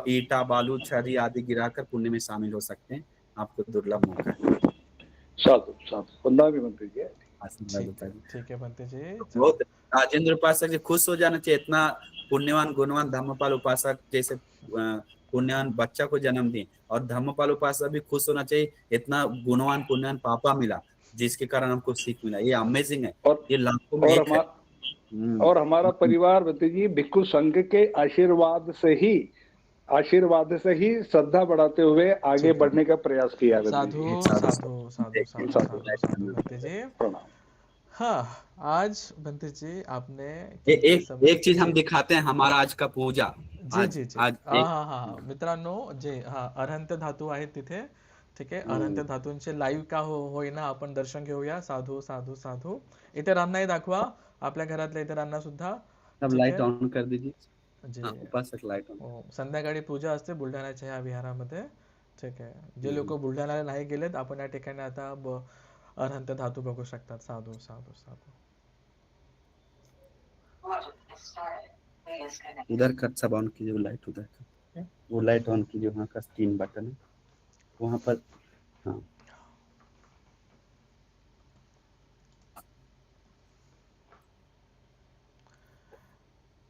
ईटा बालू छरी आदि गिराकर पुण्य में शामिल हो सकते हैं, आपको दुर्लभ मौका है।
साधु बंदा भी बनते जी,
ठीक है बनते जी।
बहुत राजेंद्र उपासक जी खुश हो जाना चाहिए, इतना पुण्यवान गुणवान धर्मपाल उपासक जैसे पुण्यवान बच्चा को जन्म दिए, और धर्मपाल उपासक भी खुश होना चाहिए, इतना गुणवान पुण्यवान पापा मिला, जिसके कारण हमको सीख मिला। ये अमेजिंग है, ये लाखों में एक है।
और हमारा परिवार बनते जी भिक्षु संघ के आशीर्वाद से ही आशीर्वाद से ही श्रद्धा बढ़ाते हुए आगे
ठीक है।
बढ़ने का प्रयास किया बंते
साधु
जी।
साधु साधु साधु
साधु
साधु बनते जी।
प्रणाम।
हाँ, आज बनते जी आपने
एक चीज हम
जी
दिखाते हैं, हमारा आज का पूजा।
जी
आज
जी जी
आज
हा
एक
हा हा हा. मित्रांनो जे हा अर्हंत धातू आहेत तिथे, ठीक आहे. अर्हंत धातूंचे लाईव्ह का होईना आपण दर्शन घेऊया. साधू साधू साधू. इतरांनाही दाखवा, आपल्या घरातल्या इतरांना सुद्धा,
सब
ठीक
लाइट
आहे.
ऑन कर दीजिए।
जे
हाँ, उपासक लाइट ऑन।
संध्याकाळी पूजा असते बुलढाण्याच्या ह्या विहारामध्ये, ठीक आहे. जे लोक बुलढाण्याला नाही गेलेत, आपण या ठिकाणी आता अर्हंत धातू बघू शकतात. साधू साधू साधू.
उधर का सब ऑन कीजिए, वो लाइट उधर का, वो लाइट ऑन कीजिए, वहाँ का 3 बटन है वहाँ पर। हाँ,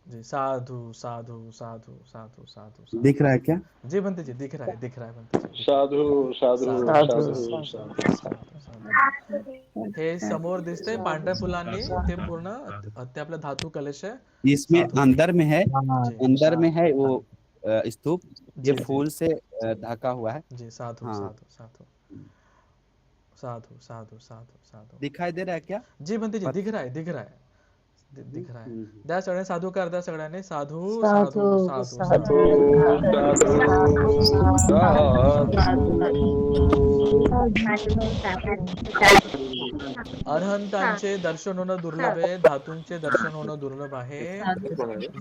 जी साधु साधु साधु साधु साधु साधु.
दिख रहा है क्या?
जी बनते जी दिख रहा है बनते जी.
साधू साधू
साधू
साधू
साधू साधू साधू. हे समोर दिसते पांढऱ्या फुलांनी, ते पूर्ण ते आपलं धातू कलश आहे.
इसमें
साधू.
अंदर में है,
जी
अंदर में है वो स्तूप,
जी
ये
जी
फूल से ढका हुआ है।
जी. साधू
हाँ,
साधू साधू साधू साधू साधू साधू.
दिखाई दे रहा है क्या?
जी बनते जी
पर-
दिख रहा है दिख रहा है दिख रहा है.
हम्म।
द्या सगळ्यांनी साधू कर, द्या सगळ्यांनी साधू
साधू
साधू साधू
साधू
अरहंतांचे दर्शन होणं दुर्लभ आहे, धातूंचे दर्शन होणं दुर्लभ आहे.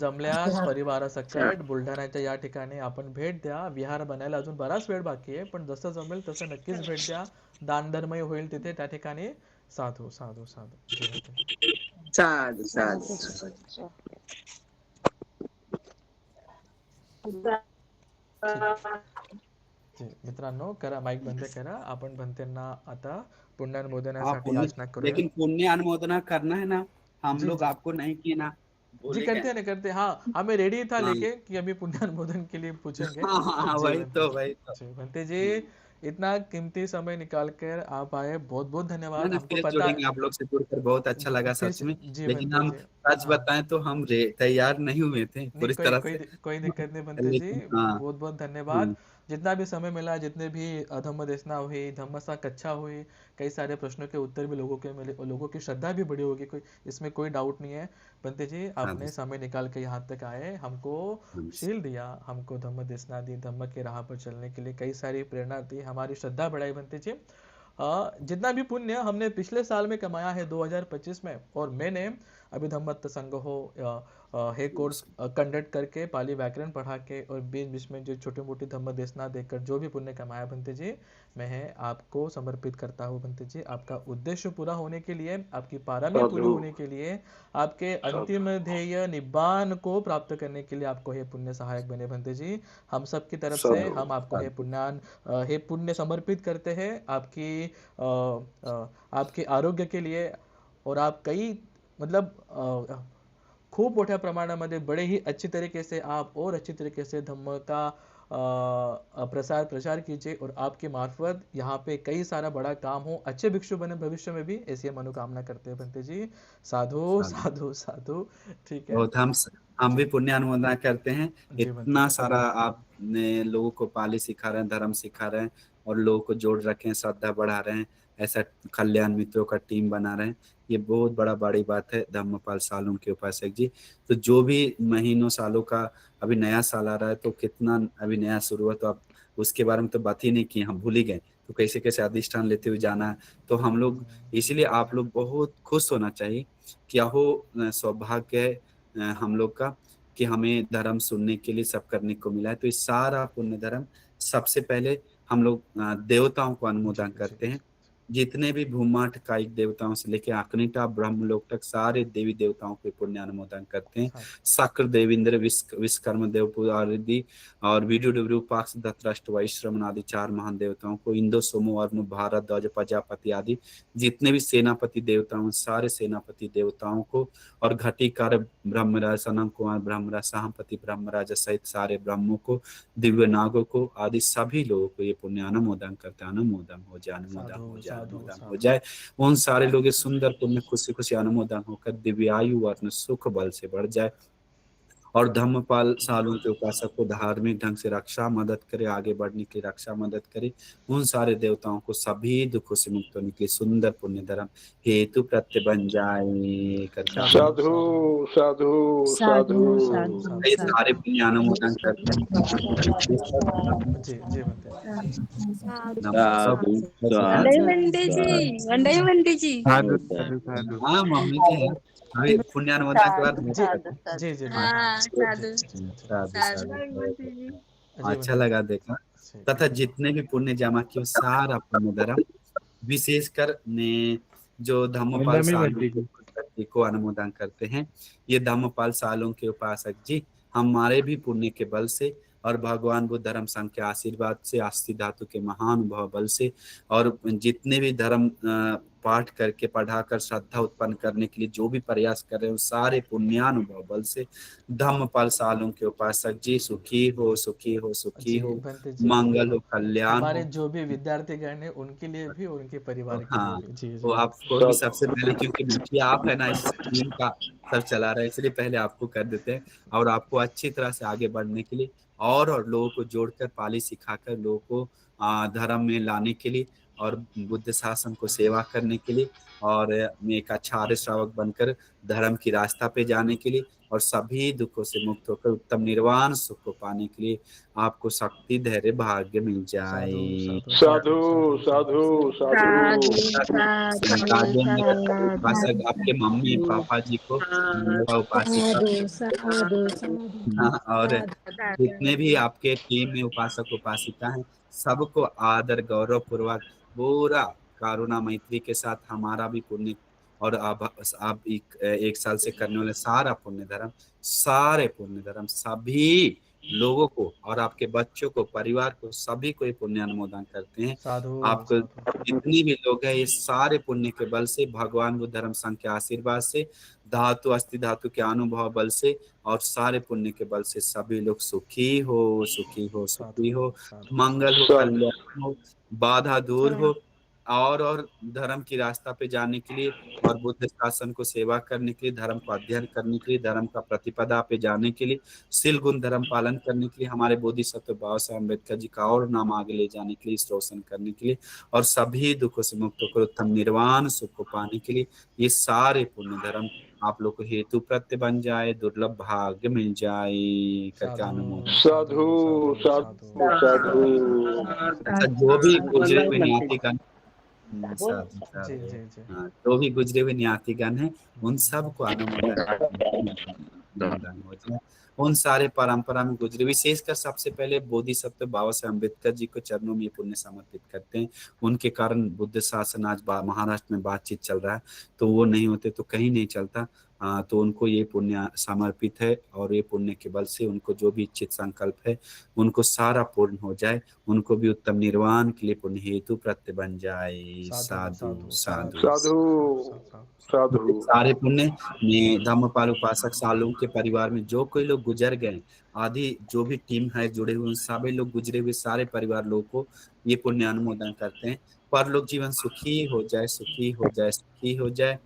जमल्यास परिवारासकट बुलढाण्याच्या या ठिकाणी आपण भेट द्या. विहार बनायला अजून बराच वेळ बाकी आहे, पण जसं जमेल तसं नक्कीच भेट द्या. दानधर्मही होईल तिथे त्या ठिकाणी. साधू साधू साधू. जी होते.
साधु साधु।
जी मित्रांनो, करा माईक बंद करा. आपण बनतेंना आता
आप
पुण्यानुमोदनासाठी याचना करूया.
लेकिन पुण्य अनुमोदना करना है ना, हम
जी
लोग
जी
आपको नहीं किए ना,
जी
भूले
करते
गए।
हैं ना करते हैं. हाँ, हमें रेडी था
हाँ
लेके कि अभी पुण्यानुमोदन के लिए पूछेंगे.
हाँ हाँ,
जी
वही
बनते
तो
जी.
वही तो।
जी बनते जी, इतना कीमती समय निकाल कर आप आए, बहुत बहुत धन्यवाद.
ना
हमको
फिर
पता
जुड़ेंगे, आप लोग से जुड़कर बहुत अच्छा लगा
फिर
सच में।
जी
लेकिन
बनते
हम
जी.
सच
हाँ
बताएं तो हम तैयार नहीं हुए थे
नहीं,
पूरी
कोई
तरह
कोई
से।
कोई दिक्कत नहीं बनते जी.
लेकिन हाँ,
बहुत बहुत धन्यवाद.
हम्म,
जितना भी समय मिला, जितने भी धम्म देशना हुई, धम्म सा कच्चा हुई, कई सारे प्रश्नों के उत्तर भी लोगों के मिले और लोगों की श्रद्धा भी बड़ी होगी, कोई इसमें कोई डाउट नहीं है. बनते जी,
साधु
आपने समय निकाल के यहाँ तक आए, हमको
नमस्कार।
शील दिया, हमको धम्म देशना दी, धम्म के राह पर चलने के लिए कई सारी प्रेरणा दी, हमारी श्रद्धा बढ़ाई. बनते जी, जितना भी पुण्य हमने पिछले साल में कमाया है 2025 में, और मैंने अभी धम्मत संघ हो हे कोर्स कंडक्ट करके पाली व्याकरण पढ़ा के और बीच बीच में जो छोटी मोटी धम्म देशना देकर जो भी पुण्य कमाया बनते जी, मैं आपको समर्पित करता हूँ. बनते जी, आपका उद्देश्य पूरा होने के लिए, आपकी पारमी पूरी
साधु
होने के लिए, आपके अंतिम ध्येय निब्बान को प्राप्त करने के लिए आपको हे पुण्य सहायक बने. बनते जी, हम सब की तरफ से
साधु
हम आपको हे पुण्य समर्पित करते हैं आपके आरोग्य के लिए. और आप कई मतलब खूप मोठ्या प्रमाणामध्ये बड़े ही अच्छी तरीके से आप और अच्छी तरीके से धम्म का प्रचार कीजिए, और आपके मार्फत यहाँ पे कई सारा बड़ा काम हो, अच्छे भिक्षु बने भविष्य में भी, ऐसी मनोकामना करते हैं. बनते जी, साधु
साधु।
साधु साधु. ठीक है
बहुत हम भी
जी
पुण्य अनुमोदना करते हैं।
जी. बनते
इतना
जी.
सारा आपने लोगों को पाली सिखा रहे हैं, धर्म सिखा रहे हैं और लोगों को जोड़ रखे हैं, श्रद्धा बढ़ा रहे हैं, ऐसा कल्याण मित्रों का टीम बना रहे हैं, ये बहुत बड़ी बात है धम्मपाल सालून के उपासक जी. तो जो भी महीनों सालों का अभी नया साल आ रहा है, तो कितना अभी नया शुरू हुआ, तो आप उसके बारे में तो बात ही नहीं की, हम भूल ही गए. तो कैसे कैसे अधिष्ठान लेते हुए जाना है, तो हम लोग इसलिए आप लोग बहुत खुश होना चाहिए. क्या हो सौभाग्य है हम लोग का कि हमें धर्म सुनने के लिए सब करने को मिला है. तो इस सारा पुण्य धर्म सबसे पहले हम लोग देवताओं को अनुमोदन करते हैं. जितने भी भूमाठ कायिक देवताओं से लेके अकनिटा ब्रह्मलोक तक सारे देवी देवताओं के पुण्य अनुमोदन करते हैं. शक्र देवेंद्र विश्वकर्म देव आदि और वीडियो पाक्ष दत्तराष्ट्र वैश्रमण आदि 4 महान देवताओं को, इंदो सोमो अरुण भारत ध्वज प्रजापति आदि जितने भी सेनापति देवताओं, सारे सेनापति देवताओं को, और घटिकार ब्रह्मराज सनम कुमार ब्रह्मराज साहपति ब्रह्मराज सहित सारे ब्रह्मों को, दिव्य नागों को आदि सभी लोगों को ये पुण्य अनुमोदन करते हैं. अनुमोदन हो जाए, अनुमोदन हो जाए, अनुमोदन हो जाए. उन सारे लोग सुंदर पुण्य खुशी खुशी अनुमोदन होकर दिव्यायु वर्ण सुख बल से बढ़ जाए और धम्मपाल सालों के उपासक को धार्मिक ढंग से रक्षा मदद करे, आगे बढ़ने की रक्षा मदद करे, उन सारे देवताओं को सभी दुखों से मुक्त होने के लिए सुंदर पुण्य धर्म हेतु प्रत्यय बन जाए करके
साधु साधु साधु
साधु
ये सारे पुण्य अनुमोदन करते हैं।
जी म्हणते
नमो
वंदे वंदे जी, वंदे वंदे जी।
साधु साधु साधु।
हाँ मम्मी जी हैं, अभी पुण्यानुमोदन के बाद
जी जी जी
हाँ
हाँ, साधु
साधु
साधु।
साधु। अच्छा लगा देखा। तथा जितने भी पुण्य जमा किए वो सारा पुण्य धर्म विशेषकर ने जो धम्मपाल सालों को अनुमोदन करते हैं, ये धम्मपाल सालों के उपासक जी हमारे भी पुण्य के बल से और भगवान बुद्ध धर्म संघ के आशीर्वाद से, अस्थि धातु के महानुभाव बल से और जितने भी धर्म पाठ करके पढ़ाकर श्रद्धा उत्पन्न करने के लिए जो भी प्रयास कर रहे हैं, सारे पुण्यानुभव बल से धम्मपाल सालों के उपासक जी सुखी हो, सुखी हो, सुखी हो, मंगल हो, कल्याण
हमारे
हो।
जो भी विद्यार्थी गण हैं उनके लिए भी और उनके परिवार के
हाँ,
लिए भी। जी
तो आपको भी सबसे पहले, क्योंकि मुखिया आप है ना इस टीम का, सब चला रहे हैं, इसलिए पहले आपको कर देते हैं और आपको अच्छी तरह से आगे बढ़ने के लिए और लोगों को जोड़कर पाली सिखाकर लोगों को धर्म में लाने के लिए और बुद्ध शासन को सेवा करने के लिए और एक अच्छा आर्य श्रावक बनकर धर्म की रास्ता पे जाने के लिए और सभी दुखों से मुक्त होकर उत्तम निर्वाण सुख को पाने के लिए आपको शक्ति, धैर्य, भाग्य मिल जाए।
साधु साधु साधु।
उपासक आपके मम्मी पापा जी को उपासिका और जितने भी आपके टीम में उपासक उपासिका हैं सबको आदर गौरव पूर्वक पूरा करुणा मैत्री के साथ हमारा भी पुण्य और आप एक साल से करने वाले सारा पुण्य धर्म, सारे पुण्य धर्म सभी लोगों को और आपके बच्चों को, परिवार को, सभी को ये पुण्य अनुमोदन करते हैं। आपको जितनी भी लोग हैं ये सारे पुण्य के बल से, भगवान बुद्ध धर्म संघ के आशीर्वाद से, धातु अस्थि धातु के अनुभव बल से और सारे पुण्य के बल से सभी लोग सुखी हो, सुखी हो, सुखी हो, मंगल हो, कल्याण हो, बाधा दूर हो और धर्म की रास्ता पे जाने के लिए और बुद्ध शासन को सेवा करने के लिए, धर्म को अध्ययन करने के लिए, धर्म का प्रतिपदा पे जाने के लिए, शील गुण धर्म पालन करने के लिए, हमारे बोधिसत्व बाबा साहेब अम्बेडकर जी का और नाम आगे ले जाने के लिए, रोशन करने के लिए और सभी दुखों से मुक्त होकर उत्तम निर्वाण सुख को पाने के लिए ये सारे पुण्य धर्म आप लोग को हेतु प्रत्यय बन जाए, दुर्लभ भाग्य मिल जाए करके अनुमोदन।
साधु साधु साधु।
अच्छा, जो भी गुजरे हुए न्यातिगण जो भी गुजरे हुए न्यातिगण है उन सबको अनुमोदन हो जाए। उन सारे परंपरा में गुजरे, विशेषकर सबसे पहले बोधिसत्व बाबा साहेब अम्बेडकर जी को चरणों में पुण्य समर्पित करते हैं। उनके कारण बुद्ध शासन आज महाराष्ट्र में बातचीत चल रहा है, तो वो नहीं होते तो कहीं नहीं चलता। तो उनको ये पुण्य समर्पित है और ये पुण्य के बल से उनको जो भी इच्छित संकल्प है उनको सारा पूर्ण हो जाए, उनको भी उत्तम निर्वाण के लिए पुण्य हेतु प्रत्यय बन जाए। साधु साधु
साधु साधु।
सारे पुण्य में धम्मपाल उपासक सालों के परिवार में जो कोई लोग गुजर गए, आदि जो भी टीम है जुड़े हुए उन सभी लोग गुजरे हुए सारे परिवार लोगों को ये पुण्य अनुमोदन करते हैं। पर लोग जीवन सुखी हो जाए, सुखी हो जाए, सुखी हो जाए,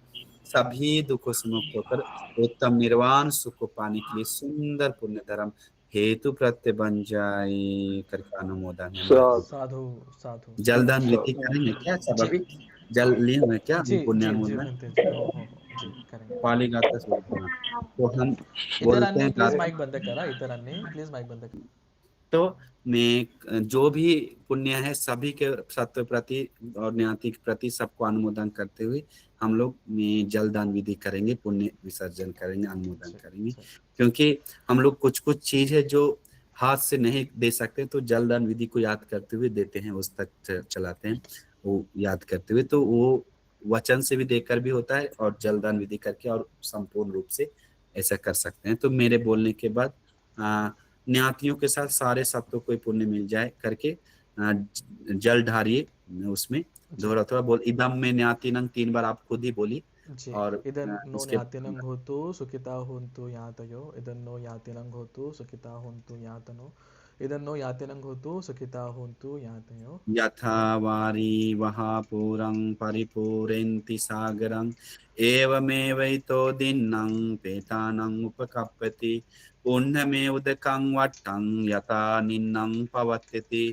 सभी दुखों से मुक्त होकर उत्तम निर्वाण सुख को पाने के लिए सुंदर पुण्य धर्म हेतु प्रत्यय बन जाए करके अनुमोदन है।
साधु साधु।
जलदान विधि करेंगे क्या? सब अभी जल लिए हुए क्या पुण्य अनुमोदन? पाली गाता तो हम बोलते हैं।
प्लीज माइक बंद करा, इतरांनी प्लीज माइक बंद करा।
तो मैं जो भी पुण्य है सभी के सत्व प्रति और न्याति के प्रति सबको अनुमोदन करते हुए हम लोग जलदान विधि करेंगे, पुण्य विसर्जन करेंगे, अनुमोदन करेंगे। क्योंकि हम लोग कुछ कुछ चीज है जो हाथ से नहीं दे सकते तो जलदान विधि को याद करते हुए देते हैं, उस तक चलाते हैं वो याद करते हुए। तो वो वचन से भी देकर भी होता है और जलदान विधि करके और संपूर्ण रूप से ऐसा कर सकते हैं। तो मेरे बोलने के बाद न्यातियों के साथ सारे सत्वों को पुण्य मिल जाए करके जल ढारिए उसमें थोड़ा बोल। इदम में न्यातिनंग 3 बार आप खुद ही बोली। और
इदं नो न्यातिनंग होतु सुखिता होन्तु यातयो, इदं नो यातिनंग होतु सुखिता होन्तु यातनो, ಇದನ್ನು ಯಾತೆನಂಗ್ ಹೋತು ಸುಖಿತಾ ಹೊಂತು ಯಾತೆಯೋ
यथा वारी वहा पूरं परिपूरयन्ति सागरं एवमेवैतो दिन्नं पेतानं उपकप्पति पुण्यमे उदकं वट्टं यथा निन्नं पवत्यति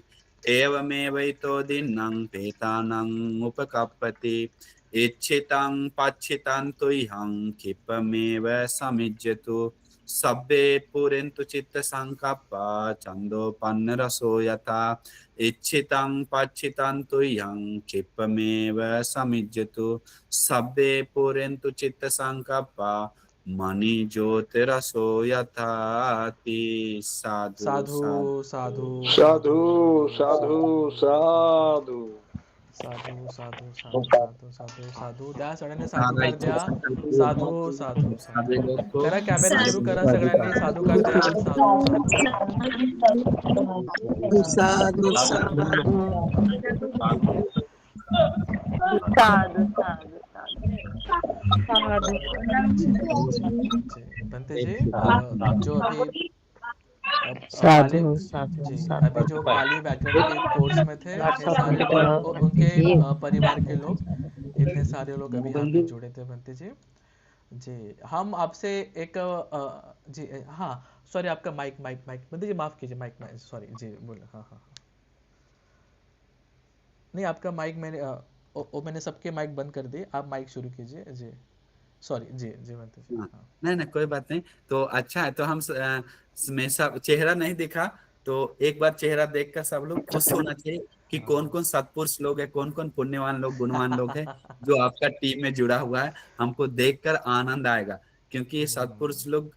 एवमेवैतो दिन्नं पेतानं उपकप्पति इच्छितं पच्छितं तुह्यं क्षिपमेव समिज्यतु सब्बे पुरेन्तु चित्तसङ्कप्पा छन्दोपन्नरसो यथा इच्छितं पच्छितं तुह्यं क्षिपमेव समिज्यतु सब्बे पुरेन्तु चित्तसङ्कप्पा मणिज्योतिरसो यथाति साधु
साधु साधु
साधु साधु साधु
साधू साधू साधू साधू साधू साधू द्या सगळ्यांनी साधूकार द्या साधू साधू साधू करा कॅमेरा सुरू करा सगळ्यांनी साधूकार द्या साधू साधू बनते जी जो अभी
साधु
पाली
साधु
जी
साधु
अभी जो पाली व्याकरण के कोर्स में थे ये सारे लोग और उनके परिवार के लोग इतने सारे लोग अभी यहाँ पे जुड़े थे बनते जी जी हम आपसे एक जी हाँ सॉरी आपका माइक माइक माइक बनते जी माफ कीजिए माइक माइक सॉरी जी बोलो हाँ हाँ नहीं आपका माइक मैंने सबके माइक बंद कर दिए आप माइक शुरू कीजिए जी सॉरी जी जी बनते जी हाँ
नहीं नहीं कोई बात नहीं तो अच्छा है तो हम में सब चेहरा नहीं दिखा तो एक बार चेहरा देखकर सब लोग खुश होना चाहिए कि कौन कौन सत्पुरुष लोग है कौन कौन पुण्यवान लोग गुणवान लोग है जो आपका टीम में जुड़ा हुआ है हमको देखकर आनंद आएगा क्योंकि ये सत्पुरुष लोग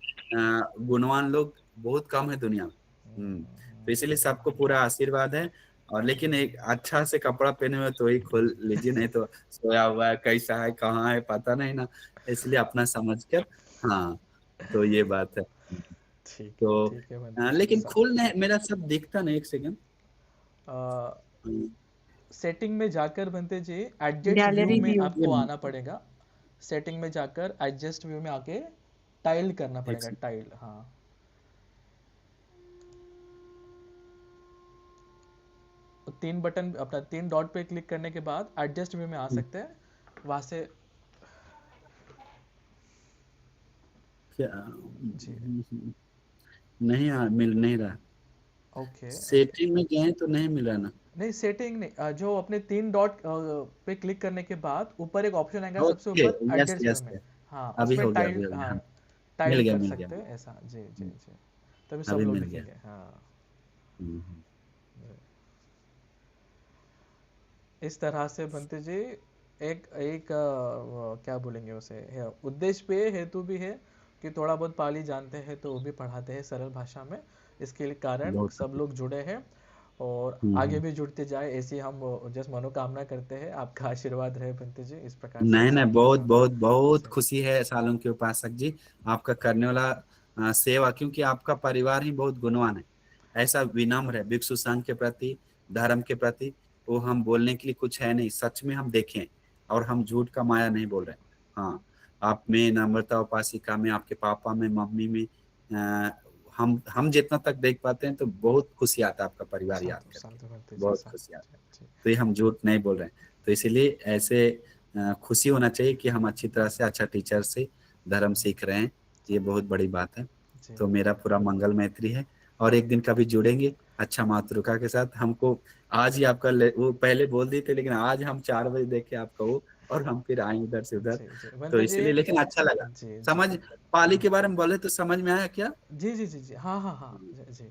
गुणवान लोग बहुत कम है दुनिया में तो इसलिए सबको पूरा आशीर्वाद है और लेकिन एक अच्छा से कपड़ा पहने हुए तो ही खोल लीजिए नहीं तो सोया हुआ है कैसा है कहाँ है पता नहीं ना इसलिए अपना समझकर हाँ तो ये बात है तो लेकिन खुल नहीं मेरा सब दिखता नहीं एक सेकंड
सेटिंग में जाकर बनते जी एडजस्ट व्यू में आपको आना पड़ेगा सेटिंग में जाकर एडजस्ट व्यू में आके टाइल करना पड़ेगा टाइल हाँ तीन बटन अपना 3 डॉट पे क्लिक करने के बाद एडजस्ट व्यू में आ सकते हैं वहां से
जी नहीं मिल नहीं रहा
ओके
सेटिंग में गए तो नहीं मिला ना
नहीं सेटिंग नहीं जो अपने 3 डॉट पे क्लिक करने के बाद ऊपर एक ऑप्शन आएगा सबसे ऊपर एडजस्ट में हाँ
अभी हो
टाइल
गया
हाँ
मिल
टाइल
गया
कर
मिल
सकते
गया
हैं ऐसा जी जी जी तभी सब
अभी
लोग
मिल
लिखेंगे
गया
हाँ इस तरह से बनते जी एक क्या बोलेंगे उसे उद्देश्य भी है हेतु भी है कि थोड़ा बहुत पाली जानते हैं तो वो भी पढ़ाते हैं सरल भाषा में इसके कारण सब लोग जुड़े हैं और आगे भी जुड़ते जाए ऐसी हम जस्ट मनोकामना करते हैं आपका आशीर्वाद रहे बनते जी इस प्रकार से
नहीं नहीं बहुत बहुत बहुत खुशी है सालों के उपासक जी आपका करने वाला सेवा क्योंकि आपका परिवार ही बहुत गुणवान है ऐसा विनम्र है भिक्षु संघ के प्रति धर्म के प्रति वो हम बोलने के लिए कुछ है नहीं सच में हम देखें और हम झूठ का माया नहीं बोल रहे हाँ आप में नम्रता उपासिका में आपके पापा में मम्मी में हम जितना तक देख पाते हैं तो बहुत खुशी आता है आपका परिवार याद करके बहुत खुशी आता है तो ये हम झूठ नहीं बोल रहे हैं तो इसीलिए ऐसे खुशी होना चाहिए कि हम अच्छी तरह से अच्छा टीचर से धर्म सीख रहे हैं ये बहुत बड़ी बात है तो मेरा पूरा मंगल मैत्री है और एक दिन कभी जुड़ेंगे अच्छा मातृका के साथ हमको आज ही आपका वो पहले बोल दी थे लेकिन आज हम 4 बजे देखे आपका वो और हम फिर आए इधर से उधर तो इसलिए लेकिन अच्छा लगा समझ पाली के बारे में बोले तो समझ में आया क्या
जी जी जी जी हाँ हाँ हाँ जी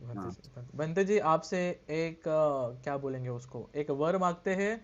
बंते जी आपसे एक क्या बोलेंगे उसको एक वर मांगते हैं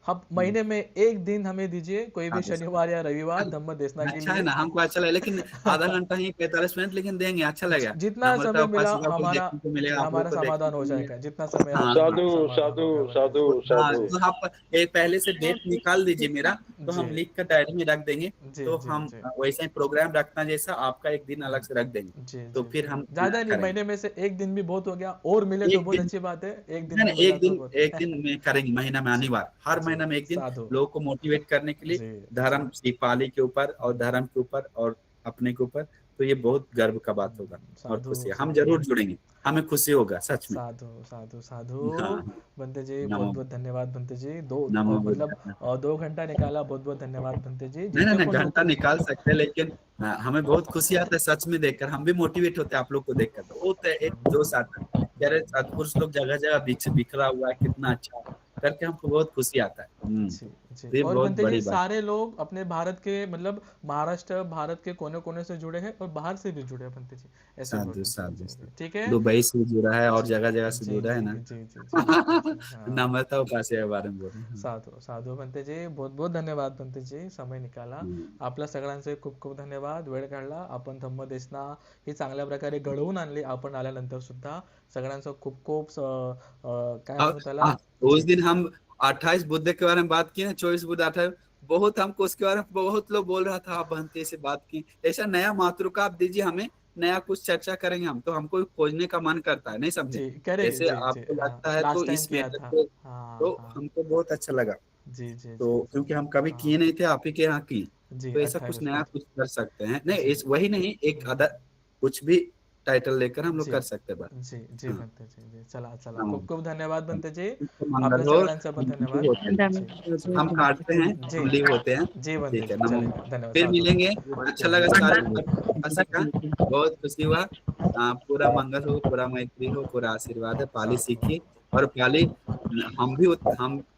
हम महीने में एक दिन हमें दीजिए कोई भी शनिवार या रविवार धम्म देशना के लिए
अच्छा है ना हमको अच्छा लगा लेकिन आधा घंटा ही 45 मिनट लेकिन देंगे अच्छा लगेगा
जितना समय मिला हमारा समाधान हो जाएगा जितना समय
साधु साधु साधु साधु
तो आप एक पहले से डेट निकाल दीजिए मेरा तो हम लिख कर डायरी में रख देंगे तो हम वैसे ही प्रोग्राम रखना जैसा आपका एक दिन अलग से रख देंगे तो फिर हम
ज्यादा नहीं महीने में से एक दिन भी बहुत हो गया और मिले तो बहुत अच्छी बात है
एक दिन में करेंगे महीना में अनिवार्य हर महीना में एक दिन लोगों को मोटिवेट करने के लिए धर्म पाली के ऊपर और धर्म के ऊपर और अपने के ऊपर तो ये बहुत गर्व का बात होगा और
साधु
खुशी है। हम
साधु
जरूर जुड़ेंगे, हमें खुशी होगा सच में।
साधु साधु साधु।
हाँ,
बंते जी
नमो
बहुत बहुत धन्यवाद बंते जी,
नमो
मतलब
बुद्धाय।
2 घंटा निकाला, बहुत बहुत धन्यवाद बंते जी।
नहीं नहीं
जितने
नहीं,
पण
घंटा
लोक
निकाल सकते हैं, लेकिन हमें बहुत खुशी आता है सच में देखकर। हम भी मोटिवेट होते हैं आप लोग को देखकर, तो बहुत एक जोश आता है कि अरे सत्पुरुष लोग जगह जगह बिखरा हुआ है, कितना अच्छा करके हमको बहुत खुशी आता है।
जी जी।
तो ये
और
बहुत
बंते जी
बड़ी बात।
सारे लोग अपने भारत के मतलब महाराष्ट्र भारत के कोने कोने से जुड़े हैं और बाहर से भी जुड़े हैं बंते जी, ऐसे
साधु
बोल जी
साधु
जी जी,
साधु।
ठीक है
दुबई से जुड़ा है और
जी
जगह जगह से
जी
जुड़ा है
जी
ना।
जी जी जी बंते जी, हाँ।
नम्रता उपाध्याय के बारे में बोल रहे हैं।
साधू साधू बनते जी, बहुत बहुत धन्यवाद बनते जी, समय निकाला. आपल्या सगळ्यांचे खूप खूप धन्यवाद, वेळ काढला. आपण धम्मदेसना ही चांगल्या प्रकारे घडवून आणली आपण आल्यानंतर सुद्धा. सगळ्यांचं खूप खूप काय
और
म्हणू त्याला
उस
जी
दिन हम 28 बुद्ध के बारे में बात की ना, 24 बुद्ध 28, बहुत हमको उसके बारे में बहुत लोग बोल रहा था, आप बनते से बात की, ऐसा नया मातृका आप दीजिए हमें, नया कुछ चर्चा करेंगे हम, तो हमको खोजने का मन करता है, नहीं समझे?
जी करे
ऐसे
जी जी
आपको
हाँ,
लगता है तो
लास्ट टाइम
इस
किया
मेथड
था.
को,
हाँ
तो
हाँ
हमको बहुत अच्छा लगा।
जी जी जी
तो
जी
क्योंकि हम कभी
हाँ
किए नहीं थे, आप ही के यहाँ की,
जी
तो ऐसा कुछ
28
नया
बुध
कुछ कर सकते हैं। नहीं,
जी
इस वही नहीं, एक
हम्म,
अदर कुछ भी टाइटल लेकर हम लोग
जी
कर सकते हैं बात।
जी जी
हाँ,
बनते जी जी चला चला
हाँ।
खूप खूप धन्यवाद बनते जी.
मंगल
आपल्या
हो,
सगळ्यांचा पण
हम लीव
धन्यवाद.
होते हैं,
जी चलो
हम काटते हैं,
जी
हम लीव होते हैं।
जी बनते
ठीक है,
जी
नमो।
चलेगा धन्यवाद
फिर
साधु
मिलेंगे, अच्छा लगा सारे का,
साधू
बहुत खुशी हुआ। पूरा मंगल हो, पूरा मैत्री हो, पूरा आशीर्वाद है। पाली
साधु
सीखिए, और पाली हम भी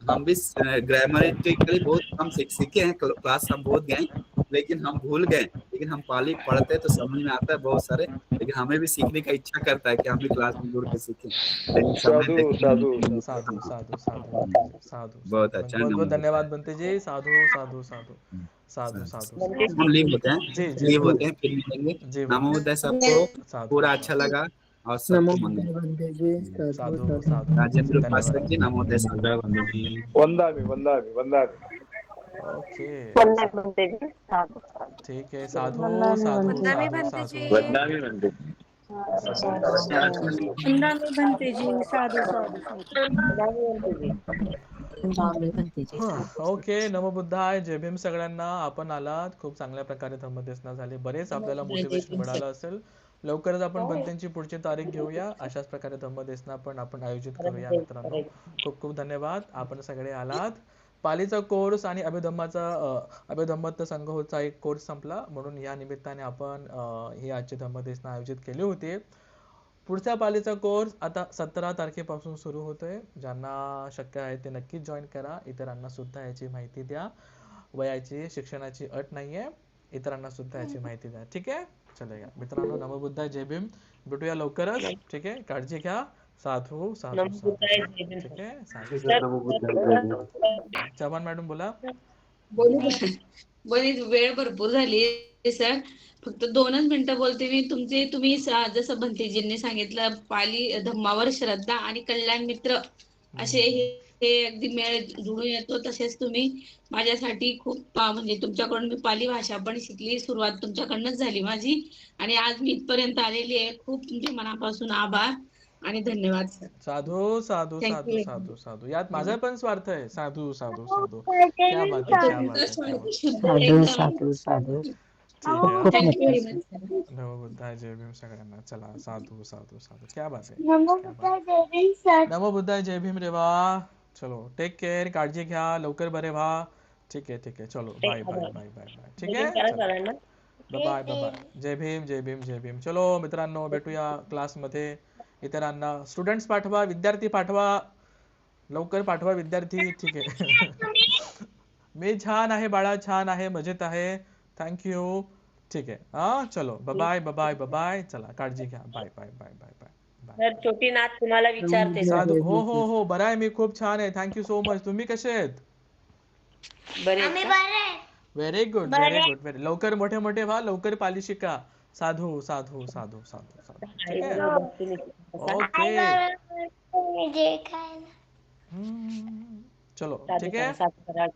हम भी ग्रामेटिकली बहुत कम सीखे हैं, क्लास हम बहुत गए, लेकिन हम भूल गए। लेकिन हम पाली पढ़ते हैं तो समझ में आता है बहुत सारे, लेकिन हमें भी सीखने का इच्छा करता है कि हम भी क्लास में जुड़ के सीखें, लेकिन समय
साधु
देखते
साधु
हैं।
साधु
साधु
साधु साधु बनते जी साधु
बहुत
साधु
अच्छा,
बहुत बहुत
नमो
धन्यवाद
बुद्धाय।
बनते जी. साधु साधु साधु साधु साधु साधु
हम लीव होते हैं,
जी जी
लीव होते
बनते
हैं, फिर मिलेंगे।
जी
नमो
बनते
बुद्धाय सबको,
साधु
पूरा अच्छा
साधु
लगा, और
नमो
सबको मंगल।
बुद्धाय बंदे जी, साधु
साधु
साधु।
साधु
राजेंद्र
धन्यवाद.
उपासक जी, नमो बुद्धाय साधु।
वंदामि वंदामि वंदामि।
ओके
वंदे बनते जी साधु साधु
ठीक आहे. साधू
वंदनामि
साधू
वंदे
साधू
जी.
साधू
वंदामि वंदे।
वंदनामि बनते जी, साधू साधू साधू.
वंदामि बनते जी
हा,
साधु
ओके. नमोबुद्धाय, जय भीम सगळ्यांना. आपण आलात, खूप चांगल्या प्रकारे धम्मदेसना झाली, बरेच आपल्याला मोटिवेशन मिळालं असेल. लवकरच आपण बनतेची पुढची तारीख घेऊया, अशाच प्रकारे धम्मदेसना पण आपण आयोजित करूया मित्रांनो. खूप खूप धन्यवाद, आपण सगळे आलात. पालीचा कोर्स आणि अभिधम्मत्व संघचा एक कोर्स संपला, म्हणून या निमित्ताने आपण ही आजची धम्मदेसना आयोजित केली होती. पुढच्या पालीचा कोर्स आता 17 तारखेपासून सुरू होतोय. ज्यांना शक्य आहे ते नक्कीच जॉईन करा. इतरांना सुद्धा याची माहिती द्या. वयाची शिक्षणाची अट नाहीये, इतरांना सुद्धा याची माहिती द्या. ठीक आहे, चला मित्रांनो, नमोबुद्धाय, जय भीम. भेटूया लवकरच. ठीक आहे, काळजी घ्या. साधू साधू साधू साधू. ठीक आहे, साधू. चव्हाण मॅडम बोला.
बोलू बोली वेळ भरपूर झाली सर. फक्त 2च मिनिटं बोलते मी. तुम्ही जसं भंतेजींनी सांगितलं, पाली धम्मावर श्रद्धा आणि कल्याण मित्र असे हे अगदी मेळ जुळून येतो. तसेच तुम्ही माझ्यासाठी खूप म्हणजे तुमच्याकडून मी पाली भाषा पण शिकली. सुरुवात तुमच्याकडनंच झाली माझी, आणि आज मी इथपर्यंत आलेली आहे. खूप तुमचे मनापासून आभार आणि धन्यवाद सर.
साधू साधू साधू
थँक्यू.
साधू साधू. यात माझा पण स्वार्थ आहे. साधू साधू साधू. क्या बात आहे, क्या
तुमचा
बात आहे, क्या बात.
स्वार्थ शुद्ध
साधु
एकदम.
साधु साधु.
ठीक आहे.
खूप
थँक्यू
मोठं
व्हेरी मच सर.
नमोबुद्धाय, जय भीम सगळ्यांना. चला, साधू साधू साधू. क्या बात आहे,
नमो
क्या बात.
बुद्धाय जय भीम सर.
नमोबुद्धाय, जय भीम रेवा. चलो, टेक केअर, काळजी घ्या, लवकर बरे व्हा. ठीक आहे, ठीक आहे, चलो, bye bye bye bye bye. ठीक आहे, चलो, बाय बाय बाय. जय भीम, जय भीम, जय भीम. चलो मित्रांनो, भेटूया क्लासमध्ये. इतरांना स्टुडंट्स पाठवा, विद्यार्थी पाठवा, लवकर पाठवा विद्यार्थी. ठीक आहे. मी छान आहे बाळा, छान आहे, मजेत आहे. थँक्यू. ठीक आहे, हा, चलो, बाय बाय बाय बाय. चला, काळजी घ्या, bye bye bye bye bye bye.
Sir छोटी नाथ तुम्हाला
नमो
विचारते
बुद्धाय
सर.
साधू,
जय
हो
भीम
हो
सर.
हो, बरं आहे मी, खूप छान आहे. Thank you so much. तुम्ही कसे आहेत?
बरे
आम्ही
आहेत का?
बरे आहे.
Very good, very good, very. लवकर मोठे मोठे व्हा, लवकर पाली शिका. साधू साधू साधू साधू साधू. ठीक आहे,
आईबरोबर बसते मी.
ओके.
आई बरोबर जे खायला.
चलो,
साधू
ठीक
करा,
आहे.
साधू करा.